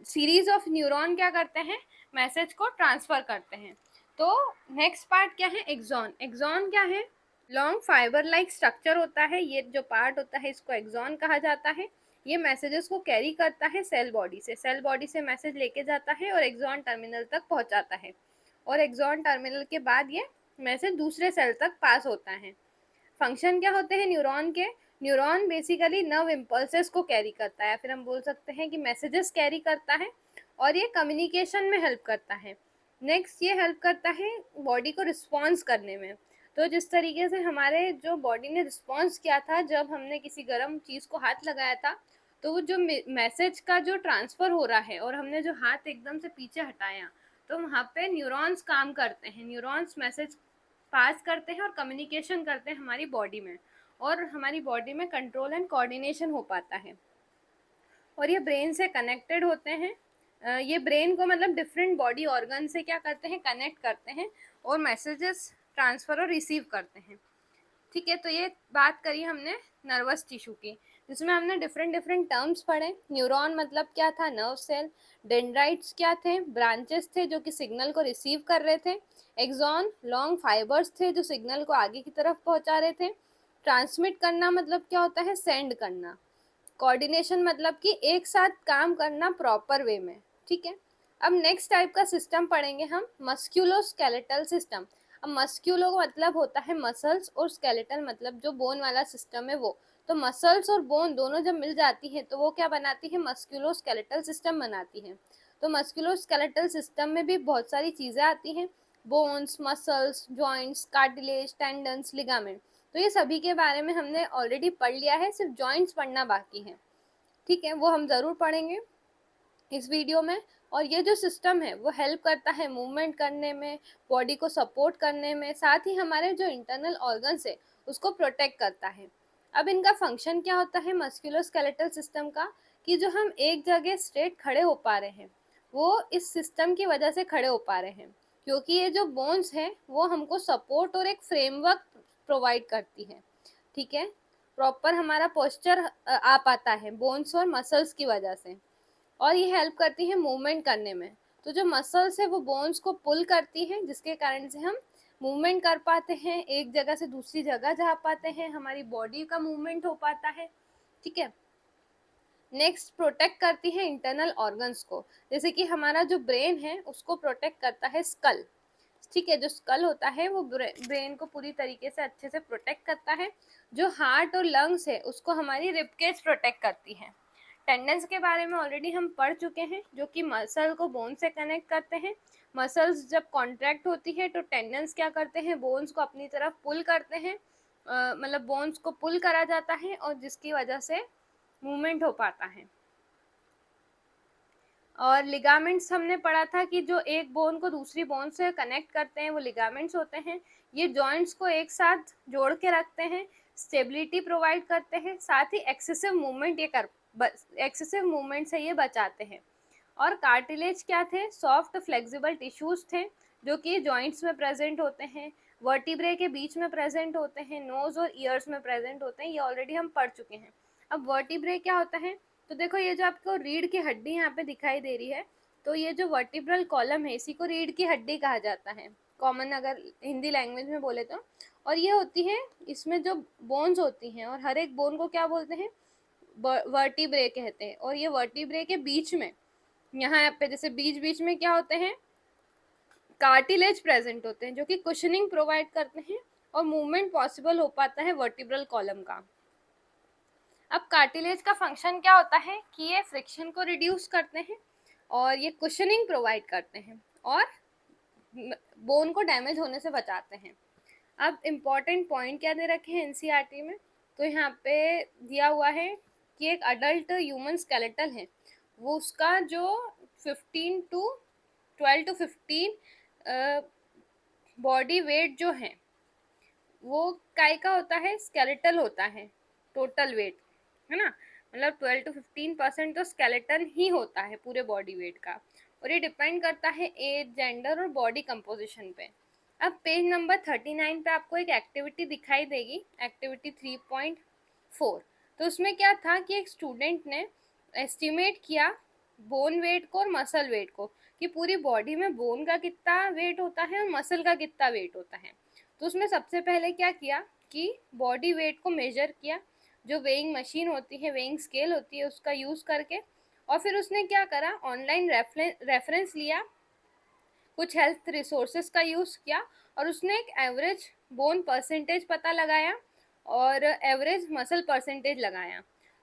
सीरीज ऑफ न्यूरॉन क्या करते हैं, मैसेज को ट्रांसफर करते हैं। तो नेक्स्ट पार्ट क्या है, एक्सॉन। एक्सॉन क्या है, लॉन्ग फाइबर लाइक स्ट्रक्चर होता है, ये जो पार्ट होता है इसको एक्सॉन कहा जाता है। ये मैसेजेस को कैरी करता है सेल बॉडी से मैसेज लेके जाता है और एक्सॉन टर्मिनल तक पहुंचाता है, और एक्सॉन टर्मिनल के बाद ये मैसेज दूसरे सेल तक पास होता है। फंक्शन क्या होते हैं न्यूरॉन के? न्यूरॉन बेसिकली नर्व इम्पल्सेस को कैरी करता है, फिर हम बोल सकते हैं कि मैसेजेस कैरी करता है, और ये कम्युनिकेशन में हेल्प करता है। नेक्स्ट ये हेल्प करता है बॉडी को रिस्पॉन्स करने में। तो जिस तरीके से हमारे जो बॉडी ने रिस्पॉन्स किया था जब हमने किसी गर्म चीज़ को हाथ लगाया था, तो वो जो मैसेज का जो ट्रांसफ़र हो रहा है और हमने जो हाथ एकदम से पीछे हटाया, तो वहाँ पे न्यूरॉन्स काम करते हैं, न्यूरॉन्स मैसेज पास करते हैं और कम्युनिकेशन करते हैं हमारी बॉडी में, और हमारी बॉडी में कंट्रोल एंड कोऑर्डिनेशन हो पाता है, और ये ब्रेन से कनेक्टेड होते हैं। ये ब्रेन को मतलब डिफरेंट बॉडी ऑर्गन से क्या करते हैं, कनेक्ट करते हैं और मैसेजेस ट्रांसफ़र और रिसीव करते हैं। ठीक है, तो ये बात करी हमने नर्वस टिश्यू की, जिसमें हमने डिफरेंट डिफरेंट टर्म्स पढ़े। न्यूरॉन मतलब क्या था, नर्व सेल। डेंड्राइट्स क्या थे, ब्रांचेस थे जो कि सिग्नल को रिसीव कर रहे थे। एक्सॉन लॉन्ग फाइबर्स थे जो सिग्नल को आगे की तरफ पहुंचा रहे थे। ट्रांसमिट करना मतलब क्या होता है, सेंड करना। कोऑर्डिनेशन मतलब कि एक साथ काम करना प्रॉपर वे में। ठीक है, अब नेक्स्ट टाइप का सिस्टम पढ़ेंगे हम, मस्क्यूलोस्केलेटल सिस्टम। अब मस्क्यूलो का मतलब होता है मसल्स, और स्केलेटल मतलब जो बोन वाला सिस्टम है वो। तो मसल्स और बोन दोनों जब मिल जाती है तो वो क्या बनाती है, मस्क्यूलोस्केलेटल सिस्टम बनाती है। तो मस्क्यूलोस्केलेटल सिस्टम में भी बहुत सारी चीज़ें आती हैं, bones, muscles, joints, cartilage, tendons, ligament. तो ये सभी के बारे में हमने ऑलरेडी पढ़ लिया है, सिर्फ जॉइंट्स पढ़ना बाकी है। ठीक है, वो हम ज़रूर पढ़ेंगे इस वीडियो में। और ये जो सिस्टम है वो हेल्प करता है मूवमेंट करने में, बॉडी को सपोर्ट करने में, साथ ही हमारे जो इंटरनल ऑर्गन्स है उसको प्रोटेक्ट करता है। अब इनका फंक्शन क्या होता है मस्कुलोस्केलेटल सिस्टम का, कि जो हम एक जगह स्ट्रेट खड़े हो पा रहे हैं वो इस सिस्टम की वजह से खड़े हो पा रहे हैं, क्योंकि ये जो बोन्स हैं वो हमको सपोर्ट और एक फ्रेमवर्क प्रोवाइड करती है। ठीक है, प्रॉपर हमारा पोस्चर आ पाता है बोन्स और मसल्स की वजह से, और ये हेल्प करती है मूवमेंट करने में। तो जो मसल्स है वो बोन्स को पुल करती हैं, जिसके कारण से हम मूवमेंट कर पाते हैं, एक जगह से दूसरी जगह जा पाते हैं, हमारी बॉडी का मूवमेंट हो पाता है। ठीक है, नेक्स्ट प्रोटेक्ट करती है इंटरनल ऑर्गन्स को, जैसे कि हमारा जो ब्रेन है उसको प्रोटेक्ट करता है स्कल। ठीक है, जो स्कल होता है वो ब्रेन को पूरी तरीके से अच्छे से प्रोटेक्ट करता है। जो हार्ट और लंग्स है उसको हमारी रिबकेज प्रोटेक्ट करती है। टेंडेंस के बारे में ऑलरेडी हम पढ़ चुके हैं, जो कि मसल को बोन से कनेक्ट करते हैं। मसल्स जब कॉन्ट्रैक्ट होती है तो टेंडेंस क्या करते हैं, बोन्स को अपनी तरफ पुल करते हैं, मतलब बोन्स को पुल करा जाता है और जिसकी वजह से मूवमेंट हो पाता है। और लिगामेंट्स हमने पढ़ा था कि जो एक बोन को दूसरी बोन से कनेक्ट करते हैं वो लिगामेंट्स होते हैं। ये जॉइंट्स को एक साथ जोड़ के रखते हैं, स्टेबिलिटी प्रोवाइड करते हैं, साथ ही एक्सेसिव मूवमेंट से ये बचाते हैं। और कार्टिलेज क्या थे, सॉफ्ट फ्लेक्सिबल टिश्यूज थे जो कि जॉइंट्स में प्रेजेंट होते हैं, वर्टिब्रे के बीच में प्रेजेंट होते हैं, नोज और ईयर्स में प्रेजेंट होते हैं, ये ऑलरेडी हम पढ़ चुके हैं। अब वर्टिब्रे क्या होता है, तो देखो ये जो आपको रीढ़ की हड्डी यहाँ पे दिखाई दे रही है, तो ये जो वर्टिब्रल कॉलम है इसी को रीढ़ की हड्डी कहा जाता है, कॉमन अगर हिंदी लैंग्वेज में बोले तो। और ये होती है, इसमें जो बोन्स होती हैं और हर एक बोन को क्या बोलते हैं, वर्टिब्रे कहते हैं। और ये वर्टिब्रे के बीच में यहाँ पे जैसे बीच बीच में क्या होते हैं, कार्टिलेज प्रेजेंट होते हैं जो कि कुशनिंग प्रोवाइड करते हैं और मूवमेंट पॉसिबल हो पाता है वर्टिब्रल कॉलम का। अब कार्टिलेज का फंक्शन क्या होता है कि ये फ्रिक्शन को रिड्यूस करते हैं और ये कुशनिंग प्रोवाइड करते हैं और बोन को डैमेज होने से बचाते हैं। अब इम्पॉर्टेंट पॉइंट क्या दे रखे हैं एनसीईआरटी में, तो यहाँ पे दिया हुआ है कि एक अडल्ट ह्यूमन स्केलेटल है वो उसका जो 12 to 15 बॉडी वेट जो है वो काय का होता है, स्केलेटल होता है, टोटल वेट है ना, मतलब 12 to 15% तो स्केलेटल ही होता है पूरे बॉडी वेट का, और ये डिपेंड करता है एज, जेंडर और बॉडी कंपोजिशन पे। अब पेज नंबर 39 पे आपको एक एक्टिविटी दिखाई देगी, एक्टिविटी 3.4। तो उसमें क्या था कि एक स्टूडेंट ने एस्टिमेट किया बोन वेट को और मसल वेट को, कि पूरी बॉडी में बोन का कितना वेट होता है और मसल का कितना वेट होता है। तो उसमें सबसे पहले क्या किया कि बॉडी वेट को मेजर किया, जो वेइंग मशीन होती है, वेइंग स्केल होती है, उसका यूज़ करके। और फिर उसने क्या करा, ऑनलाइन रेफरेंस लिया, कुछ हेल्थ रिसोर्सेज का यूज़ किया, और उसने एक एवरेज बोन परसेंटेज पता लगाया और एवरेज मसल परसेंटेज लगाया।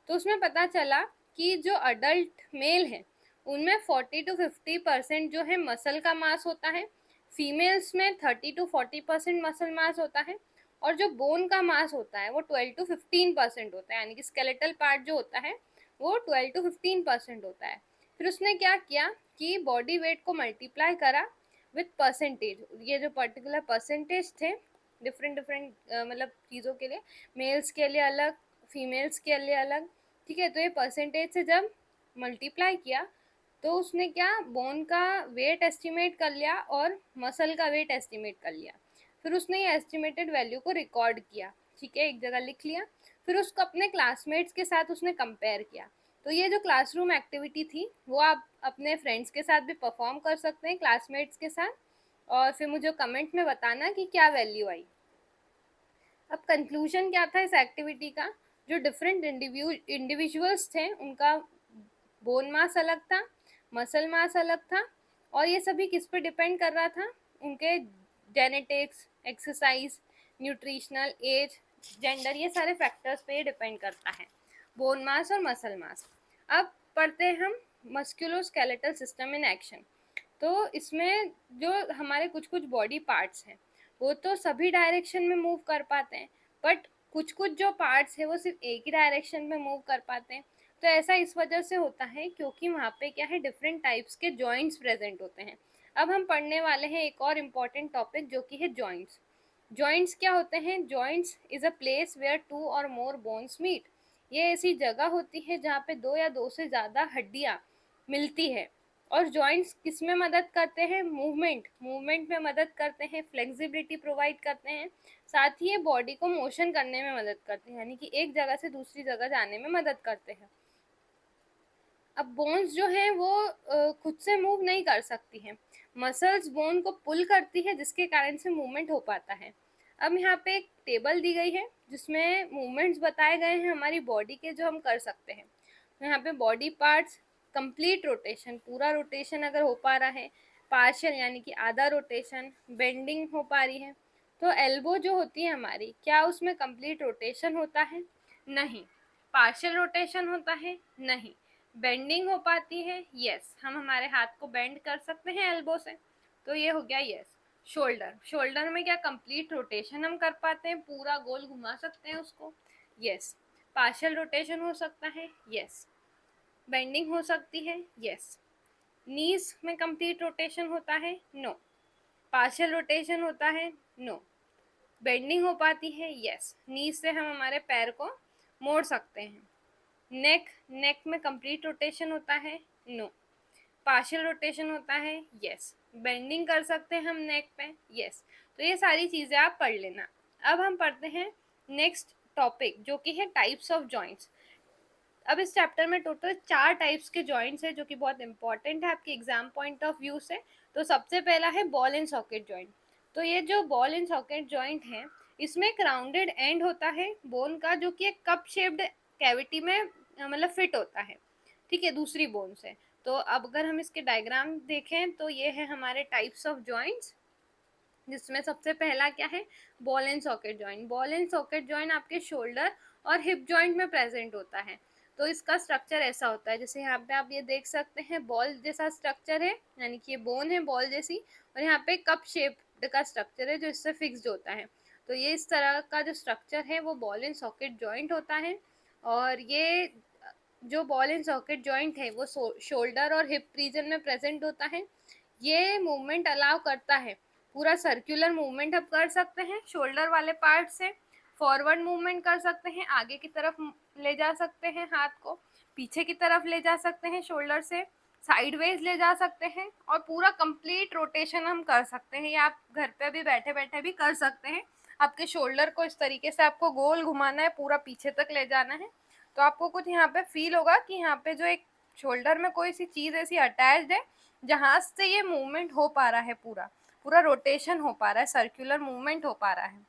तो उसमें पता चला कि जो अडल्ट मेल है उनमें 40 to 50% जो है मसल का मास होता है, फीमेल्स में 30 to 40% मसल मास होता है, और जो बोन का मास होता है वो 12 to 15% होता है, यानी कि स्केलेटल पार्ट जो होता है वो 12 to 15% होता है। फिर उसने क्या किया कि बॉडी वेट को मल्टीप्लाई करा विथ परसेंटेज। ये जो पर्टिकुलर परसेंटेज थे डिफरेंट डिफरेंट मतलब चीज़ों के लिए, मेल्स के लिए अलग, फीमेल्स के लिए अलग, ठीक है। तो ये परसेंटेज से जब मल्टीप्लाई किया तो उसने क्या, बोन का वेट एस्टिमेट कर लिया और मसल का वेट एस्टिमेट कर लिया। फिर उसने ये एस्टिमेटेड वैल्यू को रिकॉर्ड किया, ठीक है, एक जगह लिख लिया। फिर उसको अपने क्लासमेट्स के साथ उसने कंपेयर किया। तो ये जो क्लासरूम एक्टिविटी थी वो आप अपने फ्रेंड्स के साथ भी परफॉर्म कर सकते हैं, क्लासमेट्स के साथ, और फिर मुझे कमेंट में बताना कि क्या वैल्यू आई। अब कंक्लूजन क्या था इस एक्टिविटी का, जो डिफरेंट इंडिविजुअल्स थे उनका बोन मास अलग था, मसल मास अलग था, और ये सभी किस पे डिपेंड कर रहा था, उनके genetics, exercise, nutritional, age, gender, ये सारे फैक्टर्स पे डिपेंड करता है, बोन मास और मसल मास। अब पढ़ते हैं हम मस्कुलोस्केलेटल सिस्टम इन एक्शन। तो इसमें जो हमारे कुछ कुछ बॉडी पार्ट्स हैं वो तो सभी डायरेक्शन में मूव कर पाते हैं, बट कुछ कुछ जो पार्ट्स है वो सिर्फ एक ही डायरेक्शन में मूव कर पाते हैं। तो ऐसा इस वजह से होता है क्योंकि वहाँ पे क्या है, डिफरेंट टाइप्स के जॉइंट्स प्रेजेंट होते हैं। अब हम पढ़ने वाले हैं एक और इम्पॉर्टेंट टॉपिक जो कि है जॉइंट्स। जॉइंट्स क्या होते हैं, joints is a place where 2 और मोर बोन्स मीट। ये ऐसी जगह होती है जहाँ पे 2 या 2 से ज़्यादा हड्डियाँ मिलती है। और जॉइंट्स किस में मदद करते हैं, मूवमेंट में मदद करते हैं, फ्लेक्सिबिलिटी प्रोवाइड करते हैं, साथ ही ये बॉडी को मोशन करने में मदद करते हैं, यानी कि एक जगह से दूसरी जगह जाने में मदद करते हैं। अब बोन्स जो हैं वो खुद से मूव नहीं कर सकती हैं, मसल्स बोन को पुल करती है जिसके कारण से मूवमेंट हो पाता है। अब यहाँ पे एक टेबल दी गई है जिसमें मूवमेंट्स बताए गए हैं हमारी बॉडी के जो हम कर सकते हैं। तो यहाँ पे बॉडी पार्ट्स, कंप्लीट रोटेशन, पूरा रोटेशन अगर हो पा रहा है, पार्शियल यानी कि आधा रोटेशन, बेंडिंग हो पा रही है। तो एल्बो जो होती है हमारी, क्या उसमें कंप्लीट रोटेशन होता है, नहीं। पार्शियल रोटेशन होता है, नहीं। बेंडिंग हो पाती है, यस, हम हमारे हाथ को बेंड कर सकते हैं एल्बो से, तो ये हो गया यस। शोल्डर में क्या कंप्लीट रोटेशन हम कर पाते हैं, पूरा गोल घुमा सकते हैं उसको, यस। पार्शियल रोटेशन हो सकता है, यस। बेंडिंग हो सकती है, यस। नीज में कंप्लीट रोटेशन होता है, नो। पार्शियल रोटेशन होता है, नो। बेंडिंग हो पाती है, यस, नीज से हम हमारे पैर को मोड़ सकते हैं। नेक में कंप्लीट रोटेशन होता है, नो। पार्शियल रोटेशन होता है, यस। बेंडिंग कर सकते हैं हम नेक पे, यस। तो ये सारी चीज़ें आप पढ़ लेना। अब हम पढ़ते हैं नेक्स्ट टॉपिक जो कि है टाइप्स ऑफ जॉइंट्स। अब इस चैप्टर में टोटल 4 टाइप्स के जॉइंट्स है जो कि बहुत इंपॉर्टेंट है आपके एग्जाम पॉइंट ऑफ व्यू से। तो सबसे पहला है बॉल एंड सॉकेट जॉइंट। तो ये जो बॉल एंड सॉकेट जॉइंट है इसमें एक राउंडेड एंड होता है बोन का जो कि एक कप शेप्ड कैविटी में मतलब फिट होता है, ठीक है, दूसरी बोन से। तो अब अगर हम इसके डायग्राम देखें तो ये है हमारे टाइप्स ऑफ जॉइंट्स, जिसमें सबसे पहला क्या है, ball and socket joint. Ball and socket joint आपके शोल्डर और हिप जॉइंट में प्रेजेंट होता है। तो इसका स्ट्रक्चर ऐसा होता है, जैसे यहाँ पे आप ये देख सकते हैं बॉल जैसा स्ट्रक्चर है, यानी कि ये बोन है बॉल जैसी, और यहाँ पे कप शेप का स्ट्रक्चर है जो इससे फिक्स्ड होता है। तो ये इस तरह का जो स्ट्रक्चर है वो बॉल एंड सॉकेट जॉइंट होता है। और ये जो बॉल एंड सॉकेट जॉइंट है वो शोल्डर और हिप रीजन में प्रेजेंट होता है। ये मूवमेंट अलाउ करता है, पूरा सर्कुलर मूवमेंट आप कर सकते हैं शोल्डर वाले पार्ट से, फॉरवर्ड मूवमेंट कर सकते हैं, आगे की तरफ ले जा सकते हैं हाथ को, पीछे की तरफ ले जा सकते हैं शोल्डर से, साइडवेज ले जा सकते हैं, और पूरा कंप्लीट रोटेशन हम कर सकते हैं। या आप घर पे भी बैठे बैठे भी कर सकते हैं। आपके शोल्डर को इस तरीके से आपको गोल घुमाना है, पूरा पीछे तक ले जाना है, तो आपको कुछ यहाँ पे फील होगा कि यहाँ पे जो एक शोल्डर में कोई सी चीज़ ऐसी अटैच्ड है जहाँ से ये मूवमेंट हो पा रहा है, पूरा पूरा रोटेशन हो पा रहा है, सर्कुलर मूवमेंट हो पा रहा है।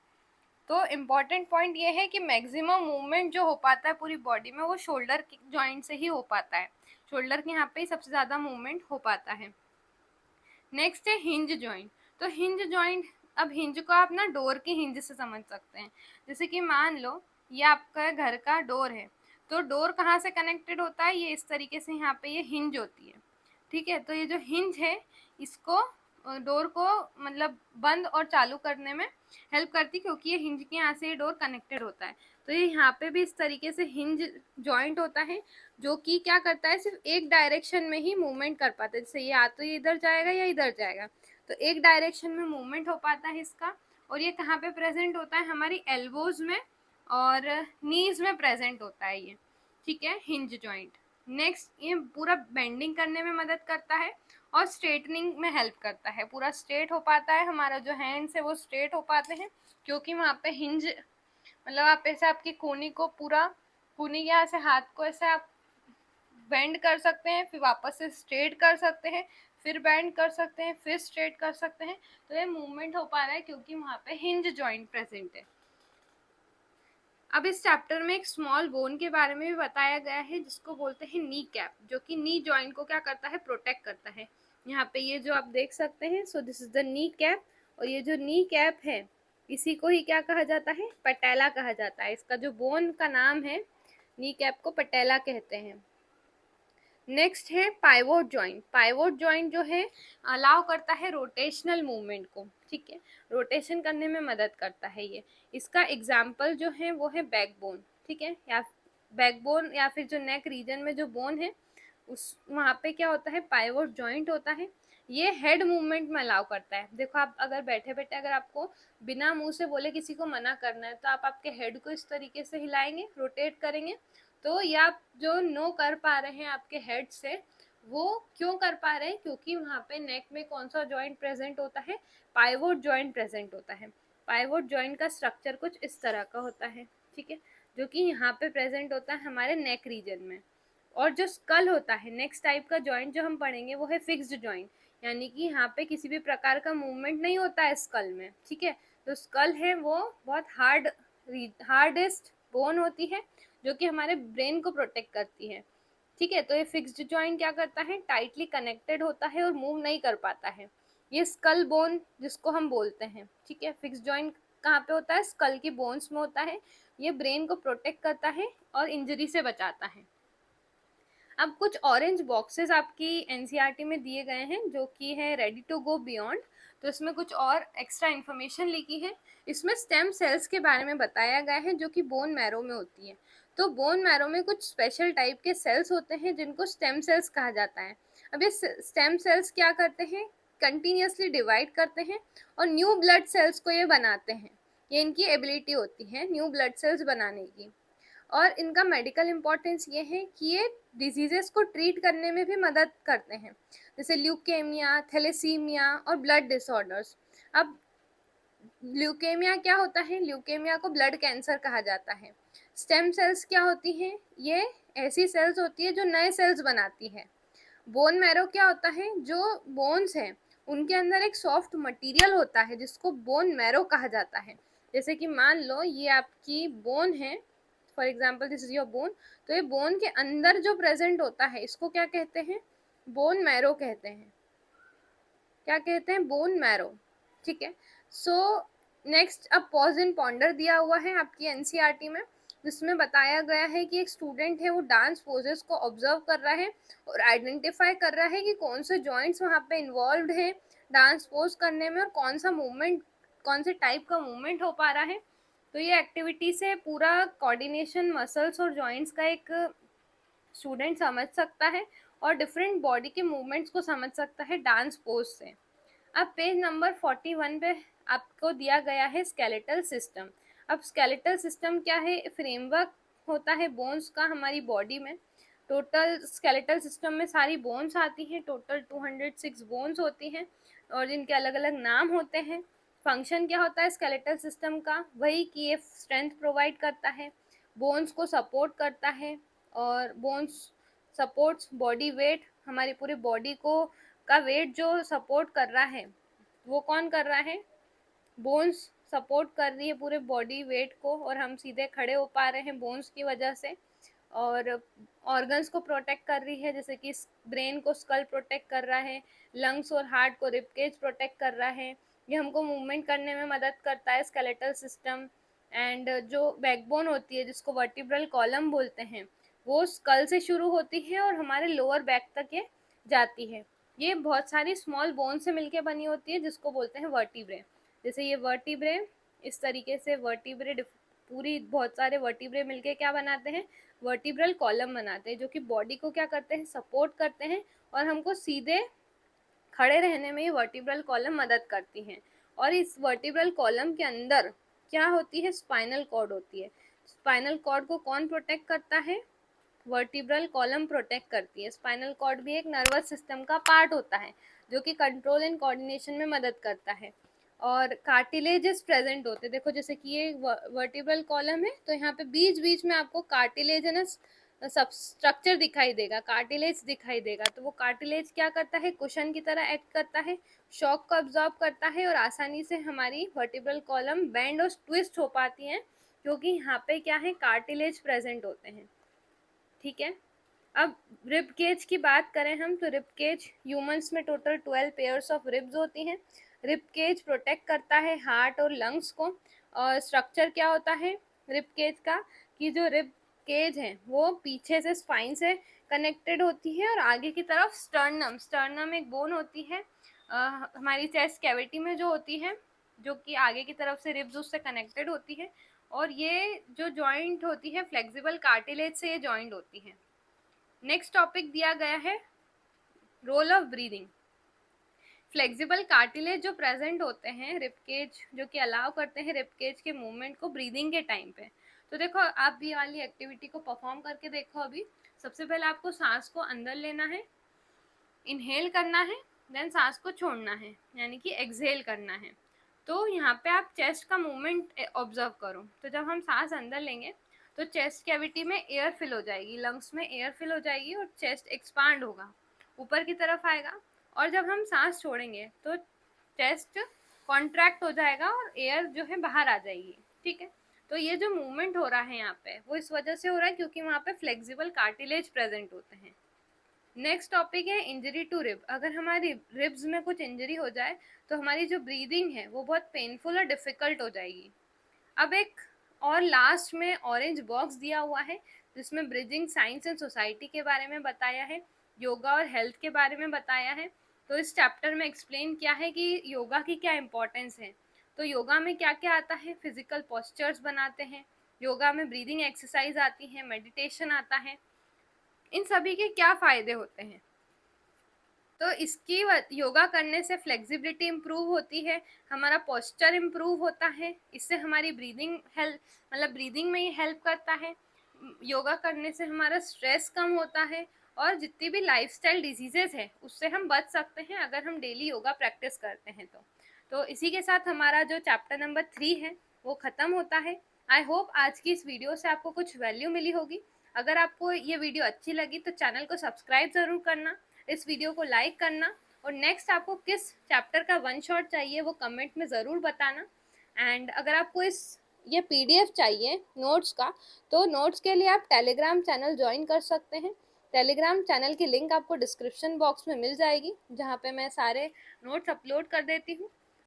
तो इम्पॉर्टेंट पॉइंट ये है कि मैक्सिमम मूवमेंट जो हो पाता है पूरी बॉडी में वो शोल्डर जॉइंट से ही हो पाता है। शोल्डर के यहाँ पे ही सबसे ज़्यादा मूवमेंट हो पाता है। नेक्स्ट है हिंज जॉइंट। तो हिंज जॉइंट, अब हिंज को आप ना डोर के हिंज से समझ सकते हैं। जैसे कि मान लो ये आपका घर का डोर है, तो डोर कहाँ से कनेक्टेड होता है, ये इस तरीके से यहाँ पे ये हिंज होती है, ठीक है। तो ये जो हिंज है इसको डोर को मतलब बंद और चालू करने में हेल्प करती, क्योंकि ये हिंज के यहाँ से ये डोर कनेक्टेड होता है। तो ये यहाँ पे भी इस तरीके से हिंज जॉइंट होता है, जो कि क्या करता है, सिर्फ एक डायरेक्शन में ही मूवमेंट कर पाता है। जैसे ये या तो ये इधर जाएगा या इधर जाएगा, तो एक डायरेक्शन में मूवमेंट हो पाता है इसका। और ये कहाँ पे प्रेजेंट होता है, हमारी एल्बोज में और नीज में प्रेजेंट होता है ये, ठीक है, हिंज जॉइंट। नेक्स्ट, ये पूरा बेंडिंग करने में मदद करता है और स्ट्रेटनिंग में हेल्प करता है। पूरा स्ट्रेट हो पाता है, हमारा जो हैंड्स है वो स्ट्रेट हो पाते हैं, क्योंकि वहाँ पे हिंज, मतलब आप ऐसे आपकी कोहनी को पूरा, कोहनी के यहाँ से हाथ को ऐसे आप बेंड कर सकते हैं, फिर वापस से स्ट्रेट कर सकते हैं, फिर बेंड कर सकते हैं, फिर स्ट्रेट कर सकते हैं। तो ये मूवमेंट हो पा रहा है क्योंकि वहाँ पे हिंज जॉइंट प्रेजेंट है। अब इस चैप्टर में एक स्मॉल बोन के बारे में भी बताया गया है, जिसको बोलते हैं नी कैप, जो कि नी जॉइंट को क्या करता है, प्रोटेक्ट करता है। यहाँ पे ये जो आप देख सकते हैं, so this is the knee cap. और ये जो नी कैप है इसी को ही क्या कहा जाता है, पटेला कहा जाता है। इसका जो बोन का नाम है, नी कैप को पटेला कहते हैं। नेक्स्ट है पाइवोट जॉइंट। पाइवोट जॉइंट जो है अलाउ करता है रोटेशनल मूवमेंट को, ठीक है, रोटेशन करने में मदद करता है ये। इसका एग्जाम्पल जो है वो है बैकबोन, ठीक है, या बैकबोन या फिर जो नेक रीजन में जो बोन है उस वहाँ पे क्या होता है, पाइवोट जॉइंट होता है। ये हेड मूवमेंट में अलाउ करता है। देखो आप अगर बैठे बैठे अगर आपको बिना मुंह से बोले किसी को मना करना है, तो आप आपके हेड को इस तरीके से हिलाएंगे, रोटेट करेंगे। तो ये आप जो नो कर पा रहे हैं आपके हेड से, वो क्यों कर पा रहे हैं, क्योंकि वहाँ पे नेक में कौन सा जॉइंट प्रेजेंट होता है, पाइवोट जॉइंट प्रेजेंट होता है। पाइवोट जॉइंट का स्ट्रक्चर कुछ इस तरह का होता है, ठीक है, जो कि यहाँ पे प्रेजेंट होता है हमारे नेक रीजन में। और जो स्कल होता है, नेक्स्ट टाइप का जॉइंट जो हम पढ़ेंगे वो है फिक्स्ड जॉइंट, यानी कि यहाँ पे किसी भी प्रकार का मूवमेंट नहीं होता है स्कल में, ठीक है। तो स्कल है वो बहुत हार्डेस्ट बोन होती है, जो कि हमारे ब्रेन को प्रोटेक्ट करती है, ठीक है। तो ये फिक्स्ड जॉइंट क्या करता है, टाइटली कनेक्टेड होता है और मूव नहीं कर पाता है। ये स्कल बोन जिसको हम बोलते हैं, ठीक है, फिक्स्ड जॉइंट कहाँ पे होता है, स्कल की बोन्स में होता है। ये ब्रेन को प्रोटेक्ट करता है और इंजरी से बचाता है। अब कुछ ऑरेंज बॉक्सेस आपकी एनसीईआरटी में दिए गए हैं, जो कि है रेडी टू गो बियॉन्ड। तो इसमें कुछ और एक्स्ट्रा इन्फॉर्मेशन लिखी है। इसमें स्टेम सेल्स के बारे में बताया गया है, जो कि बोन मैरो में होती है। तो बोन मैरो में कुछ स्पेशल टाइप के सेल्स होते हैं जिनको स्टेम सेल्स कहा जाता है। अब ये स्टेम सेल्स क्या करते हैं, कंटिन्यूसली डिवाइड करते हैं और न्यू ब्लड सेल्स को ये बनाते हैं। ये इनकी एबिलिटी होती है न्यू ब्लड सेल्स बनाने की। और इनका मेडिकल इम्पोर्टेंस ये है कि ये डिजीजेस को ट्रीट करने में भी मदद करते हैं, जैसे ल्यूकेमिया, थैलेसीमिया और ब्लड डिसऑर्डर्स। अब ल्यूकेमिया क्या होता है, ल्यूकेमिया को ब्लड कैंसर कहा जाता है। स्टेम सेल्स क्या होती हैं, ये ऐसी सेल्स होती है जो नए सेल्स बनाती है। बोन मैरो क्या होता है, जो बोन्स हैं उनके अंदर एक सॉफ्ट मटेरियल होता है जिसको बोन मैरो कहा जाता है। जैसे कि मान लो ये आपकी बोन है, for example this is your bone, तो ये बोन के अंदर जो प्रेजेंट होता है इसको क्या कहते हैं, बोन मैरो कहते हैं। क्या कहते हैं, बोन मैरो, ठीक है। सो नेक्स्ट, अब पॉज इन पॉन्डर दिया हुआ है आपकी एनसीईआरटी में, जिसमें बताया गया है कि एक स्टूडेंट है वो डांस पोजेस को ऑब्जर्व कर रहा है और आइडेंटिफाई कर रहा है कि कौन से जॉइंट्स वहाँ पे इन्वॉल्व है डांस पोज करने में और कौन सा मूवमेंट, कौन से टाइप का मूवमेंट हो पा रहा है। तो ये एक्टिविटी से पूरा कोऑर्डिनेशन मसल्स और जॉइंट्स का एक स्टूडेंट समझ सकता है और डिफरेंट बॉडी के मूवमेंट्स को समझ सकता है डांस पोज से। अब पेज नंबर 41 पे आपको दिया गया है स्केलेटल सिस्टम। अब स्केलेटल सिस्टम क्या है, फ्रेमवर्क होता है बोन्स का हमारी बॉडी में। टोटल स्केलेटल सिस्टम में सारी बोन्स आती हैं, टोटल 206 बोन्स होती हैं और जिनके अलग अलग नाम होते हैं। फंक्शन क्या होता है स्केलेटल सिस्टम का, वही कि ये स्ट्रेंथ प्रोवाइड करता है, बोन्स को सपोर्ट करता है और बोन्स सपोर्ट्स बॉडी वेट, हमारी पूरी बॉडी को का वेट जो सपोर्ट कर रहा है वो कौन कर रहा है, बोन्स सपोर्ट कर रही है पूरे बॉडी वेट को, और हम सीधे खड़े हो पा रहे हैं बोन्स की वजह से। और ऑर्गन्स को प्रोटेक्ट कर रही है, जैसे कि ब्रेन को स्कल प्रोटेक्ट कर रहा है, लंग्स और हार्ट को रिबकेज प्रोटेक्ट कर रहा है। ये हमको मूवमेंट करने में मदद करता है, स्केलेटल सिस्टम। एंड जो बैकबोन होती है जिसको वर्टिब्रल कॉलम बोलते हैं, वो स्कल से शुरू होती है और हमारे लोअर बैक तक ये जाती है। ये बहुत सारी स्मॉल बोन से मिलके बनी होती है जिसको बोलते हैं वर्टिब्रे। जैसे ये वर्टिब्रे, इस तरीके से वर्टिब्रे पूरी बहुत सारे वर्टिब्रे मिलके क्या बनाते हैं, वर्टिब्रल कॉलम बनाते हैं, जो कि बॉडी को क्या करते हैं, सपोर्ट करते हैं, और हमको सीधे खड़े रहने में ये वर्टिब्रल कॉलम मदद करती हैं। और इस वर्टिब्रल कॉलम के अंदर क्या होती है, स्पाइनल कॉर्ड होती है। स्पाइनल कॉर्ड को कौन प्रोटेक्ट करता है, वर्टिब्रल कॉलम प्रोटेक्ट करती है। स्पाइनल कॉर्ड भी एक नर्वस सिस्टम का पार्ट होता है जो कि कंट्रोल एंड कोऑर्डिनेशन में मदद करता है। और कार्टिलेजेस प्रेजेंट होते हैं, देखो जैसे कि ये वर्टिब्रल कॉलम है तो यहाँ पे बीच बीच में आपको कार्टिलेजनस सब स्ट्रक्चर दिखाई देगा, कार्टिलेज दिखाई देगा। तो वो कार्टिलेज क्या करता है, कुशन की तरह एक्ट करता है, शॉक को अब्जॉर्ब करता है, और आसानी से हमारी वर्टिब्रल कॉलम बेंड और ट्विस्ट हो पाती हैं, क्योंकि यहाँ पे क्या है, कार्टिलेज प्रेजेंट होते हैं। ठीक है, अब रिब केज की बात करें हम, तो रिब केज ह्यूमंस में टोटल 12 पेयर्स ऑफ रिब्स होती हैं। रिब केज प्रोटेक्ट करता है हार्ट और लंग्स को। और स्ट्रक्चर क्या होता है रिब केज का, कि जो रिब केज है वो पीछे से स्पाइन से कनेक्टेड होती है, और आगे की तरफ स्टर्नम एक बोन होती है हमारी चेस्ट कैविटी में जो होती है, जो कि आगे की तरफ से रिब्स उससे कनेक्टेड होती है। और ये जो जॉइंट होती है फ्लेक्सिबल कार्टिलेज से ये जॉइंट होती है। नेक्स्ट टॉपिक दिया गया है role of breathing. Flexible cartilage जो प्रेजेंट होते हैं रिबकेज, जो कि अलाउ करते हैं रिबकेज के मूवमेंट को ब्रीदिंग के टाइम पे। तो देखो आप भी वाली एक्टिविटी को परफॉर्म करके देखो। अभी सबसे पहले आपको सांस को अंदर लेना है, इनहेल करना है, देन सांस को छोड़ना है, यानी कि एक्सहेल करना है। तो यहाँ पे आप चेस्ट का मूवमेंट ऑब्जर्व करो। तो जब हम सांस अंदर लेंगे तो चेस्ट कैविटी में एयर फिल हो जाएगी, लंग्स में एयर फिल हो जाएगी, और चेस्ट एक्सपांड होगा, ऊपर की तरफ आएगा। और जब हम सांस छोड़ेंगे तो चेस्ट कॉन्ट्रैक्ट हो जाएगा और एयर जो है बाहर आ जाएगी। ठीक है, तो ये जो मूवमेंट हो रहा है यहाँ पे वो इस वजह से हो रहा है क्योंकि वहाँ पे फ्लेक्सिबल कार्टिलेज प्रेजेंट होते हैं। नेक्स्ट टॉपिक है इंजरी टू रिब। अगर हमारी रिब्स में कुछ इंजरी हो जाए तो हमारी जो ब्रीदिंग है वो बहुत पेनफुल और डिफिकल्ट हो जाएगी। अब एक और लास्ट में ऑरेंज बॉक्स दिया हुआ है जिसमें ब्रिजिंग साइंस एंड सोसाइटी के बारे में बताया है, योगा और हेल्थ के बारे में बताया है। तो इस चैप्टर में एक्सप्लेन किया है कि योगा की क्या इंपॉर्टेंस है। तो योगा में क्या क्या आता है, फिजिकल पोस्चर्स बनाते हैं, योगा में ब्रीदिंग एक्सरसाइज आती है, मेडिटेशन आता है, इन सभी के क्या फ़ायदे होते हैं। तो इसकी योगा करने से फ्लेक्सिबिलिटी इम्प्रूव होती है, हमारा पोस्चर इम्प्रूव होता है, इससे हमारी ब्रीदिंग हेल्प मतलब ब्रीदिंग में ही हेल्प करता है। योगा करने से हमारा स्ट्रेस कम होता है, और जितनी भी लाइफस्टाइल डिजीजेस है उससे हम बच सकते हैं अगर हम डेली योगा प्रैक्टिस करते हैं। तो इसी के साथ हमारा जो चैप्टर नंबर 3 है वो ख़त्म होता है। आई होप आज की इस वीडियो से आपको कुछ वैल्यू मिली होगी। अगर आपको ये वीडियो अच्छी लगी तो चैनल को सब्सक्राइब ज़रूर करना, इस वीडियो को लाइक करना, और नेक्स्ट आपको किस चैप्टर का वन शॉट चाहिए वो कमेंट में ज़रूर बताना। एंड अगर आपको ये पीडीएफ चाहिए नोट्स का, तो नोट्स के लिए आप टेलीग्राम चैनल ज्वाइन कर सकते हैं। टेलीग्राम चैनल की लिंक आपको डिस्क्रिप्शन बॉक्स में मिल जाएगी, जहाँ पे मैं सारे नोट्स अपलोड कर देती हूँ।